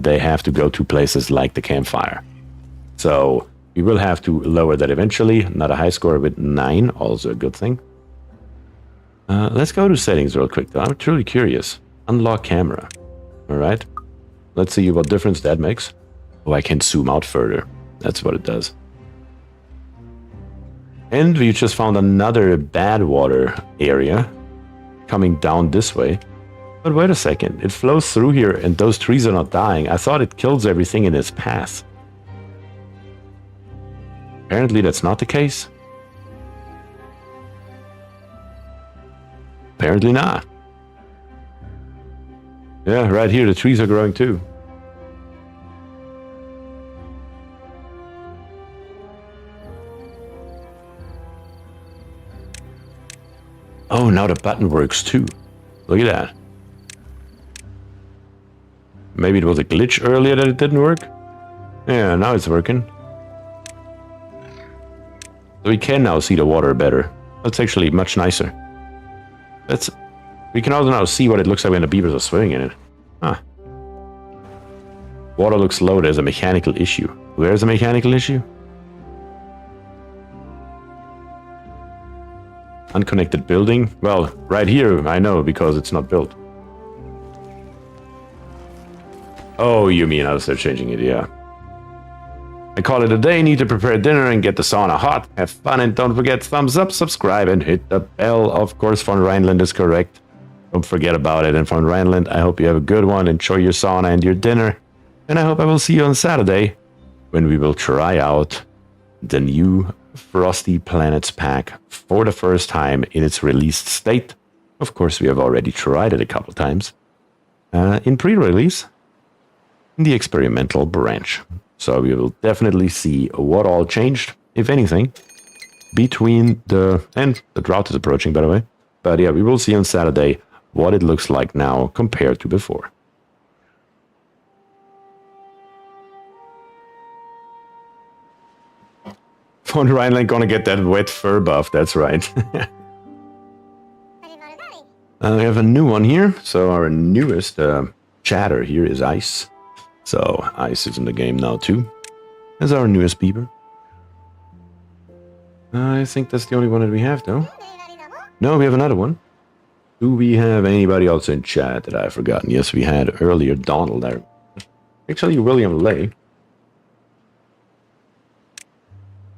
they have to go to places like the campfire. So we will have to lower that eventually. Not a high score with 9, also a good thing. Let's go to settings real quick, though. I'm truly curious. Unlock camera. All right. Let's see what difference that makes. Oh, I can zoom out further. That's what it does. And we just found another bad water area coming down this way. But wait a second. It flows through here and those trees are not dying. I thought it kills everything in its path. Apparently that's not the case. Apparently not. Yeah, right here the trees are growing too. Oh, now the button works too. Look at that. Maybe it was a glitch earlier that it didn't work? Yeah, now it's working. So we can now see the water better. That's actually much nicer. We can also now see what it looks like when the beavers are swimming in it. Huh. Water looks low. There's a mechanical issue. Where's the mechanical issue? Unconnected building? Well, right here, I know, because it's not built. Oh, you mean I'll start changing it, yeah. I call it a day, need to prepare dinner and get the sauna hot. Have fun and don't forget thumbs up, subscribe and hit the bell. Of course, von Rhineland is correct. Don't forget about it. And von Rhineland, I hope you have a good one. Enjoy your sauna and your dinner. And I hope I will see you on Saturday when we will try out the new Frosty Planets pack for the first time in its released state. Of course, we have already tried it a couple times in pre-release in the experimental branch. So we will definitely see what all changed, if anything, between and the drought is approaching, by the way. But yeah, we will see on Saturday what it looks like now compared to before. Von Rhineland gonna get that wet fur buff, that's right. We have a new one here. So our newest chatter here is Ice. So Ice is in the game now too, as our newest beaver. I think that's the only one that we have though. No, we have another one. Do we have anybody else in chat that I've forgotten? Yes, we had earlier Donald there. Actually, William Lay.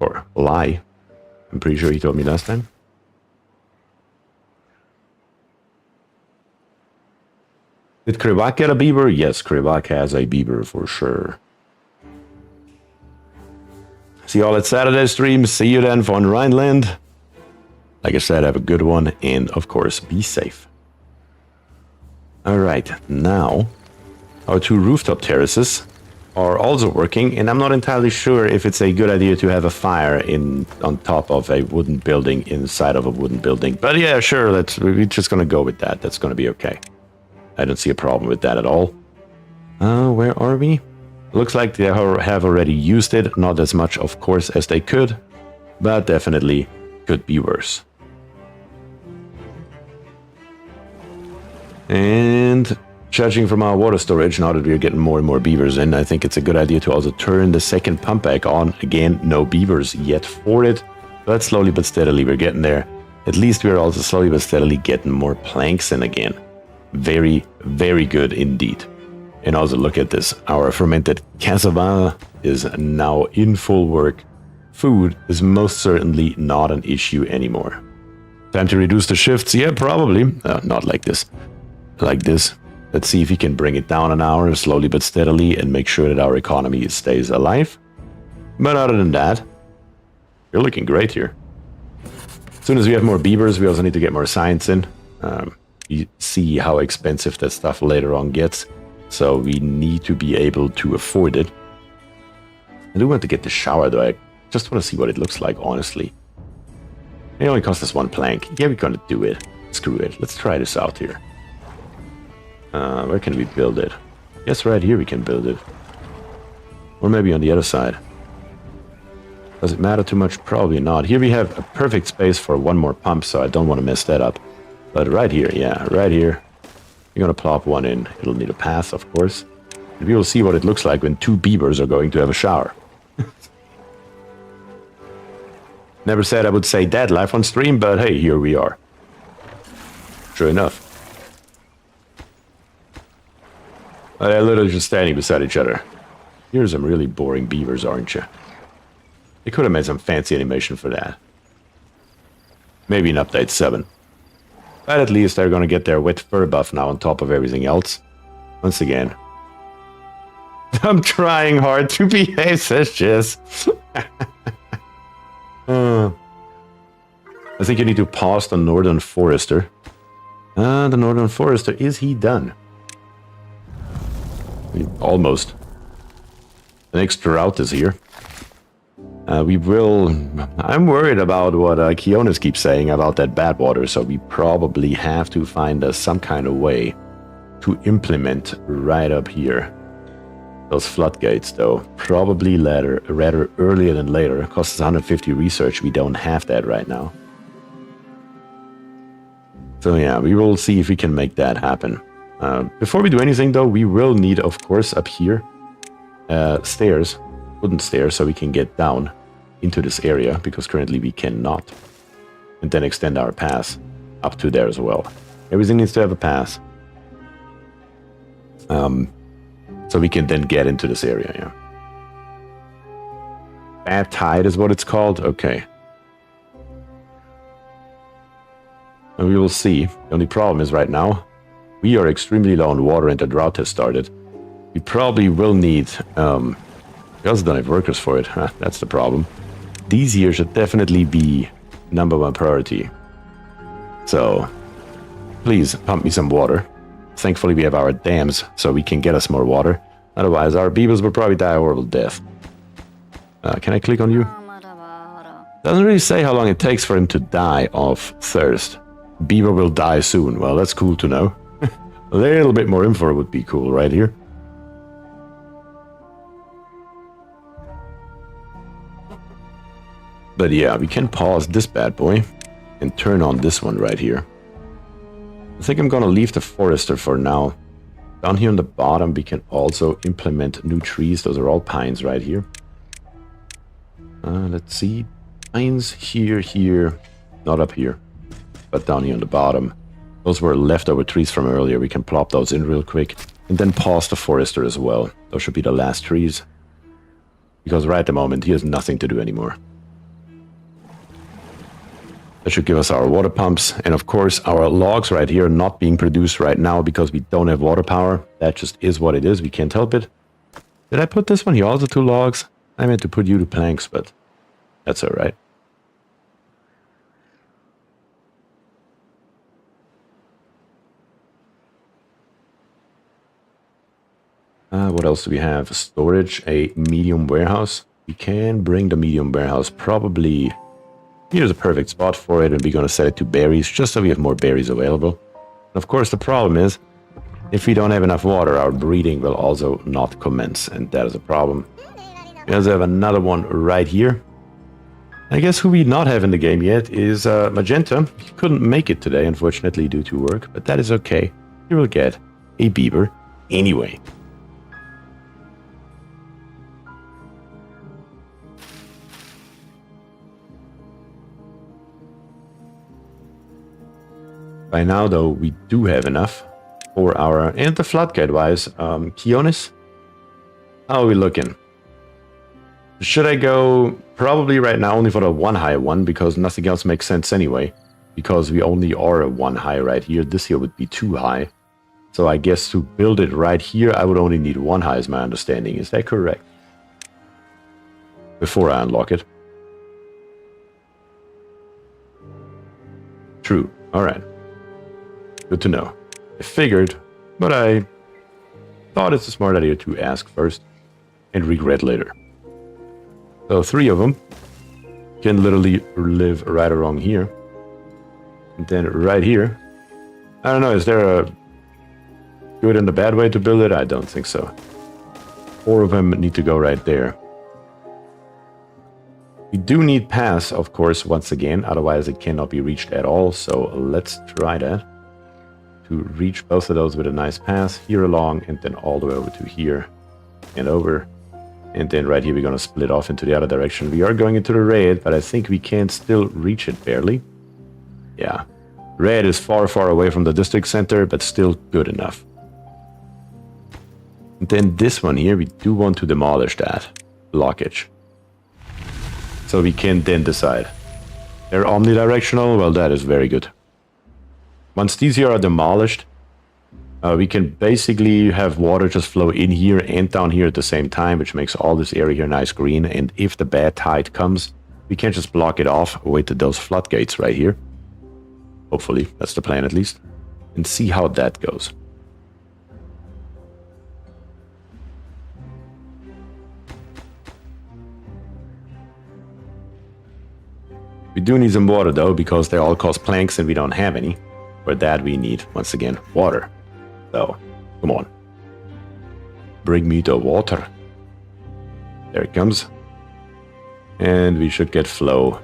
Or Lie. I'm pretty sure he told me last time. Did Krivak get a beaver? Yes, Krivak has a beaver for sure. See you all at Saturday stream. See you then, Von Rhineland. Like I said, have a good one, and of course, be safe. Alright, now our two rooftop terraces are also working, and I'm not entirely sure if it's a good idea to have a fire on top of a wooden building inside of a wooden building. But yeah, sure, we're just gonna go with that. That's gonna be okay. I don't see a problem with that at all. Where are we? Looks like they have already used it. Not as much, of course, as they could, but definitely could be worse. And judging from our water storage, now that we're getting more and more beavers in, I think it's a good idea to also turn the second pump back on. Again, no beavers yet for it, but slowly but steadily we're getting there. At least we're also slowly but steadily getting more planks in again. Very, very good indeed. And also look at this. Our fermented cassava is now in full work. Food is most certainly not an issue anymore. Time to reduce the shifts? Yeah, probably. Not like this. Like this. Let's see if we can bring it down an hour slowly but steadily and make sure that our economy stays alive. But other than that, you're looking great here. As soon as we have more beavers, we also need to get more science in. You see how expensive that stuff later on gets. So we need to be able to afford it. I do want to get the shower though. I just want to see what it looks like, honestly. It only costs us one plank. Yeah, we're gonna do it. Screw it. Let's try this out here. Where can we build it? Yes, right here we can build it. Or maybe on the other side. Does it matter too much? Probably not. Here we have a perfect space for one more pump, so I don't want to mess that up. But right here, yeah, right here. We're gonna plop one in. It'll need a path, of course. And we will see what it looks like when two beavers are going to have a shower. Never said I would say that live on stream, but hey, here we are. Sure enough. They're literally just standing beside each other. Here's some really boring beavers, aren't you? They could have made some fancy animation for that. Maybe in update 7. But at least they're gonna get their wet fur buff now on top of everything else. Once again. I'm trying hard to behave, says Jess. I think you need to pause the Northern Forester. The Northern Forester, is he done? Almost. The next drought is here. I'm worried about what Kionis keeps saying about that bad water, so we probably have to find some kind of way to implement right up here. Those floodgates, though, probably rather earlier than later. It costs 150 research. We don't have that right now. So yeah, we will see if we can make that happen. Before we do anything, though, we will need, of course, up here, stairs, wooden stairs, so we can get down into this area, because currently we cannot. And then extend our path up to there as well. Everything needs to have a path. So we can then get into this area, yeah. Bad tide is what it's called? Okay. And we will see. The only problem is right now, we are extremely low on water and the drought has started. We probably will need We also don't have workers for it. Huh, that's the problem. These here should definitely be #1 priority. So, please pump me some water. Thankfully, we have our dams, so we can get us more water. Otherwise, our beavers will probably die a horrible death. Can I click on you? Doesn't really say how long it takes for him to die of thirst. Beaver will die soon. Well, that's cool to know. A little bit more info would be cool right here. But yeah, we can pause this bad boy and turn on this one right here. I think I'm gonna leave the forester for now. Down here on the bottom, we can also implement new trees. Those are all pines right here. Let's see. Pines here, not up here, but down here on the bottom. Those were leftover trees from earlier. We can plop those in real quick. And then pause the forester as well. Those should be the last trees. Because right at the moment, he has nothing to do anymore. That should give us our water pumps. And of course, our logs right here are not being produced right now because we don't have water power. That just is what it is. We can't help it. Did I put this one here also 2 logs? I meant to put you to planks, but that's all right. What else do we have? Storage, a medium warehouse. We can bring the medium warehouse probably... Here's a perfect spot for it, and we're going to set it to berries, just so we have more berries available. And of course, the problem is, if we don't have enough water, our breeding will also not commence, and that is a problem. We also have another one right here. I guess who we not have in the game yet is Magenta. He couldn't make it today, unfortunately, due to work, but that is okay. He will get a beaver anyway. By now, though, we do have enough for our... And the floodgate-wise, Kionis, how are we looking? Should I go probably right now only for the 1 high one, because nothing else makes sense anyway. Because we only are a 1 high right here. This here would be 2 high. So I guess to build it right here, I would only need 1 high is my understanding. Is that correct? Before I unlock it. True. Alright. Good to know. I figured, but I thought it's a smart idea to ask first and regret later. So 3 of them can literally live right around here. And then right here. I don't know, is there a good and a bad way to build it? I don't think so. 4 of them need to go right there. We do need paths, of course, once again, otherwise it cannot be reached at all. So let's try that. To reach both of those with a nice path here along and then all the way over to here and over. And then right here we're going to split off into the other direction. We are going into the red, but I think we can still reach it barely. Yeah. Red is far, far away from the district center, but still good enough. And then this one here, we do want to demolish that blockage. So we can then decide. They're omnidirectional? Well, that is very good. Once these here are demolished, we can basically have water just flow in here and down here at the same time, which makes all this area here nice green. And if the bad tide comes, we can just block it off with those floodgates right here. Hopefully, that's the plan at least. And see how that goes. We do need some water though, because they all cost planks and we don't have any. For that we need, once again, water. So, come on. Bring me the water. There it comes. And we should get flow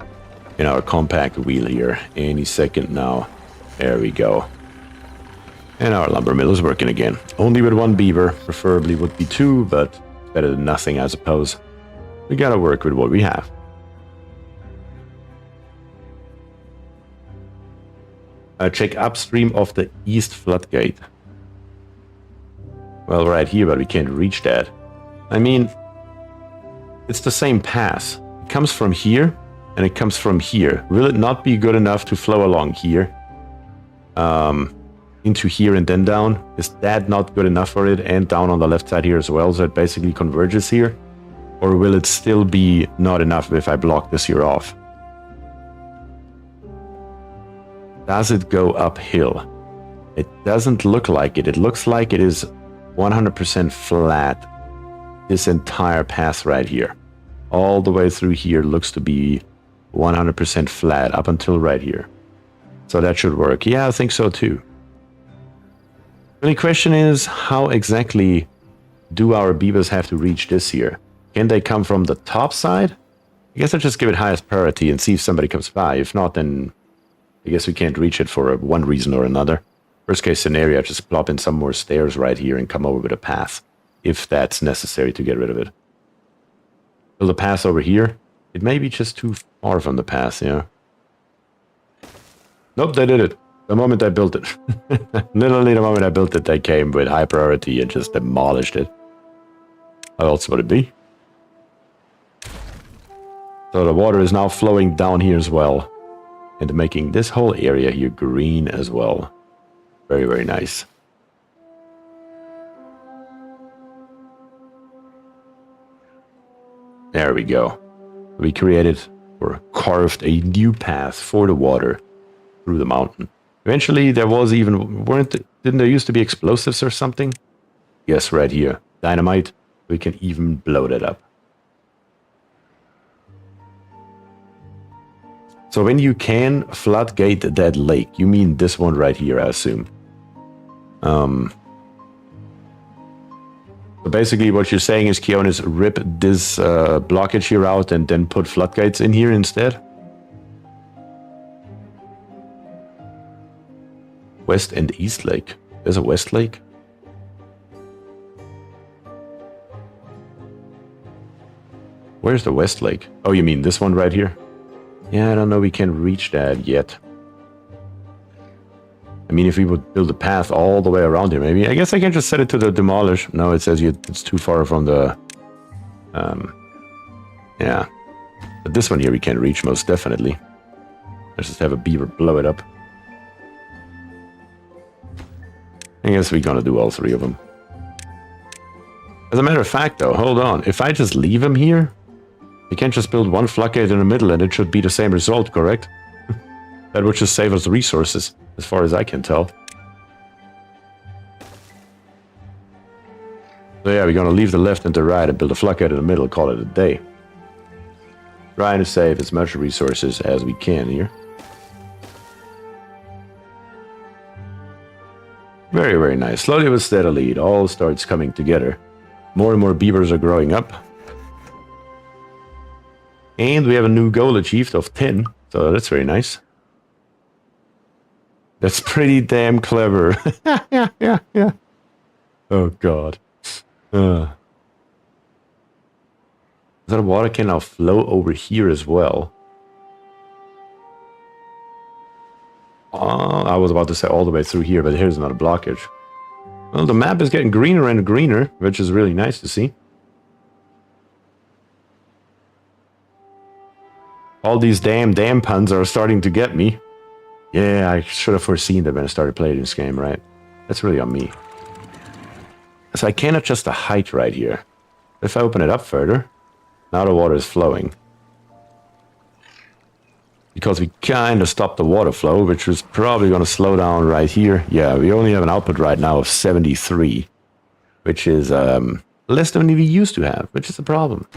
in our compact wheel here any second now. There we go. And our lumber mill is working again. Only with 1 beaver, preferably would be 2, but better than nothing, I suppose. We gotta work with what we have. Check upstream of the east floodgate. Well, right here, but we can't reach that. I mean, it's the same pass. It comes from here, and it comes from here. Will it not be good enough to flow along here? Into here and then down? Is that not good enough for it? And down on the left side here as well, so it basically converges here? Or will it still be not enough if I block this here off? Does it go uphill? It doesn't look like it. It looks like it is 100% flat. This entire path right here. All the way through here looks to be 100% flat up until right here. So that should work. Yeah, I think so too. The only question is, how exactly do our beavers have to reach this here? Can they come from the top side? I guess I'll just give it highest priority and see if somebody comes by. If not, then I guess we can't reach it for one reason or another. Worst case scenario, just plop in some more stairs right here and come over with a path, if that's necessary to get rid of it. Build a path over here. It may be just too far from the path, yeah. Nope, they did it. The moment I built it. Literally the moment I built it, they came with high priority and just demolished it. How else would it be? So the water is now flowing down here as well. And making this whole area here green as well. Very, very nice. There we go. We created or carved a new path for the water through the mountain. Eventually there was even, didn't there used to be explosives or something? Yes, right here. Dynamite. We can even blow that up. So when you can floodgate that lake, you mean this one right here, I assume. So basically what you're saying is, Keon, is rip this blockage here out and then put floodgates in here instead? West and East Lake. There's a West Lake? Where's the West Lake? Oh, you mean this one right here? Yeah, I don't know, we can't reach that yet. I mean, if we would build a path all the way around here, maybe. I guess I can just set it to the demolish. No, it says it's too far from the... yeah. But this one here we can reach, most definitely. Let's just have a beaver blow it up. I guess we're gonna do all three of them. As a matter of fact, though, hold on. If I just leave him here, we can't just build one floodgate in the middle and it should be the same result, correct? That would just save us resources, as far as I can tell. So yeah, we're gonna leave the left and the right and build a floodgate in the middle, call it a day. Trying to save as much resources as we can here. Very, very nice. Slowly but steadily, it all starts coming together. More and more beavers are growing up. And we have a new goal achieved of 10, so that's very nice. That's pretty damn clever. yeah. Oh, God. So the water can now flow over here as well. I was about to say all the way through here, but here's another blockage. Well, the map is getting greener and greener, which is really nice to see. All these damn puns are starting to get me. Yeah, I should have foreseen that when I started playing this game, right? That's really on me. So I can adjust the height right here. If I open it up further, now the water is flowing. Because we kind of stopped the water flow, which was probably going to slow down right here. Yeah, we only have an output right now of 73, which is less than we used to have, which is a problem.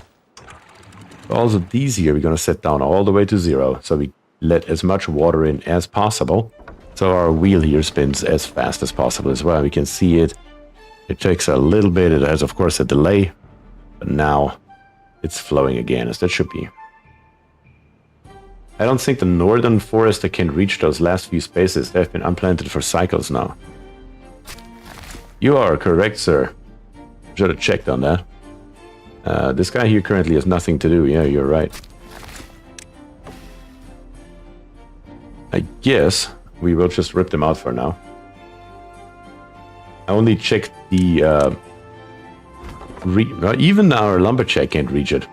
Also, these here we're going to set down all the way to 0, so we let as much water in as possible. So our wheel here spins as fast as possible as well. We can see it. It takes a little bit. It has, of course, a delay, but now it's flowing again, as that should be. I don't think the northern forest can reach those last few spaces. They've been unplanted for cycles now. You are correct, sir. Should have checked on that. This guy here currently has nothing to do. Yeah, you're right. I guess we will just rip them out for now. I only checked the... even our lumberjack can't reach it.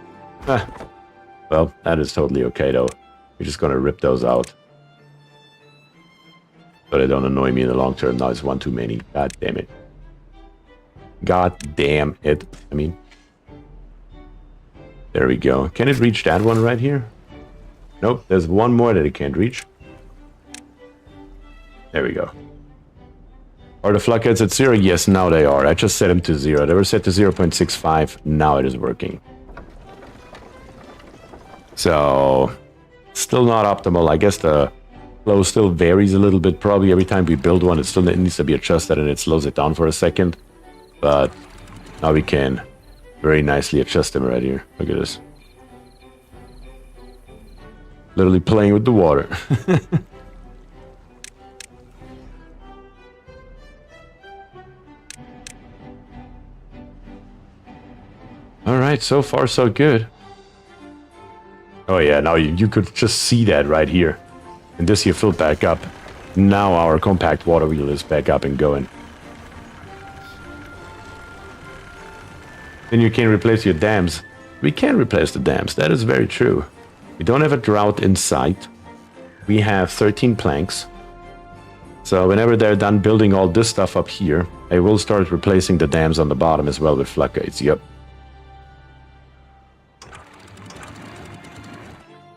Well, that is totally okay, though. We're just gonna rip those out. But they don't annoy me in the long term. Now it's one too many. God damn it. God damn it. I mean... There we go. Can it reach that one right here? Nope, there's one more that it can't reach. There we go. Are the floodgates at 0? Yes, now they are. I just set them to 0. They were set to 0.65. Now it is working. So, still not optimal. I guess the flow still varies a little bit. Probably every time we build one, it still needs to be adjusted and it slows it down for a second. But now we can very nicely adjust them right here. Look at this. Literally playing with the water. Alright, so far so good. Oh yeah, now you could just see that right here. And this here filled back up. Now our compact water wheel is back up and going. Then you can replace your dams. We can replace the dams, that is very true. We don't have a drought in sight. We have 13 planks. So whenever they're done building all this stuff up here, I will start replacing the dams on the bottom as well with floodgates, yep.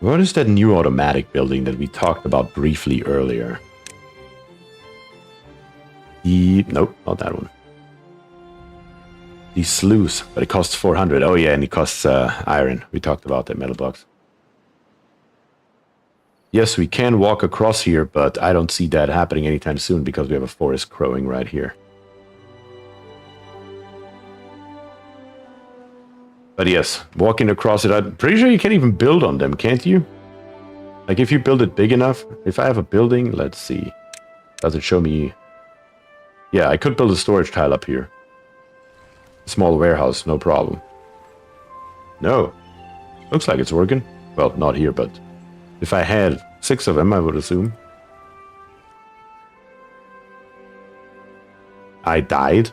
What is that new automatic building that we talked about briefly earlier? Nope, not that one. The sluice, but it costs 400. Oh yeah, and it costs iron. We talked about that metal box. Yes, we can walk across here, but I don't see that happening anytime soon because we have a forest growing right here. But yes, walking across it, I'm pretty sure you can even build on them, can't you? Like if you build it big enough, if I have a building, let's see. Does it show me? Yeah, I could build a storage tile up here. A small warehouse, no problem. No. Looks like it's working. Well, not here, but if I had 6 of them, I would assume. I died?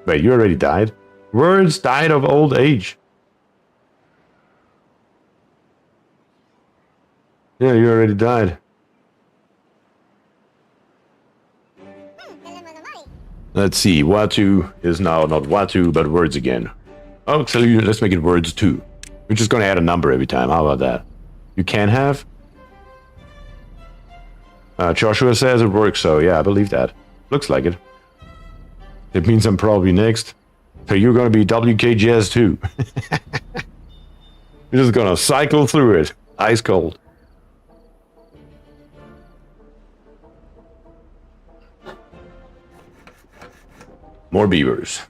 Wait, you already died? Words died of old age. Yeah, you already died. Let's see, Watu is now not Watu, but words again. Oh, so let's make it words 2. We're just going to add a number every time. How about that? You can have? Joshua says it works, so yeah, I believe that. Looks like it. It means I'm probably next. So you're going to be WKJS too. You're just going to cycle through it. Ice cold. More beavers.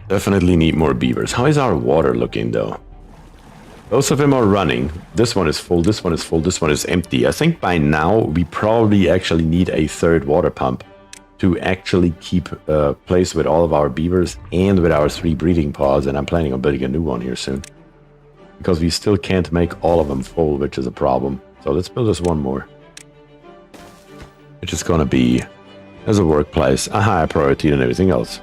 Definitely need more beavers. How is our water looking though? Both of them are running. This one is full, this one is full, this one is empty. I think by now we probably actually need a 3rd water pump to actually keep place with all of our beavers and with our 3 breeding pods, and I'm planning on building a new one here soon. Because we still can't make all of them full, which is a problem. So let's build us one more. Which is gonna be, as a workplace, a higher priority than everything else.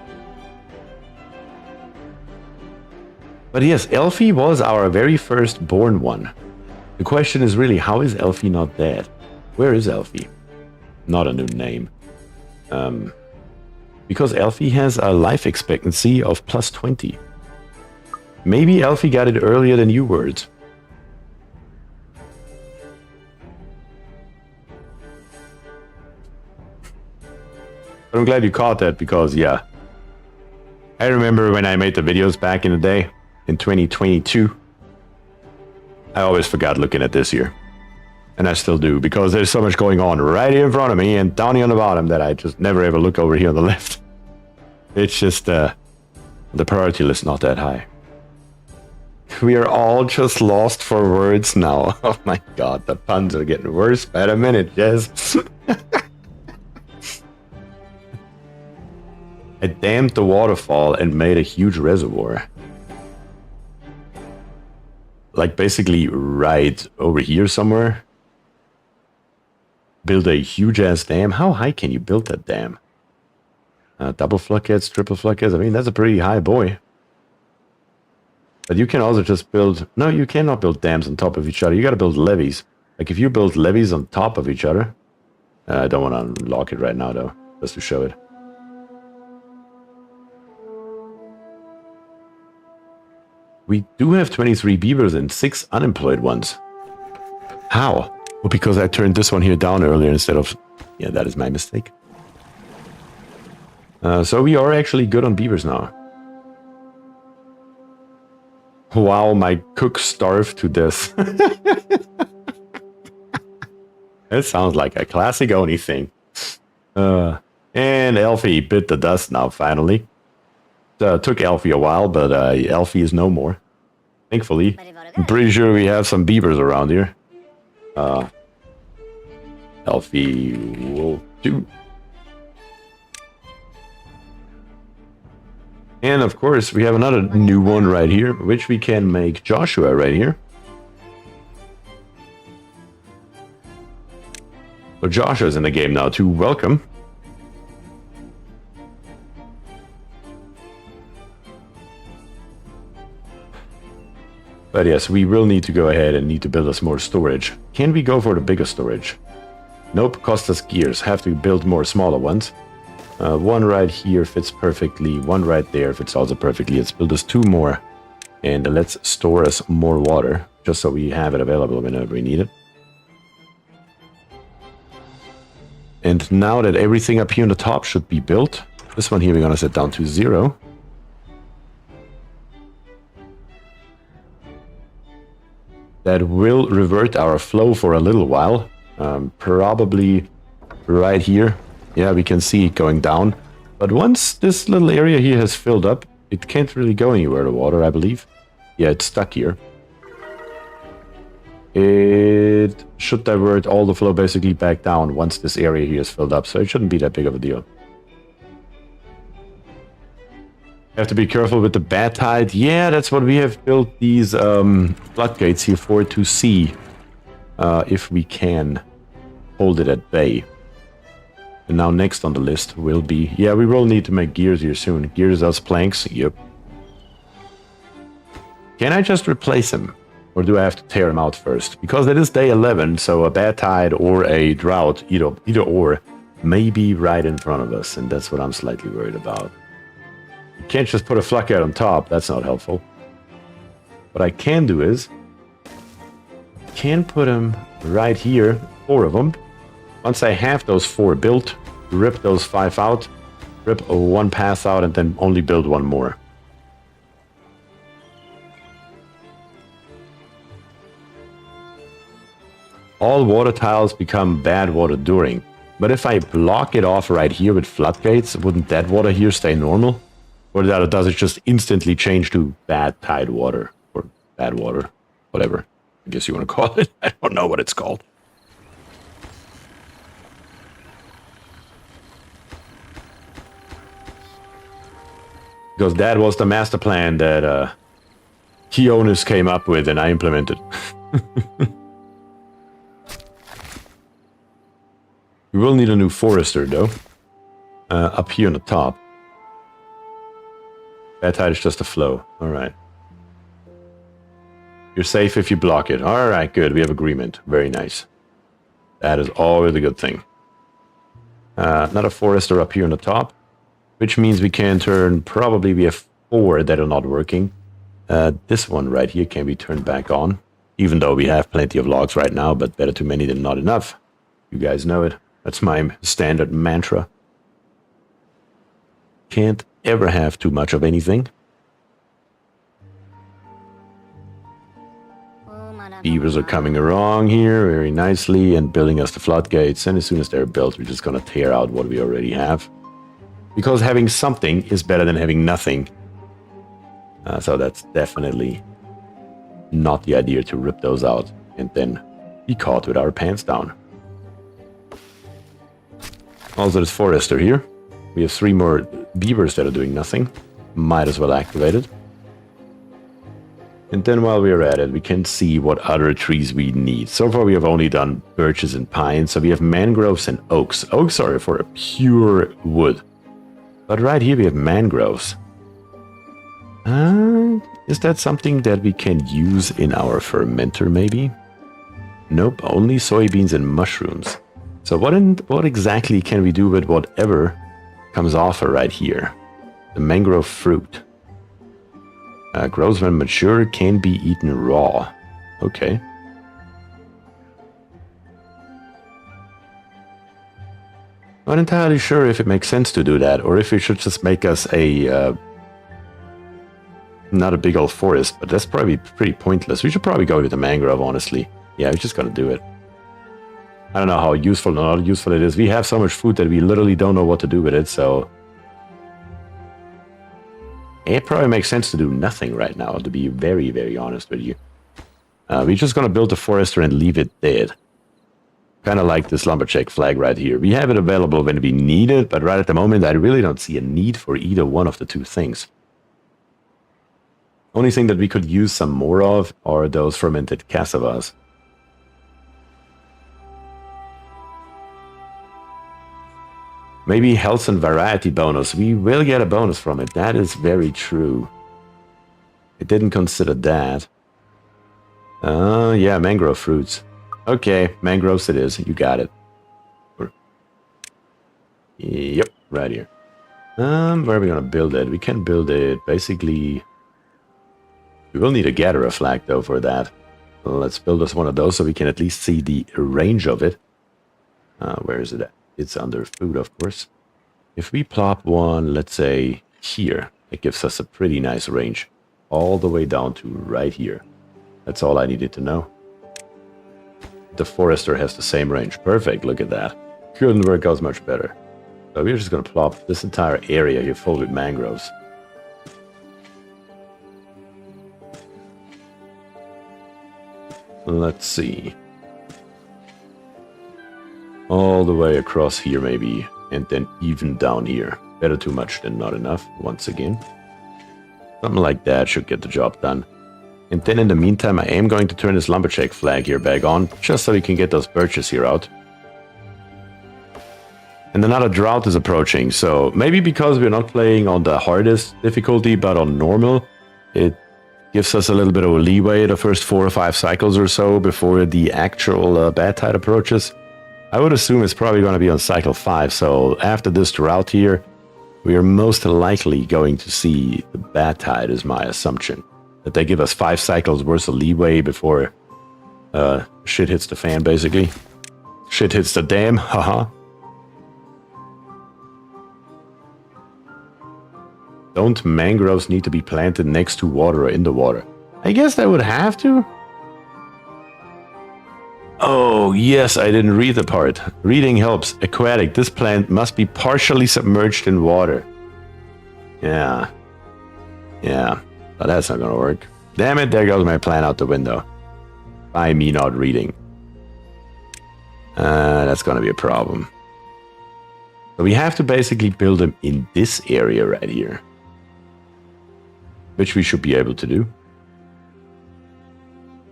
But yes, Elfie was our very first born one. The question is really, how is Elfie not dead? Where is Elfie? Not a new name. Because Elfie has a life expectancy of plus 20. Maybe Elfie got it earlier than you were. But I'm glad you caught that because, yeah. I remember when I made the videos back in the day, in 2022. I always forgot looking at this here. And I still do, because there's so much going on right here in front of me and down here on the bottom that I just never ever look over here on the left. It's just, the priority list not that high. We are all just lost for words now. Oh my god, the puns are getting worse by the minute, yes. I dammed the waterfall and made a huge reservoir. Like basically right over here somewhere. Build a huge ass dam. How high can you build that dam? Double floodgates, triple floodgates. I mean, that's a pretty high boy. But you can also just build... No, you cannot build dams on top of each other. You gotta build levees. Like if you build levees on top of each other... I don't want to unlock it right now though. Just to show it. We do have 23 beavers and 6 unemployed ones. How? Well, because I turned this one here down earlier instead of... Yeah, that is my mistake. So we are actually good on beavers now. Wow, my cook starved to death. That sounds like a classic Oni thing. And Elfie bit the dust now, finally. Took Elfie a while, but Elfie is no more. Thankfully. I'm pretty sure we have some beavers around here. Elfie will do. And of course, we have another new one right here, which we can make Joshua right here. So Joshua's in the game now too. Welcome. But yes, we will need to go ahead and need to build us more storage. Can we go for the bigger storage? Nope, cost us gears. Have to build more smaller ones. One right here fits perfectly. One right there fits also perfectly. Let's build us 2 more. And let's store us more water, just so we have it available whenever we need it. And now that everything up here on the top should be built, this one here we're going to set down to 0. That will revert our flow for a little while. Probably right here. Yeah, we can see it going down. But once this little area here has filled up, it can't really go anywhere, the water, I believe. Yeah, it's stuck here. It should divert all the flow basically back down once this area here is filled up, so it shouldn't be that big of a deal. Have to be careful with the bad tide. Yeah, that's what we have built these floodgates here for, to see if we can hold it at bay. And now next on the list will be... Yeah, we will need to make gears here soon. Gears as planks. Yep. Can I just replace them? Or do I have to tear them out first? Because it is day 11, so a bad tide or a drought, either or, may be right in front of us. And that's what I'm slightly worried about. You can't just put a floodgate on top. That's not helpful. What I can do is... can put them right here. 4 of them. Once I have those 4 built, rip those 5 out, rip 1 path out, and then only build 1 more. All water tiles become bad water during. But if I block it off right here with floodgates, wouldn't that water here stay normal? Or does it just instantly change to bad tide water? Or bad water? Whatever. I guess you want to call it. I don't know what it's called. Because that was the master plan that Keonis came up with and I implemented. We will need a new forester though. Up here on the top. Bad tide is just a flow. Alright. You're safe if you block it. Alright, good. We have agreement. Very nice. That is always a good thing. Another forester up here on the top. Which means we can turn, probably we have 4 that are not working. This one right here can be turned back on. Even though we have plenty of logs right now, but better too many than not enough. You guys know it. That's my standard mantra. Can't ever have too much of anything. Beavers are coming along here very nicely and building us the floodgates. And as soon as they're built, we're just going to tear out what we already have. Because having something is better than having nothing. So that's definitely not the idea to rip those out and then be caught with our pants down. Also, this forester here. We have 3 more beavers that are doing nothing. Might as well activate it. And then while we're at it, we can see what other trees we need. So far we have only done birches and pines. So we have mangroves and oaks. Oaks are for a pure wood. But right here we have mangroves. Is that something that we can use in our fermenter maybe? Nope, only soybeans and mushrooms. So what exactly can we do with whatever comes off right here? The mangrove fruit. Grows when mature, can be eaten raw. Okay. Not entirely sure if it makes sense to do that, or if it should just make us a not a big old forest, but that's probably pretty pointless. We should probably go with the mangrove, honestly. Yeah, we just gotta do it. I don't know how useful or not useful it is. We have so much food that we literally don't know what to do with it, so it probably makes sense to do nothing right now, to be very, very honest with you. We're just gonna build a forester and leave it dead. Kind of like this lumberjack flag right here. We have it available when we need it, but right at the moment, I really don't see a need for either one of the two things. Only thing that we could use some more of are those fermented cassavas. Maybe health and variety bonus. We will get a bonus from it. That is very true. I didn't consider that. Yeah, mangrove fruits. Okay, mangroves it is. You got it. Yep, right here. Where are we gonna build it? We can build it basically. We will need a gatherer flag though for that. Let's build us one of those so we can at least see the range of it. Where is it at? It's under food, of course. If we plop one, let's say here, it gives us a pretty nice range. All the way down to right here. That's all I needed to know. The forester has the same range. Perfect, look at that. Couldn't work out much better. So we're just going to plop this entire area here full with mangroves. Let's see. All the way across here maybe, and then even down here. Better too much than not enough, once again. Something like that should get the job done. And then in the meantime, I am going to turn this lumberjack flag here back on, just so we can get those birches here out. And another drought is approaching, so maybe because we're not playing on the hardest difficulty, but on normal, it gives us a little bit of a leeway the first 4 or 5 cycles or so before the actual bad tide approaches. I would assume it's probably going to be on cycle 5, so after this drought here, we are most likely going to see the bad tide is my assumption. That they give us 5 cycles worth of leeway before shit hits the fan, basically. Shit hits the dam, haha. Don't mangroves need to be planted next to water or in the water? I guess they would have to. Oh, yes, I didn't read the part. Reading helps. Aquatic. This plant must be partially submerged in water. Yeah. Yeah. But that's not gonna work. Damn it, there goes my plan out the window. By me not reading. That's gonna be a problem. So we have to basically build them in this area right here. Which we should be able to do.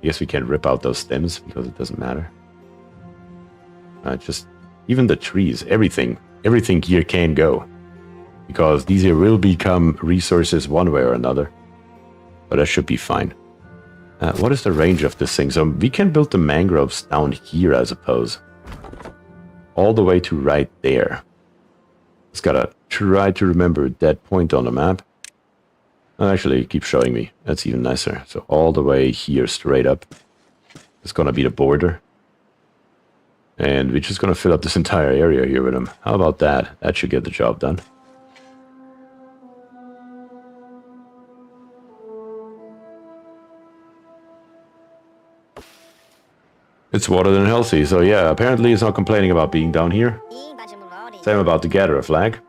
I guess we can rip out those stems because it doesn't matter. Just even the trees, everything here can go. Because these here will become resources one way or another. But that should be fine. What is the range of this thing? So we can build the mangroves down here, I suppose. All the way to right there. Just gotta try to remember that point on the map. Actually, keep showing me. That's even nicer. So all the way here, straight up. It's gonna be the border. And we're just gonna fill up this entire area here with them. How about that? That should get the job done. It's watered and healthy, so yeah, apparently it's not complaining about being down here. Same about the gatherer flag.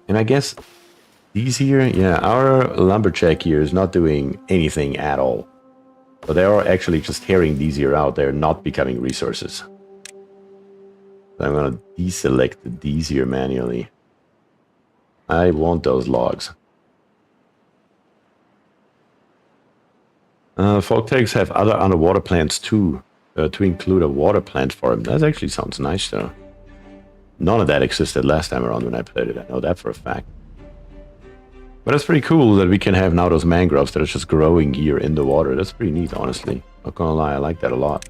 And I guess these here, yeah, our lumberjack here is not doing anything at all. So they are actually just tearing these here out. They're not becoming resources. So I'm gonna deselect these here manually. I want those logs. Folktales have other underwater plants too, to include a water plant farm. That actually sounds nice though. None of that existed last time around when I played it. I know that for a fact. But it's pretty cool that we can have now those mangroves that are just growing here in the water. That's pretty neat, honestly. Not gonna lie, I like that a lot.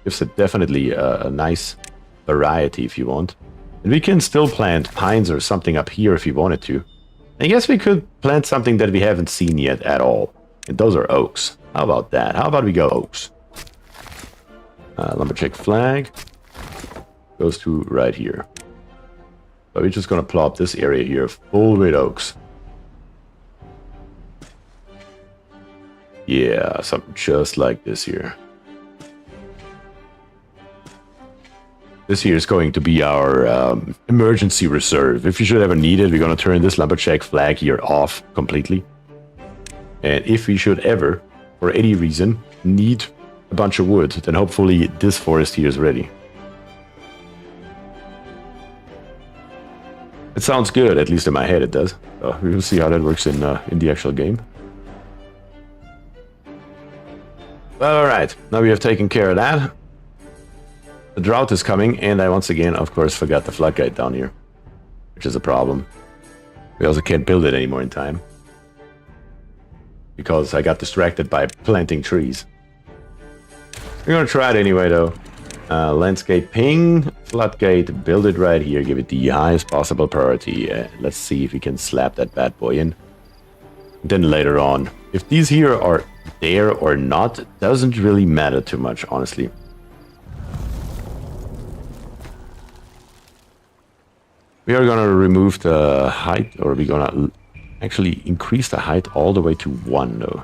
Gives it definitely a nice variety if you want. And we can still plant pines or something up here if you wanted to. I guess we could plant something that we haven't seen yet at all. And those are oaks. How about that? How about we go oaks? Lumberjack flag goes to right here. So we're just gonna plop this area here full with oaks. Yeah, something just like this here. This here is going to be our emergency reserve. If you should ever need it, we're going to turn this lumberjack flag here off completely. And if we should ever, for any reason, need a bunch of wood, then hopefully this forest here is ready. It sounds good, at least in my head it does. So we will see how that works in the actual game. Well, alright, now we have taken care of that. The drought is coming, and I once again, of course, forgot the floodgate down here, which is a problem. We also can't build it anymore in time, because I got distracted by planting trees. We're gonna try it anyway, though. Landscape ping, floodgate, build it right here, give it the highest possible priority. Let's see if we can slap that bad boy in. Then later on, if these here are there or not, doesn't really matter too much, honestly. We are gonna remove the height, or we're gonna actually increase the height all the way to 1, though.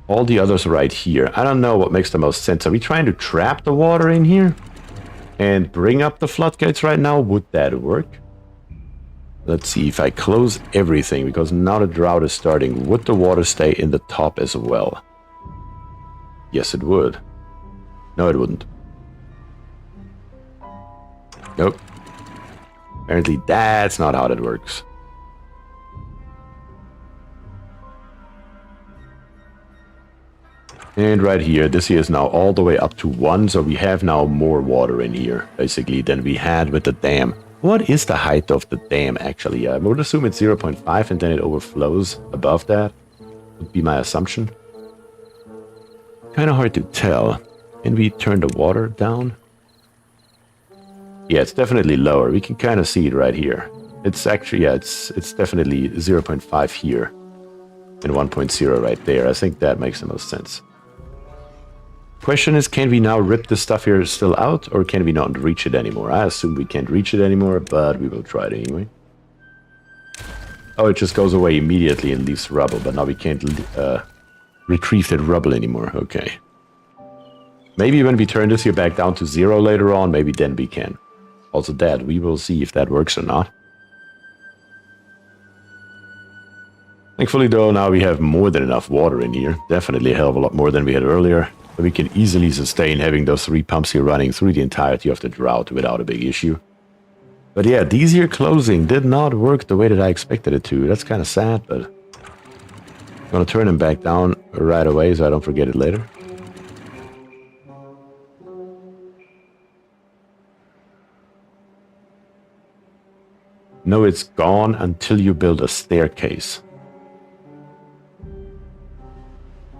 All the others right here. I don't know what makes the most sense. Are we trying to trap the water in here and bring up the floodgates right now? Would that work? Let's see if I close everything, because now the drought is starting. Would the water stay in the top as well? Yes, it would. No, it wouldn't. Nope. Apparently that's not how that works. And right here, this here is now all the way up to 1, so we have now more water in here, basically, than we had with the dam. What is the height of the dam, actually? I would assume it's 0.5 and then it overflows above that. Would be my assumption. Kind of hard to tell. Can we turn the water down? Yeah, it's definitely lower. We can kind of see it right here. It's actually, yeah, it's definitely 0.5 here and 1.0 right there. I think that makes the most sense. Question is, can we now rip this stuff here still out, or can we not reach it anymore? I assume we can't reach it anymore, but we will try it anyway. Oh, it just goes away immediately and leaves rubble, but now we can't retrieve that rubble anymore. Okay. Maybe when we turn this here back down to 0 later on, maybe then we can. Also that, we will see if that works or not. Thankfully though, now we have more than enough water in here. Definitely a hell of a lot more than we had earlier. So we can easily sustain having those 3 pumps here running through the entirety of the drought without a big issue. But yeah, these here closing did not work the way that I expected it to. That's kind of sad, but I'm gonna turn them back down right away so I don't forget it later. No, it's gone until you build a staircase.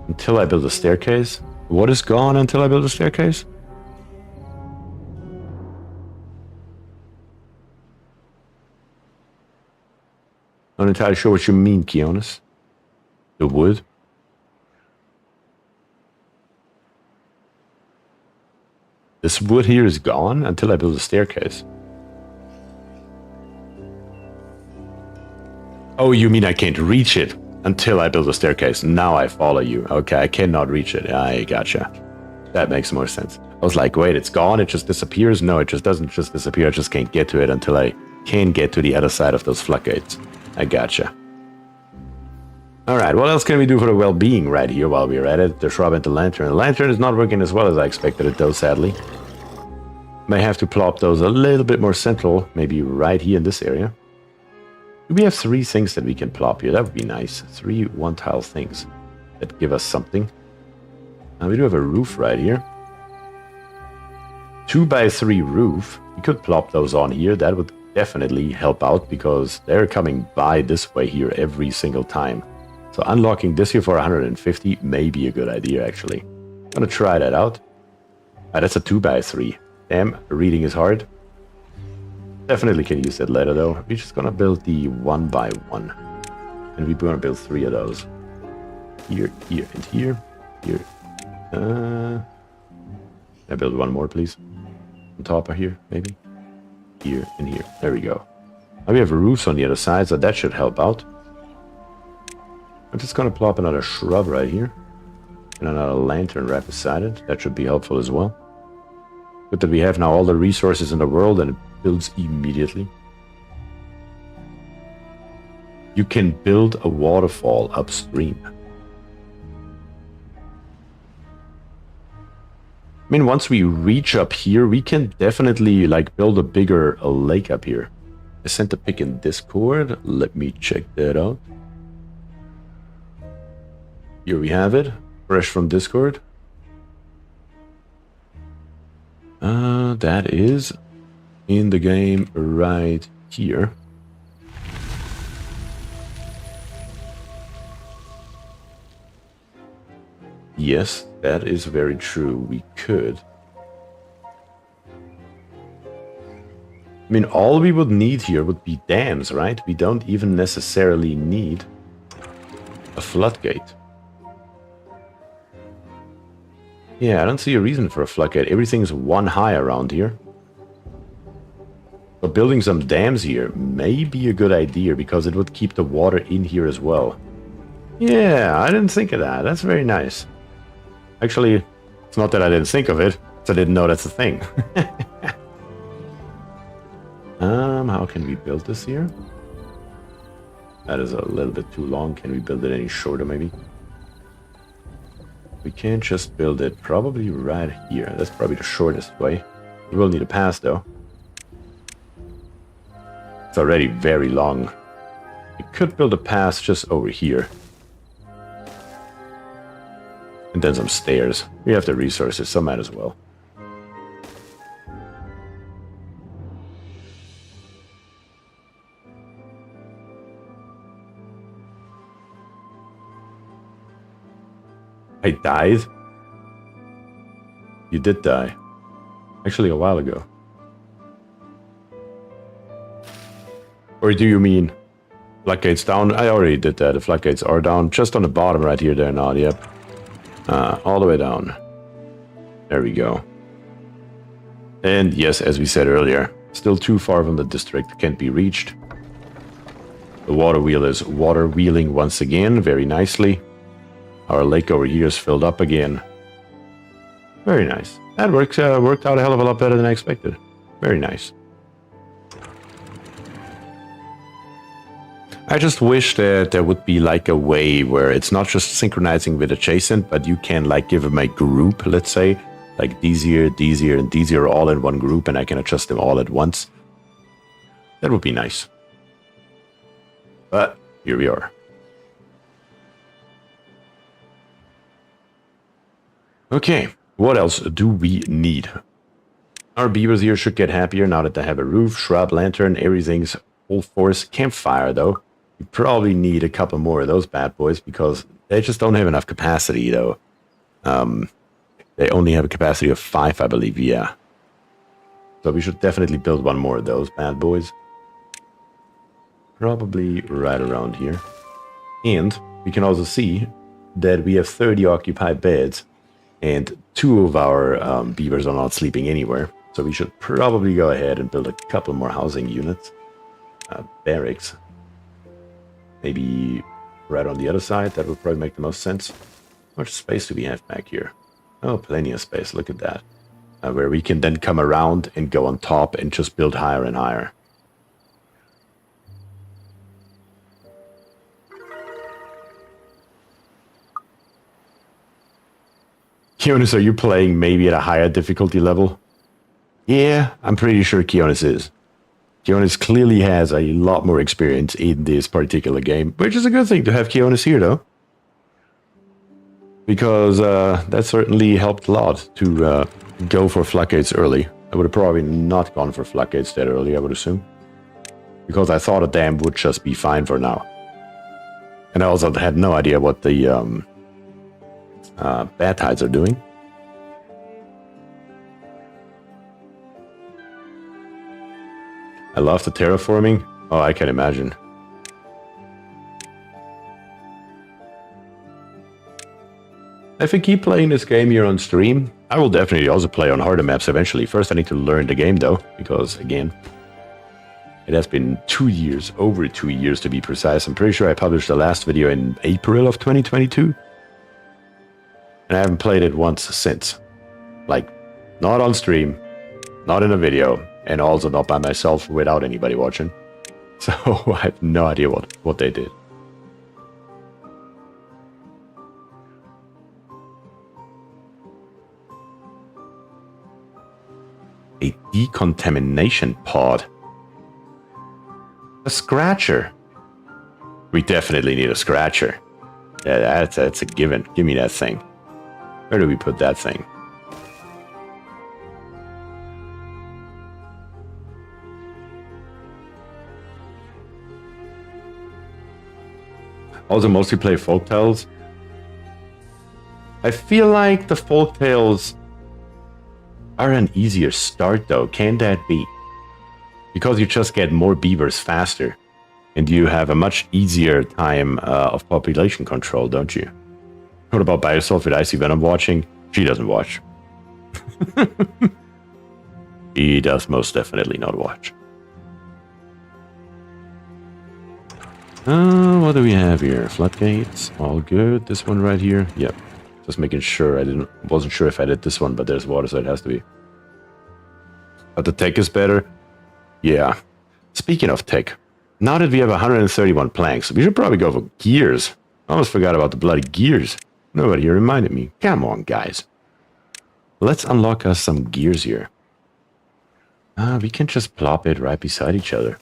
Until I build a staircase? What is gone until I build a staircase? Not entirely sure what you mean, Kionis. The wood? This wood here is gone until I build a staircase. Oh, you mean I can't reach it until I build a staircase? Now I follow you. Okay, I cannot reach it. I gotcha. That makes more sense. I was like, wait, it's gone? It just disappears? No, it just doesn't just disappear. I just can't get to it until I can get to the other side of those floodgates. I gotcha. Alright, what else can we do for the well-being right here while we're at it? The shrub and the lantern. The lantern is not working as well as I expected it though, sadly. May have to plop those a little bit more central, maybe right here in this area. We have 3 things that we can plop here. That would be nice. 3 one-tile things that give us something. We do have a roof right here. 2x3 roof. We could plop those on here. That would definitely help out because they're coming by this way here every single time. So unlocking this here for 150 may be a good idea, actually. I'm gonna try that out. That's a 2x3. Damn, reading is hard. Definitely can use that later though. We're just gonna build the 1 by 1. And we're gonna build 3 of those. Here, here, and here. Here. I build one more, please. On top of here, maybe. Here and here. There we go. Now we have roofs on the other side, so that should help out. I'm just gonna plop another shrub right here. And another lantern right beside it. That should be helpful as well. Good that we have now all the resources in the world and it builds immediately. You can build a waterfall upstream. I mean, once we reach up here, we can definitely like build a bigger lake up here. I sent a pic in Discord. Let me check that out. Here we have it, fresh from Discord. That is in the game right here. Yes, that is very true. We could. I mean, all we would need here would be dams, right? We don't even necessarily need a floodgate. Yeah, I don't see a reason for a floodgate. Everything's 1 high around here. But building some dams here may be a good idea because it would keep the water in here as well. Yeah, I didn't think of that. That's very nice. Actually, it's not that I didn't think of it, it's I didn't know that's a thing. How can we build this here? That is a little bit too long. Can we build it any shorter, maybe? We can't just build it probably right here. That's probably the shortest way. We will need a pass, though. It's already very long. We could build a pass just over here. And then some stairs. We have the resources, so might as well. I died? You did die. Actually, a while ago. Or do you mean floodgates down? I already did that. The floodgates are down just on the bottom right here. They're not. Yep. All the way down. There we go. And yes, as we said earlier, still too far from the district. Can't be reached. The water wheel is water wheeling once again very nicely. Our lake over here is filled up again. Very nice. That worked out a hell of a lot better than I expected. Very nice. I just wish that there would be like a way where it's not just synchronizing with adjacent, but you can like give them a group, let's say. Like these here, and these here all in one group, and I can adjust them all at once. That would be nice. But here we are. Okay, what else do we need? Our beavers here should get happier now that they have a roof, shrub, lantern, everything's full force. Campfire, though. You probably need a couple more of those bad boys because they just don't have enough capacity, though. They only have a capacity of 5, I believe, yeah. So we should definitely build one more of those bad boys. Probably right around here. And we can also see that we have 30 occupied beds. And 2 of our beavers are not sleeping anywhere. So we should probably go ahead and build a couple more housing units. Barracks. Maybe right on the other side. That would probably make the most sense. How much space do we have back here? Oh, plenty of space. Look at that. Where we can then come around and go on top and just build higher and higher. Kionis, are you playing maybe at a higher difficulty level? Yeah, I'm pretty sure Kionis is. Kionis clearly has a lot more experience in this particular game, which is a good thing to have Kionis here, though. Because that certainly helped a lot to go for floodgates early. I would have probably not gone for floodgates that early, I would assume. Because I thought a dam would just be fine for now. And I also had no idea what the bad tides are doing. I love the terraforming. Oh, I can imagine. If I keep playing this game here on stream, I will definitely also play on harder maps eventually. First, I need to learn the game though, because again, it has been 2 years, over 2 years to be precise. I'm pretty sure I published the last video in April of 2022. And I haven't played it once since. Like, not on stream, not in a video, and also not by myself without anybody watching. So I have no idea what they did. A decontamination pod. A scratcher. We definitely need a scratcher. Yeah, that's a given. Give me that thing. Where do we put that thing? Also mostly play folktales. I feel like the folktales are an easier start though. Can that be? Because you just get more beavers faster. And you have a much easier time of population control, don't you? What about by yourself with Icy Venom watching? She doesn't watch. He does most definitely not watch. What do we have here? Floodgates, all good. This one right here, yep. Just making sure. Wasn't sure if I did this one, but there's water, so it has to be. But the tech is better. Yeah. Speaking of tech, now that we have 131 planks, we should probably go for gears. I almost forgot about the bloody gears. Nobody here reminded me. Come on, guys. Let's unlock us some gears here. We can just plop it right beside each other.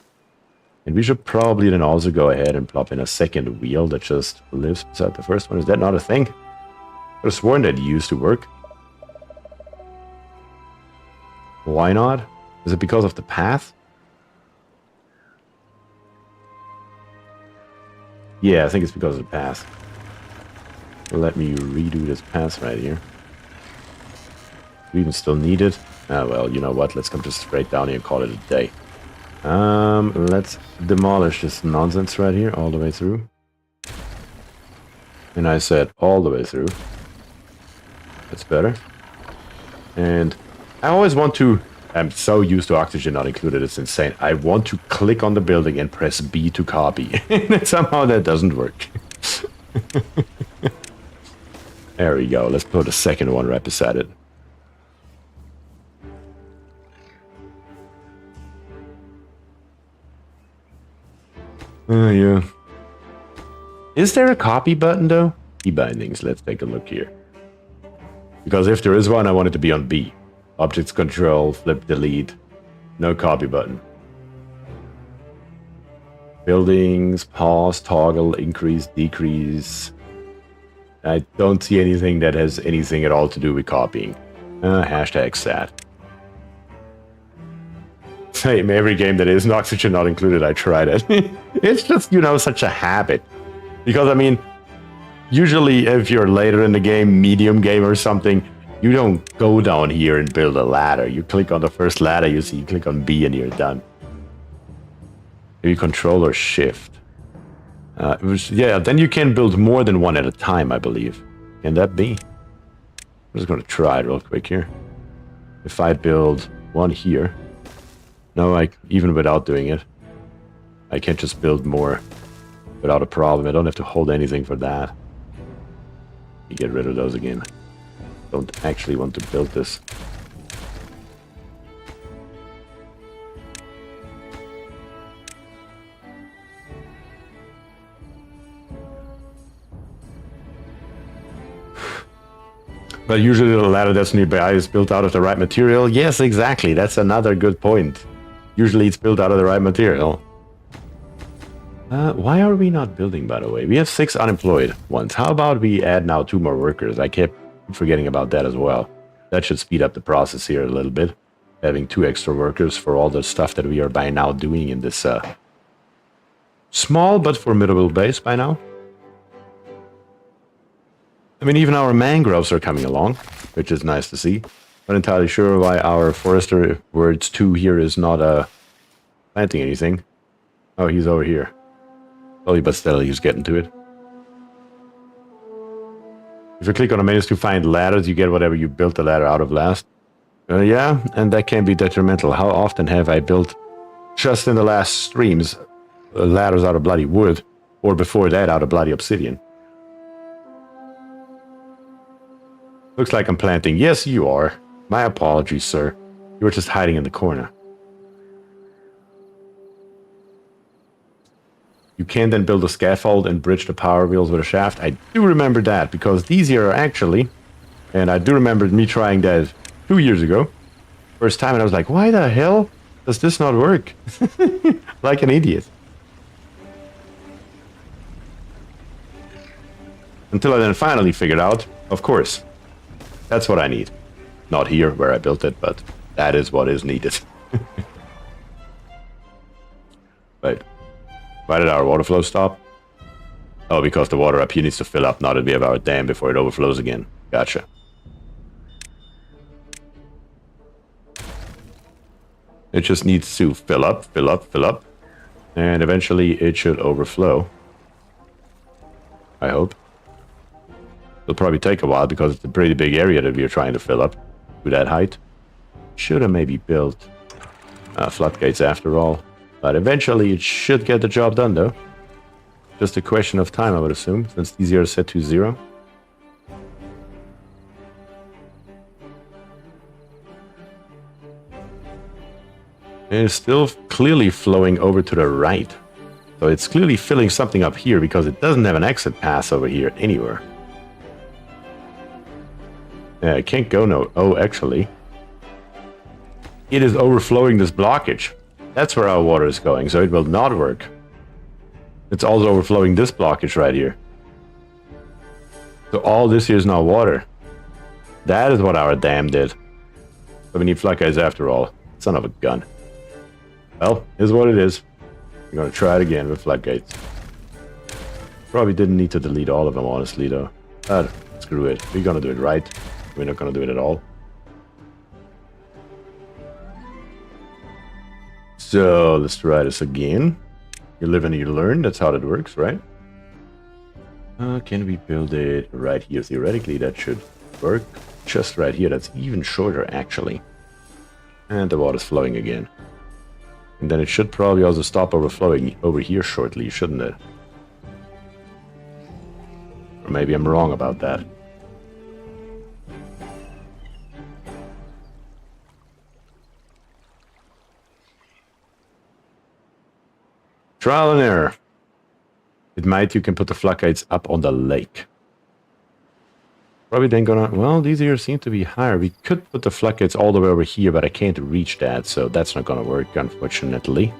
And we should probably then also go ahead and plop in a second wheel that just lives beside the first one. Is that not a thing? I could have sworn that it used to work. Why not? Is it because of the path? Yeah, I think it's because of the path. Let me redo this path right here. Do we even still need it? Ah, well, you know what? Let's come just straight down here and call it a day. Let's demolish this nonsense right here all the way through. And I said all the way through. That's better. And I always want to... I'm so used to oxygen not included, it's insane. I want to click on the building and press B to copy. And somehow that doesn't work. There we go. Let's put a second one right beside it. Yeah. Is there a copy button though? Key bindings. Let's take a look here. Because if there is one, I want it to be on B. Objects control, flip, delete. No copy button. Buildings, pause, toggle, increase, decrease. I don't see anything that has anything at all to do with copying. Hashtag sad. Same, every game that is oxygen not included, I tried it. It's just, you know, such a habit. Because, I mean, usually if you're later in the game, medium game or something, you don't go down here and build a ladder. You click on the first ladder you see, you click on B and you're done. Maybe control or shift. Yeah, then you can build more than one at a time, I believe. Can that be? I'm just going to try it real quick here. If I build one here... No, even without doing it, I can just build more without a problem. I don't have to hold anything for that. You get rid of those again. Don't actually want to build this. But usually the ladder that's nearby is built out of the right material. Yes, exactly. That's another good point. Usually it's built out of the right material. Why are we not building, by the way? We have 6 unemployed ones. How about we add now 2 more workers? I kept forgetting about that as well. That should speed up the process here a little bit. Having 2 extra workers for all the stuff that we are by now doing in this small but formidable base by now. I mean, even our mangroves are coming along, which is nice to see. Not entirely sure why our forester words 2 here is not planting anything. Oh, he's over here. Slowly but steadily, he's getting to it. If you click on the menus to find ladders, you get whatever you built the ladder out of last. Yeah, and that can be detrimental. How often have I built, just in the last streams, ladders out of bloody wood, or before that out of bloody obsidian? Looks like I'm planting. Yes, you are. My apologies, sir. You were just hiding in the corner. You can then build a scaffold and bridge the power wheels with a shaft. I do remember that, because these here are actually, and I do remember me trying that 2 years ago. First time, and I was like, why the hell does this not work? Like an idiot. Until I then finally figured out, of course, that's what I need. Not here where I built it, but that is what is needed. Right. Why did our water flow stop? Oh, because the water up here needs to fill up now that we have our dam before it overflows again. Gotcha. It just needs to fill up, fill up, fill up. And eventually it should overflow. I hope. It'll probably take a while because it's a pretty big area that we are trying to fill up to that height. Should have maybe built floodgates after all. But eventually it should get the job done though. Just a question of time, I would assume, since these here are set to 0. And it's still clearly flowing over to the right. So it's clearly filling something up here because it doesn't have an exit pass over here anywhere. Yeah, it can't go no. Oh, actually. It is overflowing this blockage. That's where our water is going, so it will not work. It's also overflowing this blockage right here. So all this here is now water. That is what our dam did. So we need floodgates after all. Son of a gun. Well, here's what it is. We're gonna try it again with floodgates. Probably didn't need to delete all of them, honestly, though. Screw it. We're gonna do it right. We're not gonna do it at all. So let's try this again. You live and you learn. That's how that works, right? Can we build it right here? Theoretically, that should work. Just right here. That's even shorter, actually. And the water's flowing again. And then it should probably also stop overflowing over here shortly, shouldn't it? Or maybe I'm wrong about that. Trial and error. It might, you can put the floodgates up on the lake. Probably then gonna, well, these here seem to be higher. We could put the floodgates all the way over here, but I can't reach that, so that's not gonna work, unfortunately.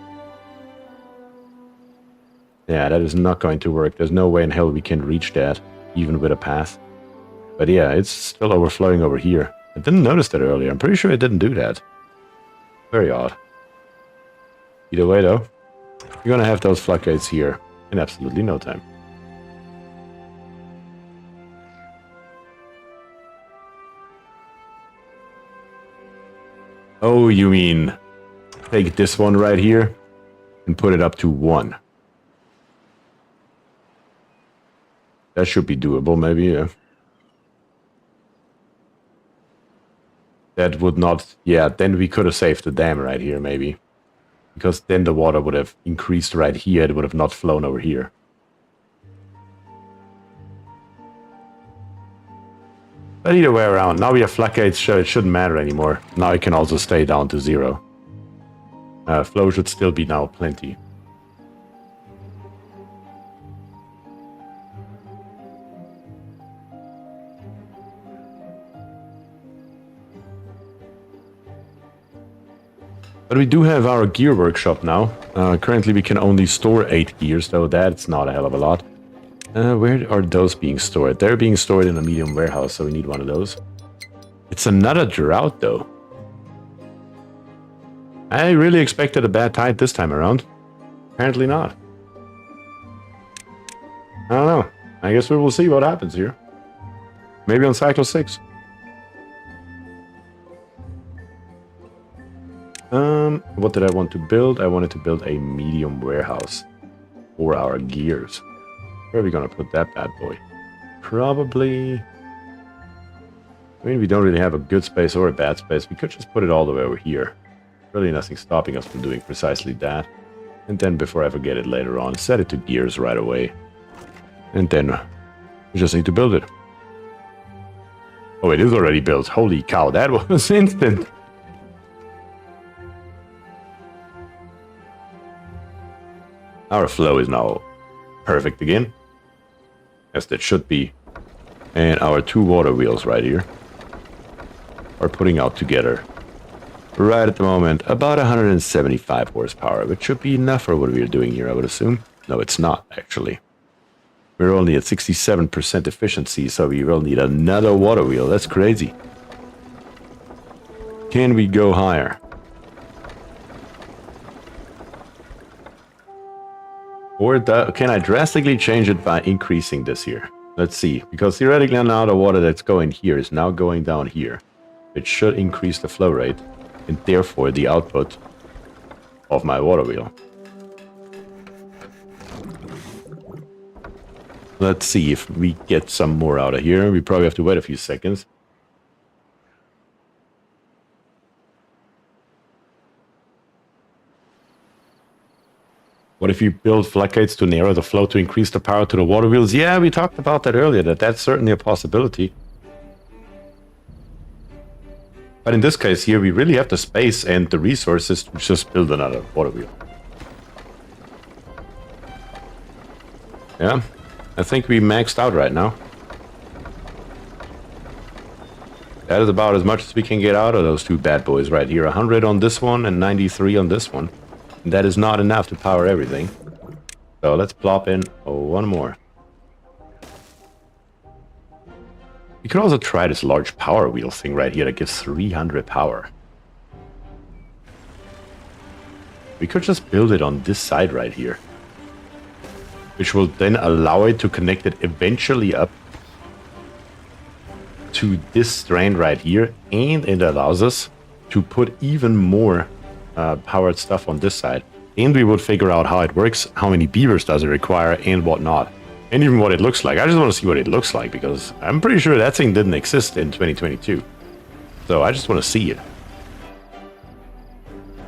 Yeah, that is not going to work. There's no way in hell we can reach that, even with a path. But yeah, it's still overflowing over here. I didn't notice that earlier. I'm pretty sure it didn't do that. Very odd. Either way, though, you're gonna have those floodgates here in absolutely no time. Oh, you mean take this one right here and put it up to 1. That should be doable, maybe, yeah. That would not... Yeah, then we could have saved the dam right here, maybe. Because then the water would have increased right here. It would have not flown over here. But either way around, now we have floodgates, so it shouldn't matter anymore. Now it can also stay down to 0. Flow should still be now plenty. But we do have our gear workshop now. Currently we can only store 8 gears, though that's not a hell of a lot. Where are those being stored? They're being stored in a medium warehouse, so we need one of those. It's another drought, though. I really expected a bad tide this time around. Apparently not. I don't know. I guess we will see what happens here. Maybe on cycle 6. What did I want to build? I wanted to build a medium warehouse for our gears. Where are we gonna put that bad boy? Probably... I mean, we don't really have a good space or a bad space. We could just put it all the way over here. Really nothing stopping us from doing precisely that. And then before I forget it later on, set it to gears right away. And then we just need to build it. Oh, it is already built. Holy cow, that was instant. Our flow is now perfect again. As that should be. And our two water wheels right here are putting out together. Right at the moment, about 175 horsepower, which should be enough for what we're doing here, I would assume. No, it's not, actually. We're only at 67% efficiency, so we will need another water wheel. That's crazy. Can we go higher? Or can I drastically change it by increasing this here? Let's see, because theoretically now the water that's going here is now going down here. It should increase the flow rate, and therefore the output of my water wheel. Let's see if we get some more out of here. We probably have to wait a few seconds. What if you build floodgates to narrow the flow to increase the power to the water wheels? Yeah, we talked about that earlier, that's certainly a possibility. But in this case here, we really have the space and the resources to just build another water wheel. Yeah, I think we maxed out right now. That is about as much as we can get out of those two bad boys right here. 100 on this one and 93 on this one. And that is not enough to power everything. So let's plop in one more. You could also try this large power wheel thing right here that gives 300 power. We could just build it on this side right here, which will then allow it to connect it eventually up to this strand right here, and it allows us to put even more powered stuff on this side. And we would figure out how it works, how many beavers does it require, and whatnot. And even what it looks like. I just want to see what it looks like, because I'm pretty sure that thing didn't exist in 2022. So I just want to see it.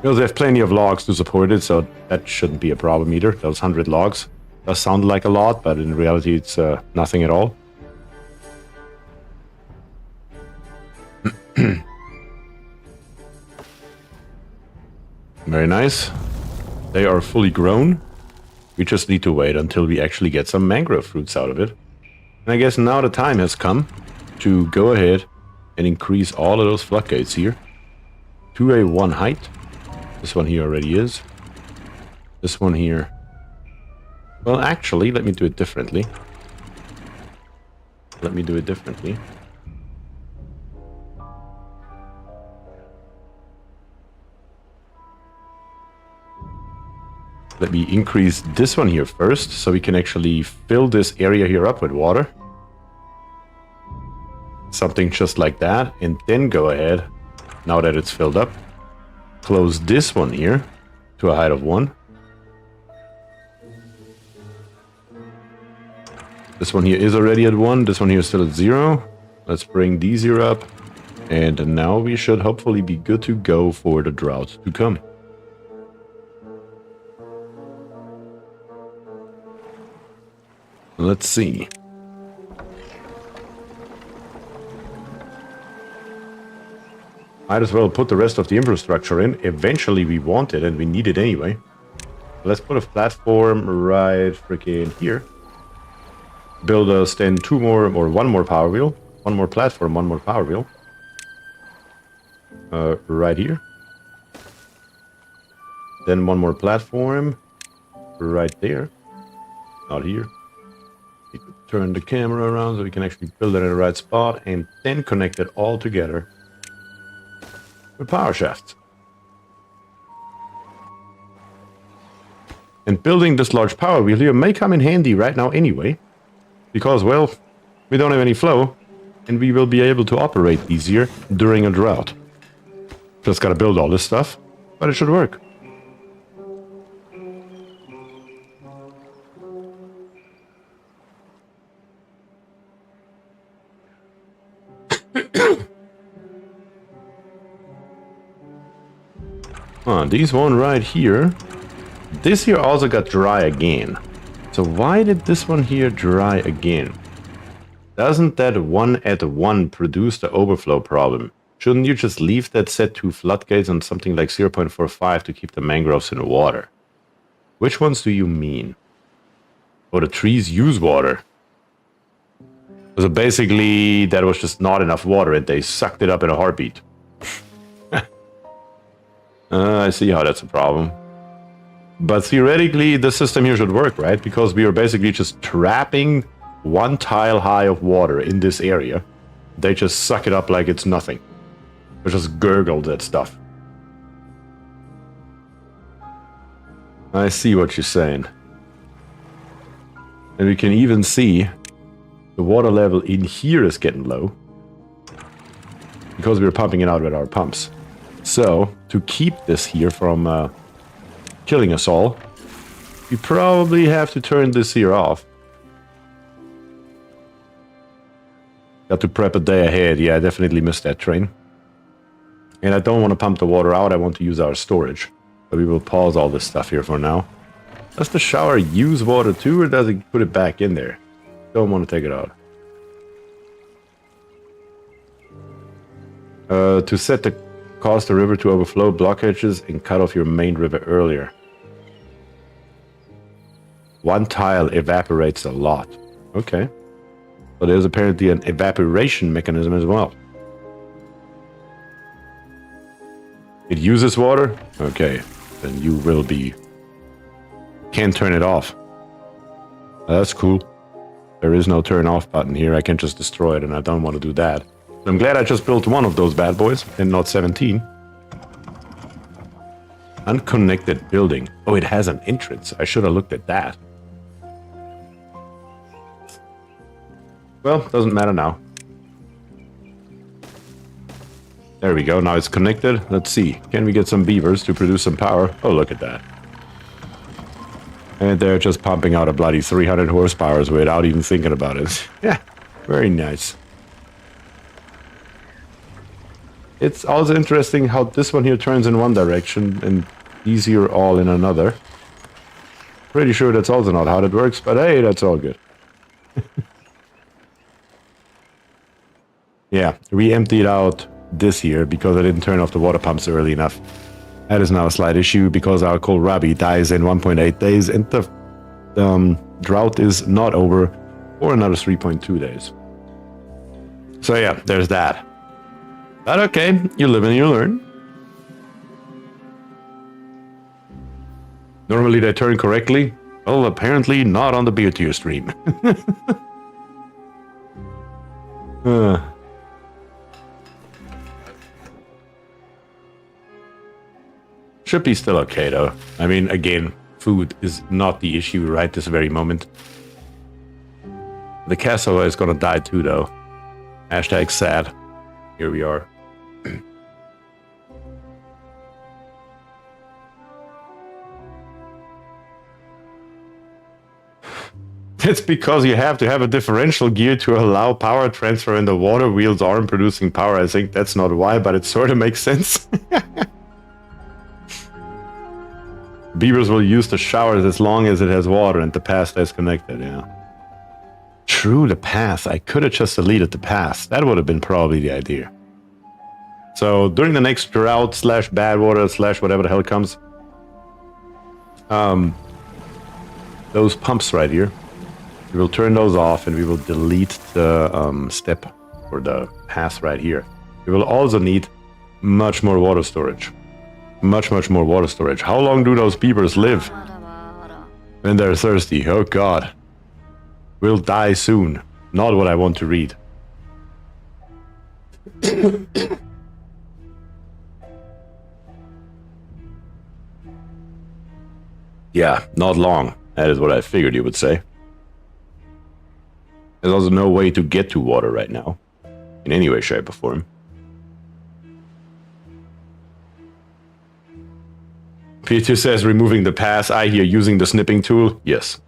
Because they have plenty of logs to support it, so that shouldn't be a problem either. Those 100 logs does sound like a lot, but in reality it's nothing at all. Very nice. They are fully grown. We just need to wait until we actually get some mangrove fruits out of it. And I guess now the time has come to go ahead and increase all of those floodgates here to a 1 height. This one here already is. This one here. Well, actually, let me do it differently. Let me increase this one here first, so we can actually fill this area here up with water. Something just like that, and then go ahead, now that it's filled up, close this one here to a height of 1. This one here is already at 1, this one here is still at 0. Let's bring these here up, and now we should hopefully be good to go for the drought to come. Let's see. Might as well put the rest of the infrastructure in. Eventually we want it, and we need it anyway. Let's put a platform right freaking here. Build us then 2 more, or 1 more power wheel. 1 more platform, 1 more power wheel. Right here. Then 1 more platform. Right there. Not here. Turn the camera around so we can actually build it in the right spot, and then connect it all together with power shafts. And building this large power wheel here may come in handy right now anyway, because, well, we don't have any flow, and we will be able to operate these here during a drought. Just gotta build all this stuff, but it should work. These one right here. This here also got dry again. So why did this one here dry again? Doesn't that 1 at 1 produce the overflow problem? Shouldn't you just leave that set to floodgates on something like 0.45 to keep the mangroves in the water? Which ones do you mean? Oh, the trees use water. So basically, that was just not enough water and they sucked it up in a heartbeat. I see how that's a problem. But theoretically, the system here should work, right? Because we are basically just trapping 1 tile high of water in this area. They just suck it up like it's nothing. They just gurgle that stuff. I see what you're saying. And we can even see the water level in here is getting low. Because we're pumping it out with our pumps. So, to keep this here from killing us all, we probably have to turn this here off. Got to prep a day ahead. Yeah, I definitely missed that train. And I don't want to pump the water out. I want to use our storage. So we will pause all this stuff here for now. Does the shower use water too, or does it put it back in there? Don't want to take it out. To set the cause the river to overflow blockages and cut off your main river earlier. 1 tile evaporates a lot. Okay. So there's apparently an evaporation mechanism as well. It uses water? Okay. Then you will be... Can't turn it off. That's cool. There is no turn off button here. I can just destroy it and I don't want to do that. I'm glad I just built one of those bad boys and not 17. Unconnected building. Oh, it has an entrance. I should have looked at that. Well, doesn't matter now. There we go. Now it's connected. Let's see. Can we get some beavers to produce some power? Oh, look at that. And they're just pumping out a bloody 300 horsepower without even thinking about it. Yeah, very nice. It's also interesting how this one here turns in one direction and these here all in another. Pretty sure that's also not how that works, but hey, that's all good. Yeah, we emptied out this here because I didn't turn off the water pumps early enough. That is now a slight issue because our kohlrabi dies in 1.8 days and the drought is not over for another 3.2 days. So yeah, there's that. But okay, you live and you learn. Normally they turn correctly. Well, apparently not on the BierTier stream. Should be still okay though. I mean, again, food is not the issue right this very moment. The castle is gonna die too though. Hashtag sad. Here we are. It's because you have to have a differential gear to allow power transfer and the water wheels aren't producing power. I think that's not why, but it sort of makes sense. Beavers will use the showers as long as it has water and the path stays connected, yeah. True, the path. I could have just deleted the path. That would have been probably the idea. So during the next drought / bad water / whatever the hell comes, those pumps right here, we will turn those off and we will delete the step or the path right here. We will also need much more water storage. Much more water storage. How long do those beavers live? When they're thirsty. Oh god. We'll die soon. Not what I want to read. Yeah, not long. That is what I figured you would say. There's also no way to get to water right now. In any way, shape, or form. Peter says removing the pass. I hear using the snipping tool. Yes.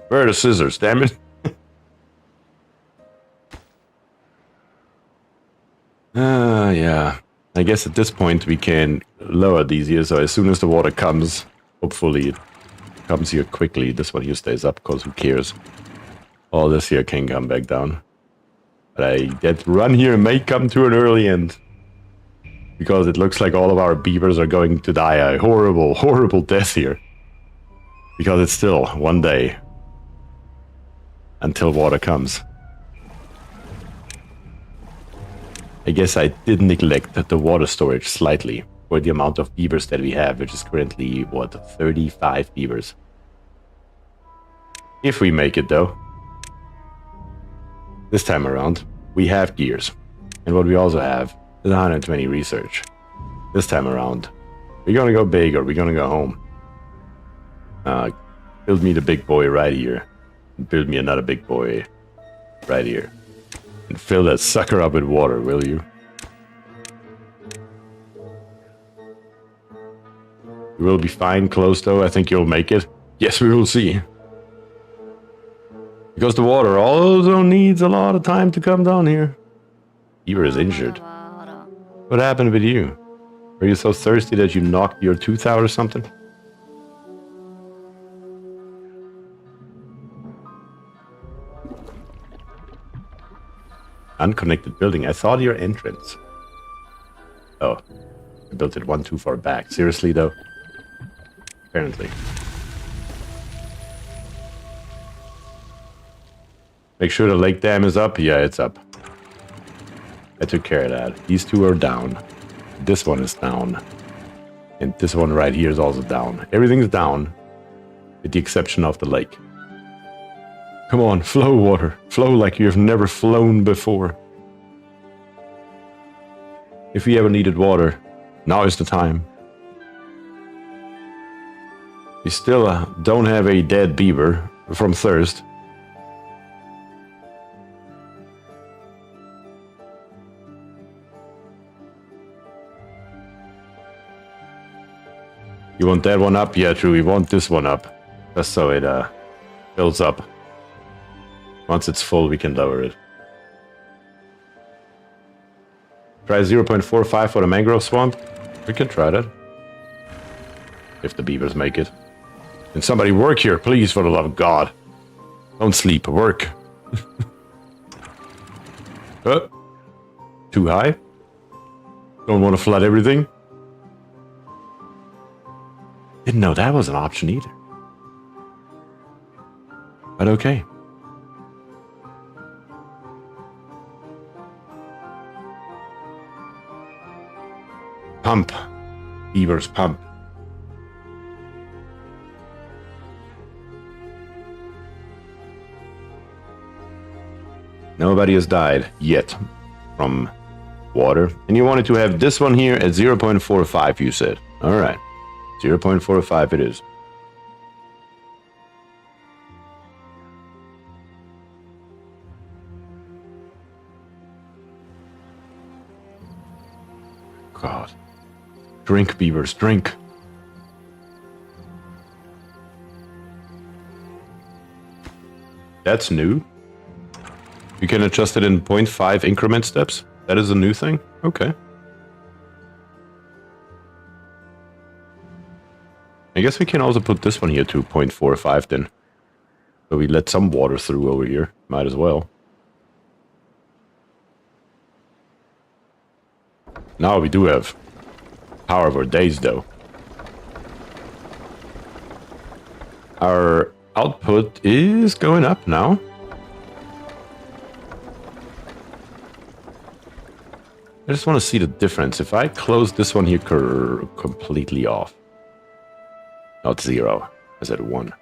Where are the scissors, damn it? Yeah. I guess at this point we can lower these here, so as soon as the water comes, hopefully it comes here quickly. This one here stays up, because who cares? All this here can come back down. But that run here may come to an early end. Because it looks like all of our beavers are going to die a horrible, horrible death here. Because it's still one day until water comes. I guess I did neglect the water storage slightly for the amount of beavers that we have, which is currently, what, 35 beavers. If we make it, though. This time around, we have gears. And what we also have is 120 research. This time around, we're gonna go big or we're gonna go home. Build me the big boy right here. And build me another big boy right here. And fill that sucker up with water, will you? You will be fine close, though. I think you'll make it. Yes, we will see. Because the water also needs a lot of time to come down here. Beaver is injured. What happened with you? Were you so thirsty that you knocked your tooth out or something? Unconnected building. I thought your entrance. Oh. I built it one too far back. Seriously, though? Apparently. Make sure the lake dam is up. Yeah, it's up. I took care of that. These two are down. This one is down. And this one right here is also down. Everything's down. With the exception of the lake. Come on, flow water. Flow like you have never flown before. If we ever needed water, now is the time. We still don't have a dead beaver from thirst. You want that one up? Yeah, true. We want this one up. Just so it builds up. Once it's full, we can lower it. Try 0.45 for the mangrove swamp. We can try that. If the beavers make it. Can somebody work here, please, for the love of God. Don't sleep, work. Too high? Don't want to flood everything? Didn't know that was an option either. But okay. Pump. Beavers pump. Nobody has died yet from water. And you wanted to have this one here at 0.45, you said. Alright. 0.45 it is. God. Drink, beavers, drink. That's new. You can adjust it in 0.5 increment steps. That is a new thing? Okay. I guess we can also put this one here to 0.45 then. So we let some water through over here. Might as well. Now we do have power for days though. Our output is going up now. I just want to see the difference. If I close this one here completely off. Not 0. I said 1.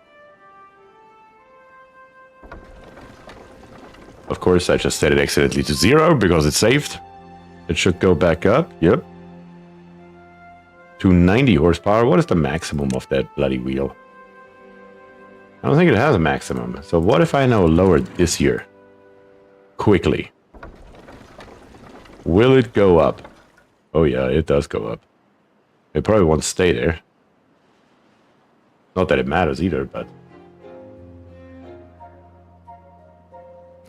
Of course, I just set it accidentally to 0 because it's saved. It should go back up. Yep. To 90 horsepower. What is the maximum of that bloody wheel? I don't think it has a maximum. So what if I now lower this here? Quickly. Will it go up? Oh yeah, it does go up. It probably won't stay there. Not that it matters either, but...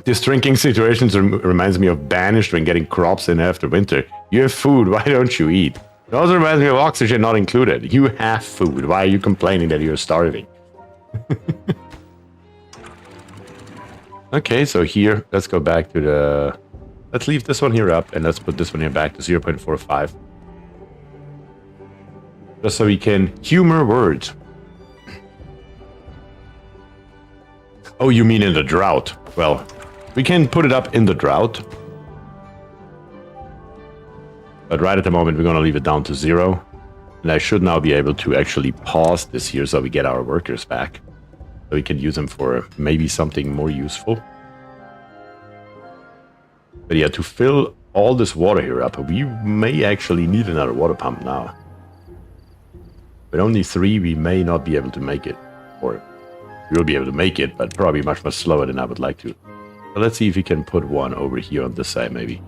This drinking situation reminds me of banished when getting crops in after winter. You have food, why don't you eat? It also reminds me of oxygen not included. You have food, why are you complaining that you're starving? Okay, so here, let's go back to the... Let's leave this one here up, and let's put this one here back to 0.45. Just so we can humor words. Oh, you mean in the drought? Well, we can put it up in the drought. But right at the moment, we're going to leave it down to 0. And I should now be able to actually pause this here so we get our workers back. So we can use them for maybe something more useful. But yeah, to fill all this water here up, we may actually need another water pump now. With only 3, we may not be able to make it. Or we'll be able to make it, but probably much more slower than I would like to. So let's see if we can put one over here on this side, maybe.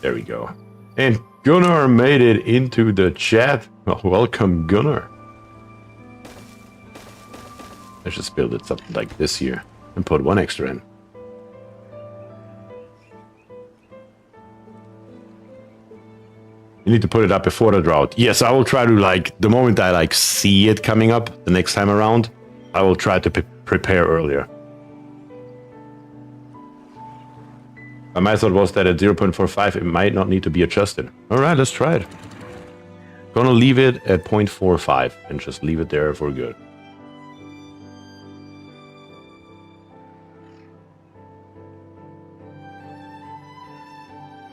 There we go. And Gunnar made it into the chat. Well, welcome, Gunnar. Let's just build it something like this here. And put one extra in. You need to put it up before the drought. Yes, I will try to, like, the moment I, like, see it coming up the next time around, I will try to prepare earlier. My thought was that at 0.45 it might not need to be adjusted. Alright, let's try it. Gonna leave it at 0.45 and just leave it there for good.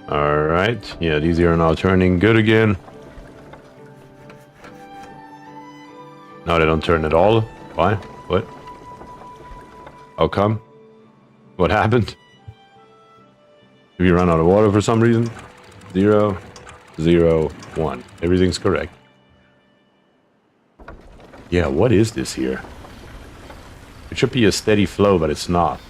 Alright, yeah, these are now turning good again. No, they don't turn at all. Why? What? How come? What happened? Did we run out of water for some reason? 0, 0, 1. Everything's correct. Yeah, what is this here? It should be a steady flow, but it's not.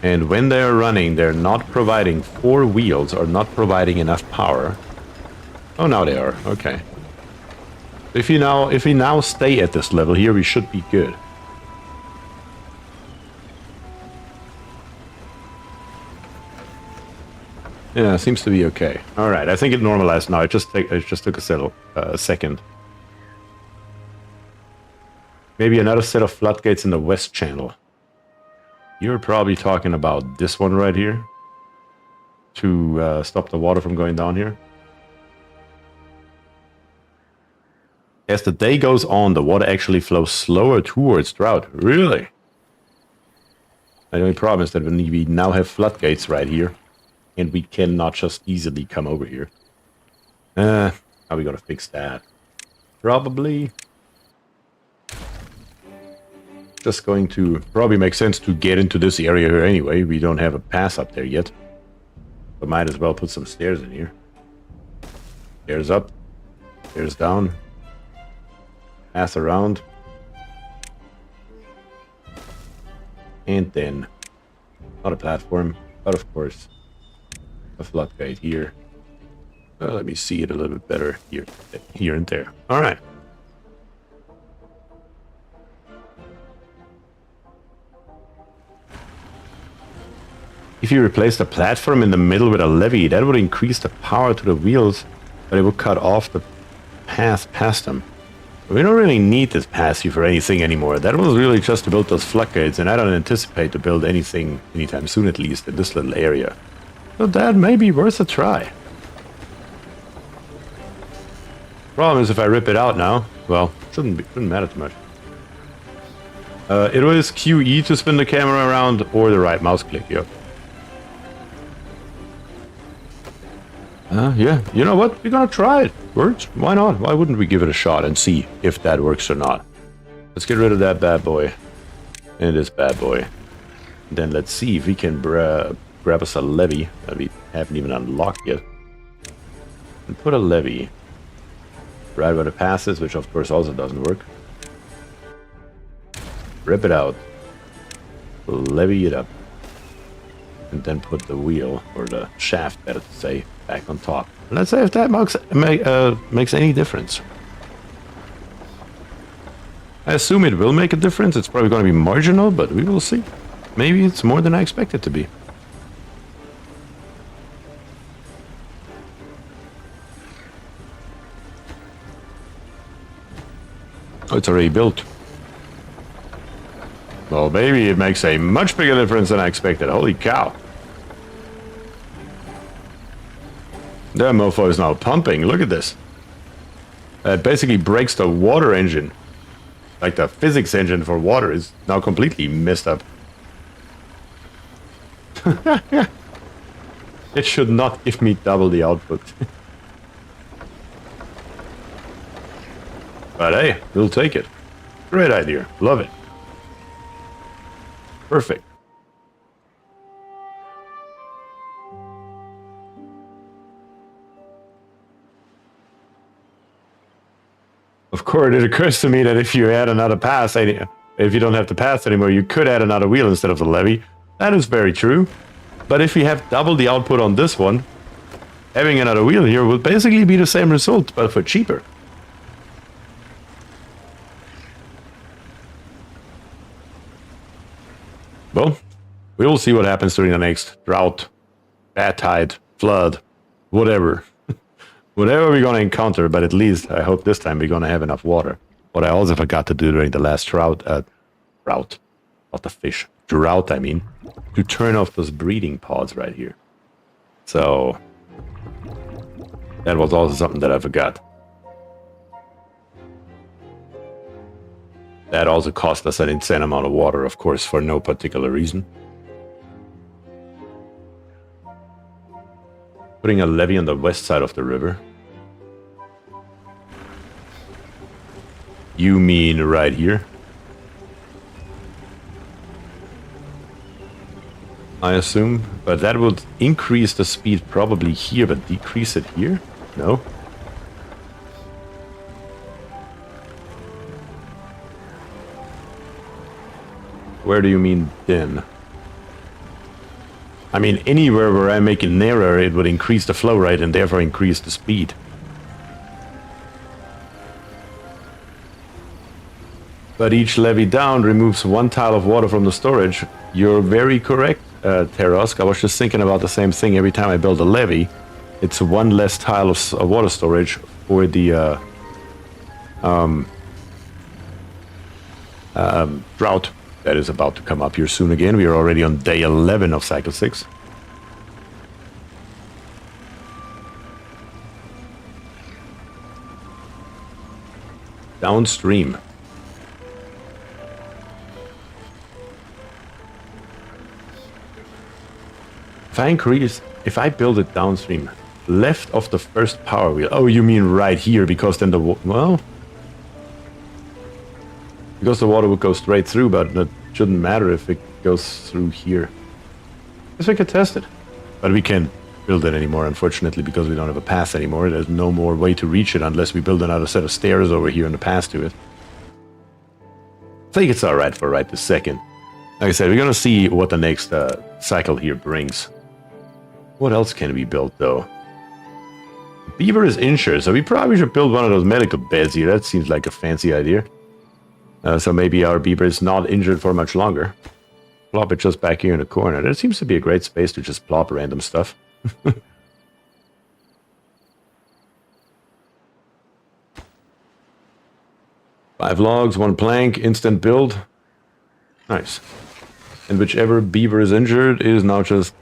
And when they're running, they're not providing 4 wheels or not providing enough power. Oh, now they are. Okay. If we now stay at this level here, we should be good. Yeah, seems to be okay. All right, I think it normalized now. It just took a second. Maybe another set of floodgates in the west channel. You're probably talking about this one right here to stop the water from going down here. As the day goes on, the water actually flows slower towards Drought. Really? The only problem is that we now have floodgates right here. And we cannot just easily come over here. How are we gonna fix that? Probably just going to probably make sense to get into this area here anyway. We don't have a pass up there yet. But might as well put some stairs in here. Stairs up. Stairs down. Pass around. And then not a platform, but of course a floodgate here. Well, let me see it a little bit better here and there. All right. If you replace the platform in the middle with a levee, that would increase the power to the wheels, but it would cut off the path past them. We don't really need this pass here for anything anymore. That was really just to build those floodgates, and I don't anticipate to build anything anytime soon, at least in this little area. So that may be worth a try. Problem is, if I rip it out now, well, shouldn't matter too much. It was QE to spin the camera around, or the right mouse click, yep. Yeah, you know what? We're gonna try it. Works? Why not? Why wouldn't we give it a shot and see if that works or not? Let's get rid of that bad boy. And this bad boy. Then let's see if we can grab us a levee that we haven't even unlocked yet. And put a levee right where the pass is, which of course also doesn't work. Rip it out. Levee it up. And then put the wheel, or the shaft, better to say, back on top. Let's say if that makes any difference. I assume it will make a difference. It's probably going to be marginal, but we will see. Maybe it's more than I expect it to be. Oh, it's already built. Well, maybe it makes a much bigger difference than I expected. Holy cow. That mofo is now pumping. Look at this. It basically breaks the water engine. Like the physics engine for water is now completely messed up. It should not give me double the output. But hey, we'll take it. Great idea. Love it. Perfect. Of course, it occurs to me that if you add another pass, if you don't have the pass anymore, you could add another wheel instead of the levee. That is very true. But if we have double the output on this one, having another wheel here will basically be the same result, but for cheaper. Well, we will see what happens during the next drought, bad tide, flood, whatever. Whatever we're going to encounter, but at least I hope this time we're going to have enough water. What I also forgot to do during the last drought, not the fish, drought I mean, to turn off those breeding pods right here. So, that was also something that I forgot. That also cost us an insane amount of water, of course, for no particular reason. Putting a levee on the west side of the river. You mean right here? I assume, but that would increase the speed probably here, but decrease it here? No? Where do you mean then? I mean, anywhere where I make it narrower, it would increase the flow rate and therefore increase the speed. But each levee down removes one tile of water from the storage. You're very correct, Terosk. I was just thinking about the same thing every time I build a levee. It's one less tile of water storage for the drought that is about to come up here soon again. We are already on day 11 of cycle 6. Downstream. If I build it downstream, left of the first power wheel. Oh, you mean right here, because then because the water would go straight through, but it shouldn't matter if it goes through here. Guess we could test it. But we can't build it anymore, unfortunately, because we don't have a path anymore. There's no more way to reach it unless we build another set of stairs over here in the path to it. I think it's alright for right this second. Like I said, we're gonna see what the next cycle here brings. What else can be built, though? Beaver is injured, so we probably should build one of those medical beds here. That seems like a fancy idea. So maybe our beaver is not injured for much longer. Plop it just back here in the corner. That seems to be a great space to just plop random stuff. 5 logs, 1 plank, instant build. Nice. And whichever beaver is injured is now just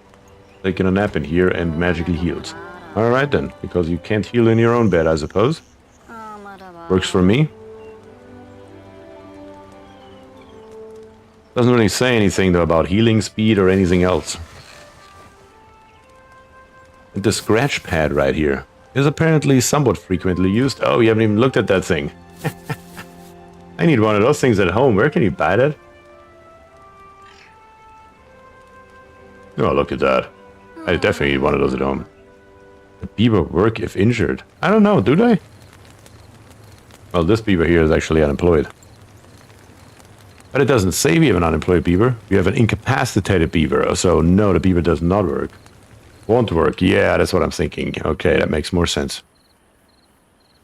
taking a nap in here and magically heals. Alright then, because you can't heal in your own bed, I suppose. Works for me. Doesn't really say anything though about healing speed or anything else. And the scratch pad right here is apparently somewhat frequently used. Oh, you haven't even looked at that thing. I need one of those things at home. Where can you buy that? Oh, look at that. I definitely need one of those at home. The beaver work if injured. I don't know, do they? Well, this beaver here is actually unemployed. But it doesn't say we have an unemployed beaver. We have an incapacitated beaver. So no, the beaver does not work. Won't work. Yeah, that's what I'm thinking. Okay, that makes more sense.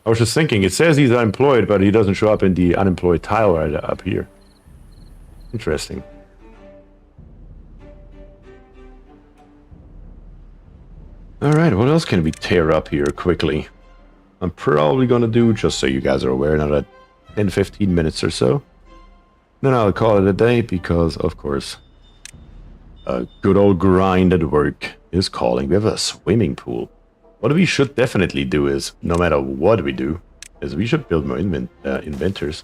I was just thinking, it says he's unemployed, but he doesn't show up in the unemployed tile right up here. Interesting. Alright, what else can we tear up here quickly? I'm probably gonna do, just so you guys are aware, another 10-15 minutes or so. Then I'll call it a day because, of course, a good old grind at work is calling. We have a swimming pool. What we should definitely do is, no matter what we do, is we should build more inventors.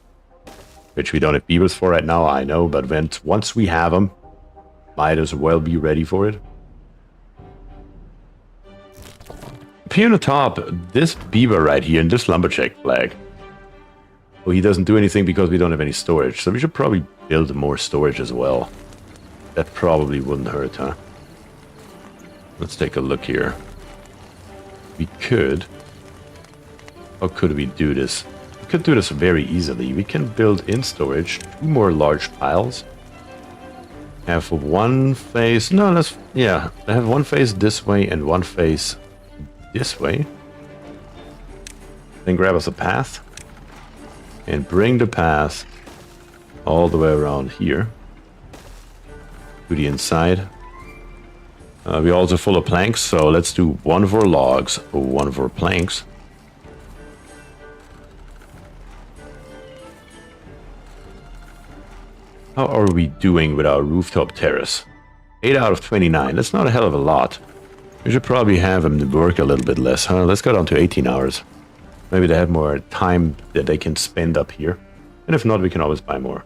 Which we don't have beavers for right now, I know, but once we have them, might as well be ready for it. Up here on the top, this beaver right here, and this lumberjack flag. Well, he doesn't do anything because we don't have any storage, so we should probably build more storage as well. That probably wouldn't hurt, huh? Let's take a look here. We could... How could we do this? We could do this very easily. We can build in storage 2 more large piles. Have one face... No, let's... Yeah, I have one face this way and one face this way. Then grab us a path. And bring the path all the way around here. To the inside. We're also full of planks, so let's do 1 for logs, 1 for planks. How are we doing with our rooftop terrace? 8 out of 29, that's not a hell of a lot. We should probably have them work a little bit less, huh? Let's go down to 18 hours. Maybe they have more time that they can spend up here. And if not, we can always buy more.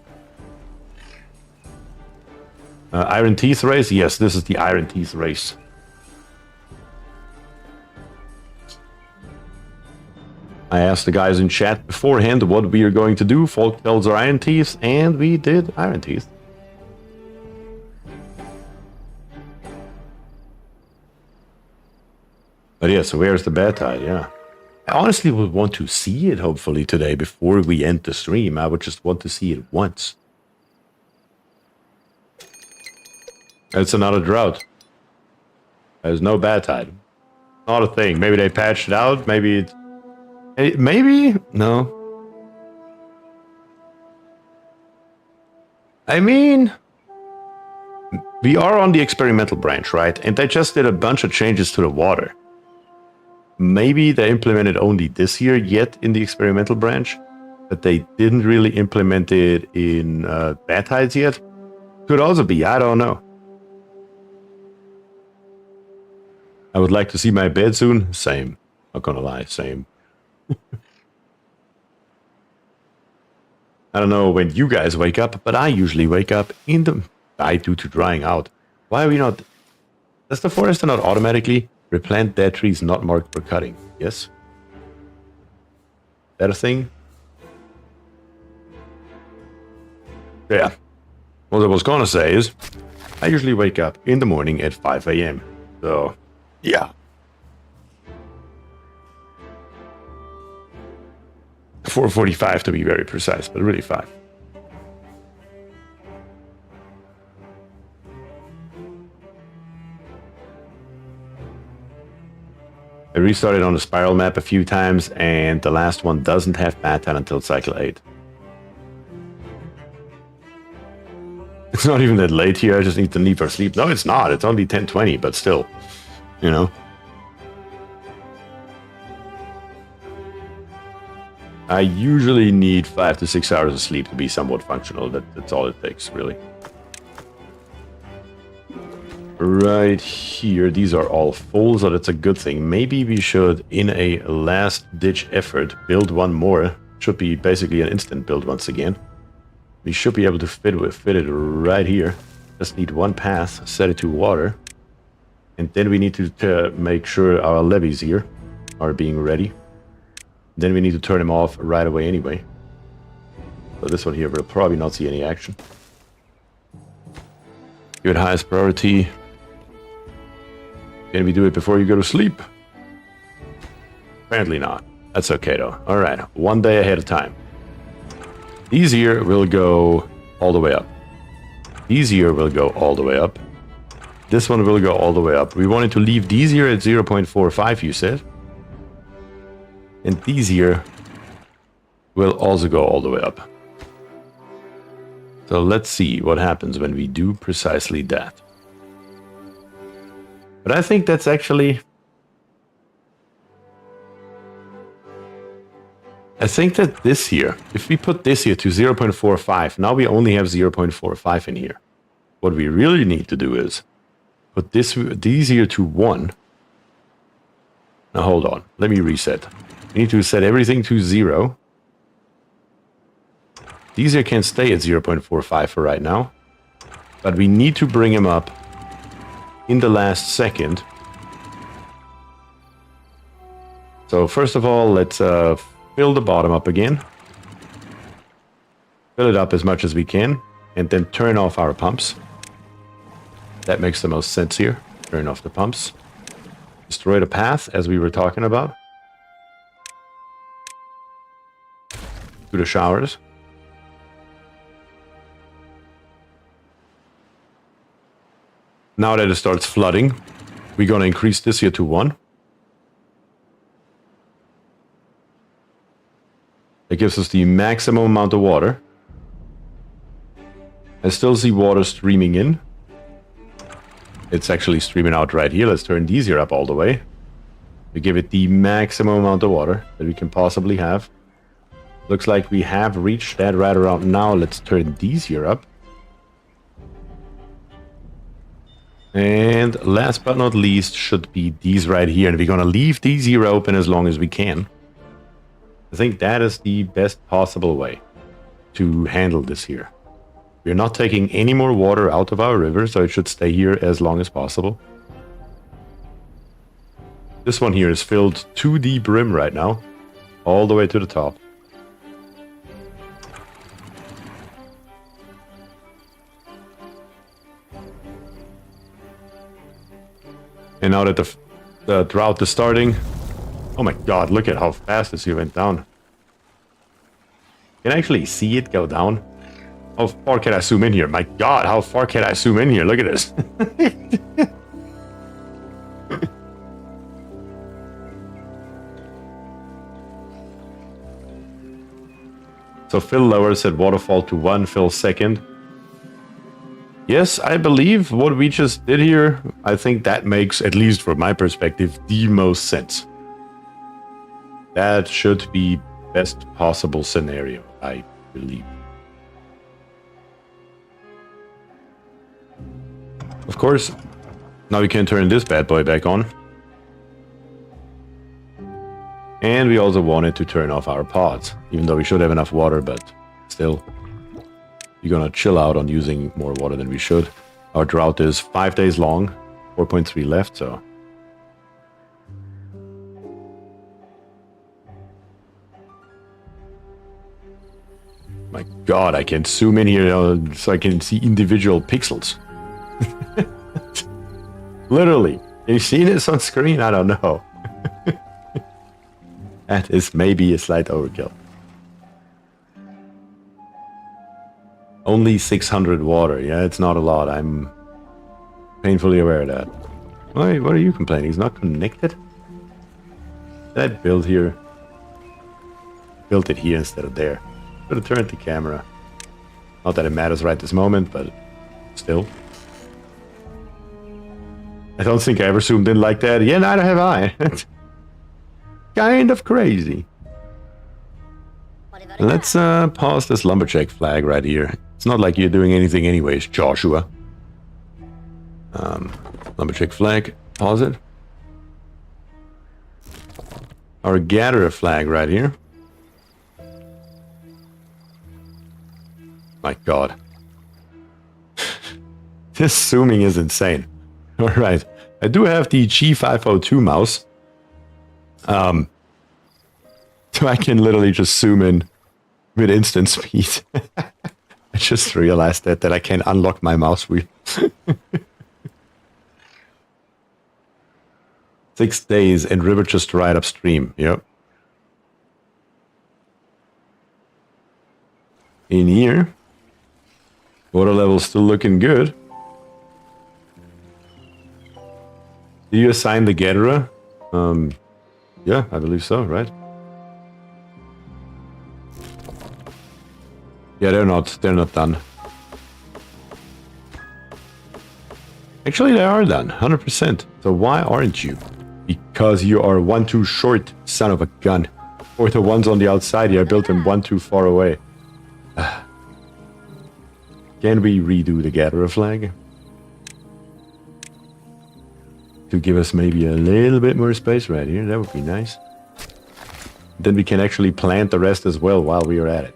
Iron Teeth race? Yes, this is the Iron Teeth race. I asked the guys in chat beforehand what we are going to do. Folk tells our Iron Teeth, and we did Iron Teeth. But yeah, so where's the bad tide? Yeah. I honestly would want to see it, hopefully, today before we end the stream. I would just want to see it once. It's another drought. There's no bad tide. Not a thing. Maybe they patched it out. Maybe it's... Maybe? No. I mean... We are on the experimental branch, right? And they just did a bunch of changes to the water. Maybe they implemented only this year yet in the experimental branch. But they didn't really implement it in bad tides yet. Could also be. I don't know. I would like to see my bed soon. Same. Not gonna lie, same. I don't know when you guys wake up, but I usually wake up in the night due to drying out. Why are we not... Does the forester not automatically replant dead trees not marked for cutting? Yes? That a thing? Yeah. What I was gonna say is, I usually wake up in the morning at 5 AM. So... yeah. 4:45 to be very precise, but really 5. I restarted on the spiral map a few times, and the last one doesn't have bad time until cycle 8. It's not even that late here, I just need to leave for sleep. No, it's not. It's only 10:20, but still. You know? I usually need 5 to 6 hours of sleep to be somewhat functional. That's all it takes, really. Right here, these are all full, so that's a good thing. Maybe we should, in a last-ditch effort, build one more. Should be basically an instant build once again. We should be able to fit it right here. Just need one path, set it to water. And then we need to make sure our levees here are being ready. Then we need to turn them off right away anyway. So this one here will probably not see any action. Give it highest priority. Can we do it before you go to sleep? Apparently not. That's okay though. Alright, one day ahead of time. These here will go all the way up. These here will go all the way up. This one will go all the way up. We wanted to leave these here at 0.45, you said. And these here will also go all the way up. So let's see what happens when we do precisely that. But I think that's actually... I think that this here, if we put this here to 0.45, now we only have 0.45 in here. What we really need to do is put these here to 1. Now hold on, let me reset. We need to set everything to 0. These here can stay at 0.45 for right now. But we need to bring them up in the last second. So first of all, let's fill the bottom up again. Fill it up as much as we can. And then turn off our pumps. That makes the most sense here. Turn off the pumps. Destroy the path, as we were talking about. To the showers. Now that it starts flooding, we're going to increase this here to 1. It gives us the maximum amount of water. I still see water streaming in. It's actually streaming out right here. Let's turn these here up all the way. We give it the maximum amount of water that we can possibly have. Looks like we have reached that right around now. Let's turn these here up. And last but not least should be these right here. And we're going to leave these here open as long as we can. I think that is the best possible way to handle this here. We're not taking any more water out of our river, so it should stay here as long as possible. This one here is filled to the brim right now, all the way to the top. And now that the drought is starting... Oh my god, look at how fast this here went down. You can actually see it go down. How far can I zoom in here? My god, how far can I zoom in here? Look at this. So fill lower said waterfall to 1, fill second. Yes, I believe what we just did here, I think that makes, at least from my perspective, the most sense. That should be best possible scenario, I believe. Of course, now we can turn this bad boy back on. And we also wanted to turn off our pods, even though we should have enough water, but still. We're gonna chill out on using more water than we should. Our drought is 5 days long, 4.3 left, so... My god, I can zoom in here so I can see individual pixels. Literally. Have you seen this on screen? I don't know. That is maybe a slight overkill. Only 600 water. Yeah, it's not a lot. I'm painfully aware of that. Why? What are you complaining? It's not connected? Did I build here? Built it here instead of there. Should have turned the camera. Not that it matters right this moment, but still. I don't think I ever zoomed in like that. Yeah, neither have I. Kind of crazy. Let's pause this lumberjack flag right here. It's not like you're doing anything anyways, Joshua. Lumberjack flag, pause it. Our gatherer flag right here. My god. This zooming is insane. Alright, I do have the G502 mouse. So I can literally just zoom in with instant speed. I just realized that I can unlock my mouse wheel. 6 days and river just right upstream. Yep. In here, water level still looking good. Do you assign the gatherer? Yeah, I believe so, right? Yeah, they're not done. Actually, they are done, 100%. So why aren't you? Because you are one too short, son of a gun. Or the ones on the outside here, I built them one too far away. Can we redo the gatherer flag? To give us maybe a little bit more space right here, that would be nice. Then we can actually plant the rest as well while we are at it.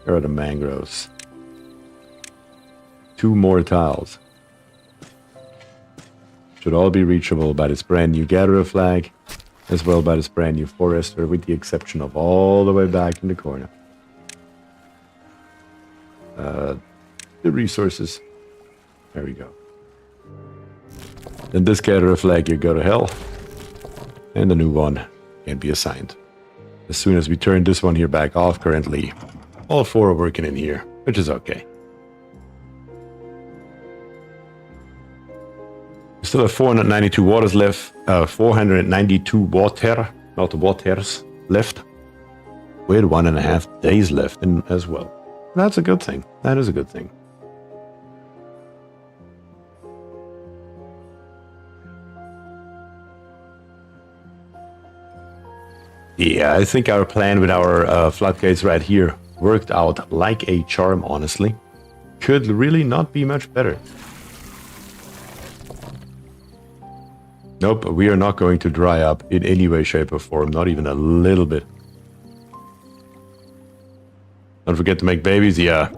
Here are the mangroves. 2 more tiles. Should all be reachable by this brand new gatherer flag, as well by this brand new forester, with the exception of all the way back in the corner. The resources. There we go. Then this gatherer flag, you go to hell. And the new one can be assigned. As soon as we turn this one here back off, currently all 4 are working in here, which is okay. We still have 492 waters left, 492 water, not waters left, with 1.5 days left in as well. That's a good thing. That is a good thing. Yeah, I think our plan with our floodgates right here worked out like a charm, honestly. Could really not be much better. Nope, we are not going to dry up in any way, shape, or form, not even a little bit. Don't forget to make babies, yeah.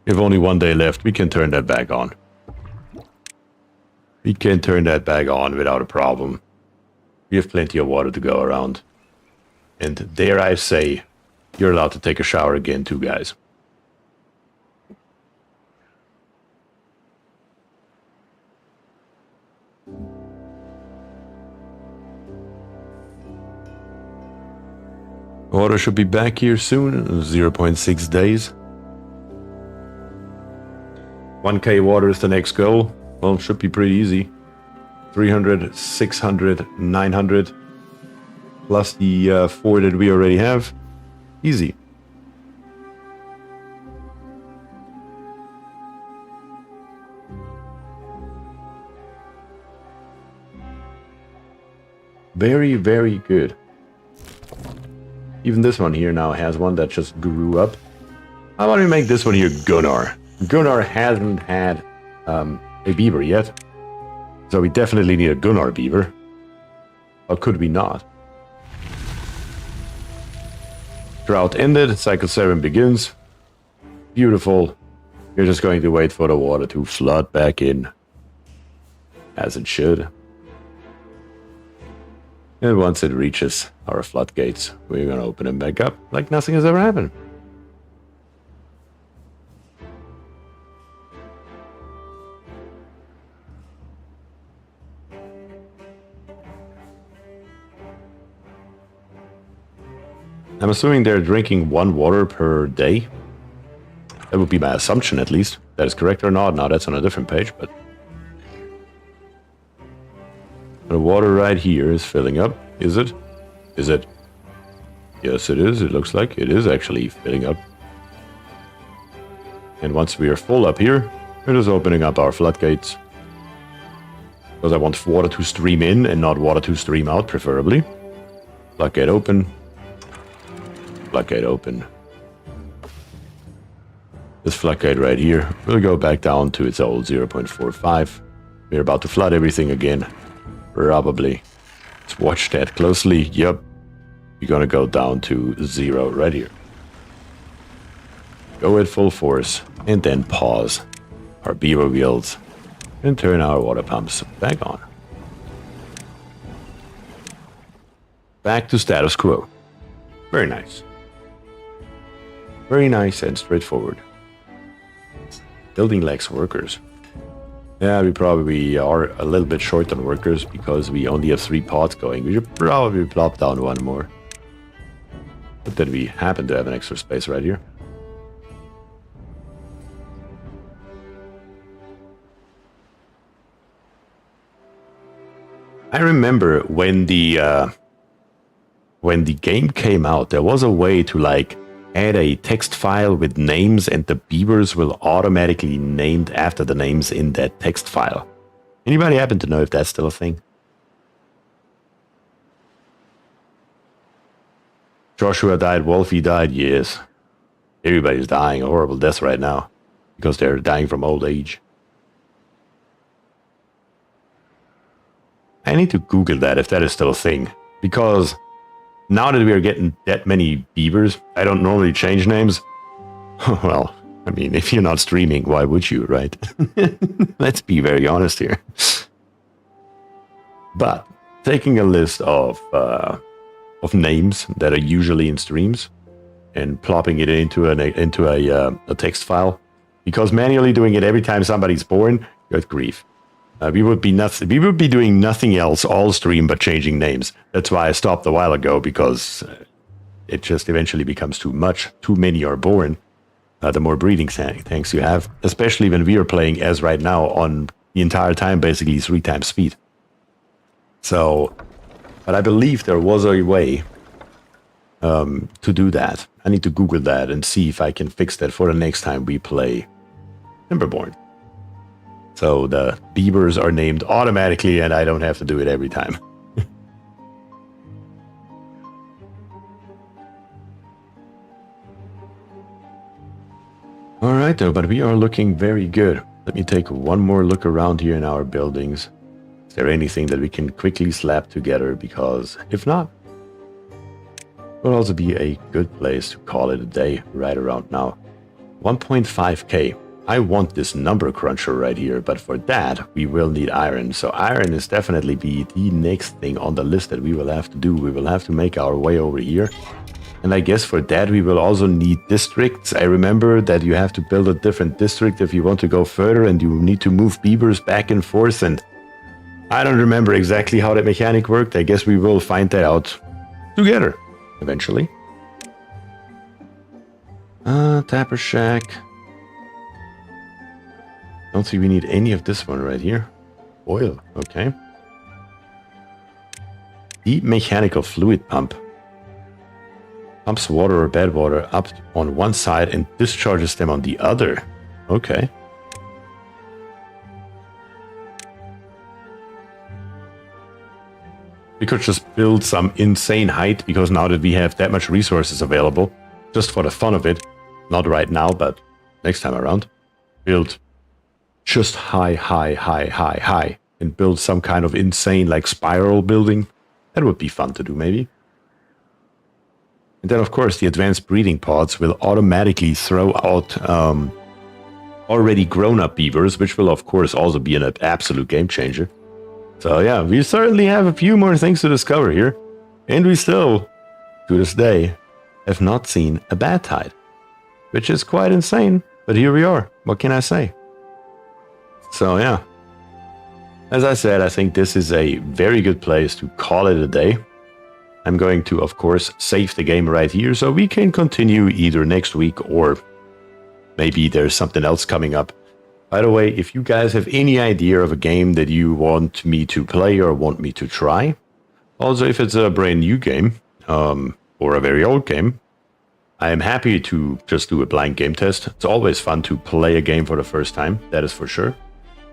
We have only 1 day left, we can turn that back on. We can turn that back on without a problem. We have plenty of water to go around. And dare I say, you're allowed to take a shower again too, guys. Water should be back here soon, 0.6 days. 1k water is the next goal. Well, it should be pretty easy. 300, 600, 900. Plus the 4 that we already have. Easy. Very, very good. Even this one here now has one that just grew up. How about we make this one here Gunnar? Gunnar hasn't had a beaver yet. So we definitely need a Gunnar beaver. Or could we not? Drought ended, cycle 7 begins. Beautiful. We're just going to wait for the water to flood back in. As it should. And once it reaches our floodgates, we're going to open them back up like nothing has ever happened. I'm assuming they're drinking 1 water per day. That would be my assumption, at least. That is correct or not. Now that's on a different page, but... The water right here is filling up. Is it? Is it? Yes, it is. It looks like it is actually filling up. And once we are full up here, we're just opening up our floodgates. Because I want water to stream in and not water to stream out, preferably. Floodgate open. Floodgate open. This floodgate right here will go back down to its old 0.45. We're about to flood everything again. Probably. Let's watch that closely. Yep. We're gonna go down to 0 right here. Go at full force and then pause our beaver wheels and turn our water pumps back on. Back to status quo. Very nice. Very nice and straightforward. Building lacks workers. Yeah, we probably are a little bit short on workers because we only have 3 pods going. We should probably plop down 1 more. But then we happen to have an extra space right here. I remember when the game came out, there was a way to like add a text file with names, and the beavers will automatically named after the names in that text file. Anybody happen to know if that's still a thing? Joshua died, Wolfie died, yes. Everybody's dying a horrible death right now because they're dying from old age. I need to Google that if that is still a thing, because now that we are getting that many beavers, I don't normally change names. Well, I mean, if you're not streaming, why would you, right? Let's be very honest here. But taking a list of names that are usually in streams and plopping it into a text file, because manually doing it every time somebody's born, good grief. We would be doing nothing else all stream but changing names. That's why I stopped a while ago, because it just eventually becomes too much. Too many are born. The more breeding tanks you have, especially when we are playing as right now on the entire time, basically 3 times speed. So, but I believe there was a way to do that. I need to Google that and see if I can fix that for the next time we play Timberborn. So the beavers are named automatically and I don't have to do it every time. Alright though, but we are looking very good. Let me take one more look around here in our buildings. Is there anything that we can quickly slap together? Because if not, it will also be a good place to call it a day right around now. 1.5k. I want this number cruncher right here, but for that we will need iron. So iron is definitely be the next thing on the list that we will have to do. We will have to make our way over here. And I guess for that we will also need districts. I remember that you have to build a different district if you want to go further, and you need to move beavers back and forth. And I don't remember exactly how that mechanic worked. I guess we will find that out together eventually. Tapper Shack. Don't think we need any of this one right here. Oil, okay. Deep mechanical fluid pump. Pumps water or bad water up on one side and discharges them on the other. Okay. We could just build some insane height, because now that we have that much resources available, just for the fun of it, not right now, but next time around, build just high, and build some kind of insane, like, spiral building. That would be fun to do, maybe. And then, of course, the advanced breeding pods will automatically throw out already grown-up beavers, which will, of course, also be an absolute game changer. So, yeah, we certainly have a few more things to discover here. And we still, to this day, have not seen a bad tide, which is quite insane. But here we are. What can I say? So yeah, as I said, I think this is a very good place to call it a day. I'm going to, of course, save the game right here so we can continue either next week or maybe there's something else coming up. By the way, if you guys have any idea of a game that you want me to play or want me to try, also if it's a brand new game or a very old game, I am happy to just do a blind game test. It's always fun to play a game for the first time, that is for sure.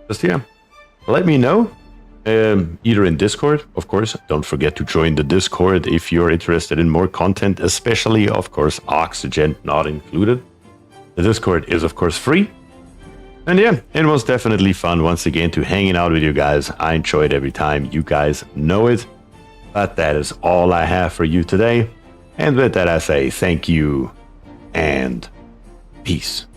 Just, yeah, let me know, either in Discord, of course. Don't forget to join the Discord if you're interested in more content, especially, of course, oxygen not included. The Discord is, of course, free. And yeah, it was definitely fun once again to hanging out with you guys. I enjoy it every time, you guys know it. But that is all I have for you today. And with that, I say thank you and peace.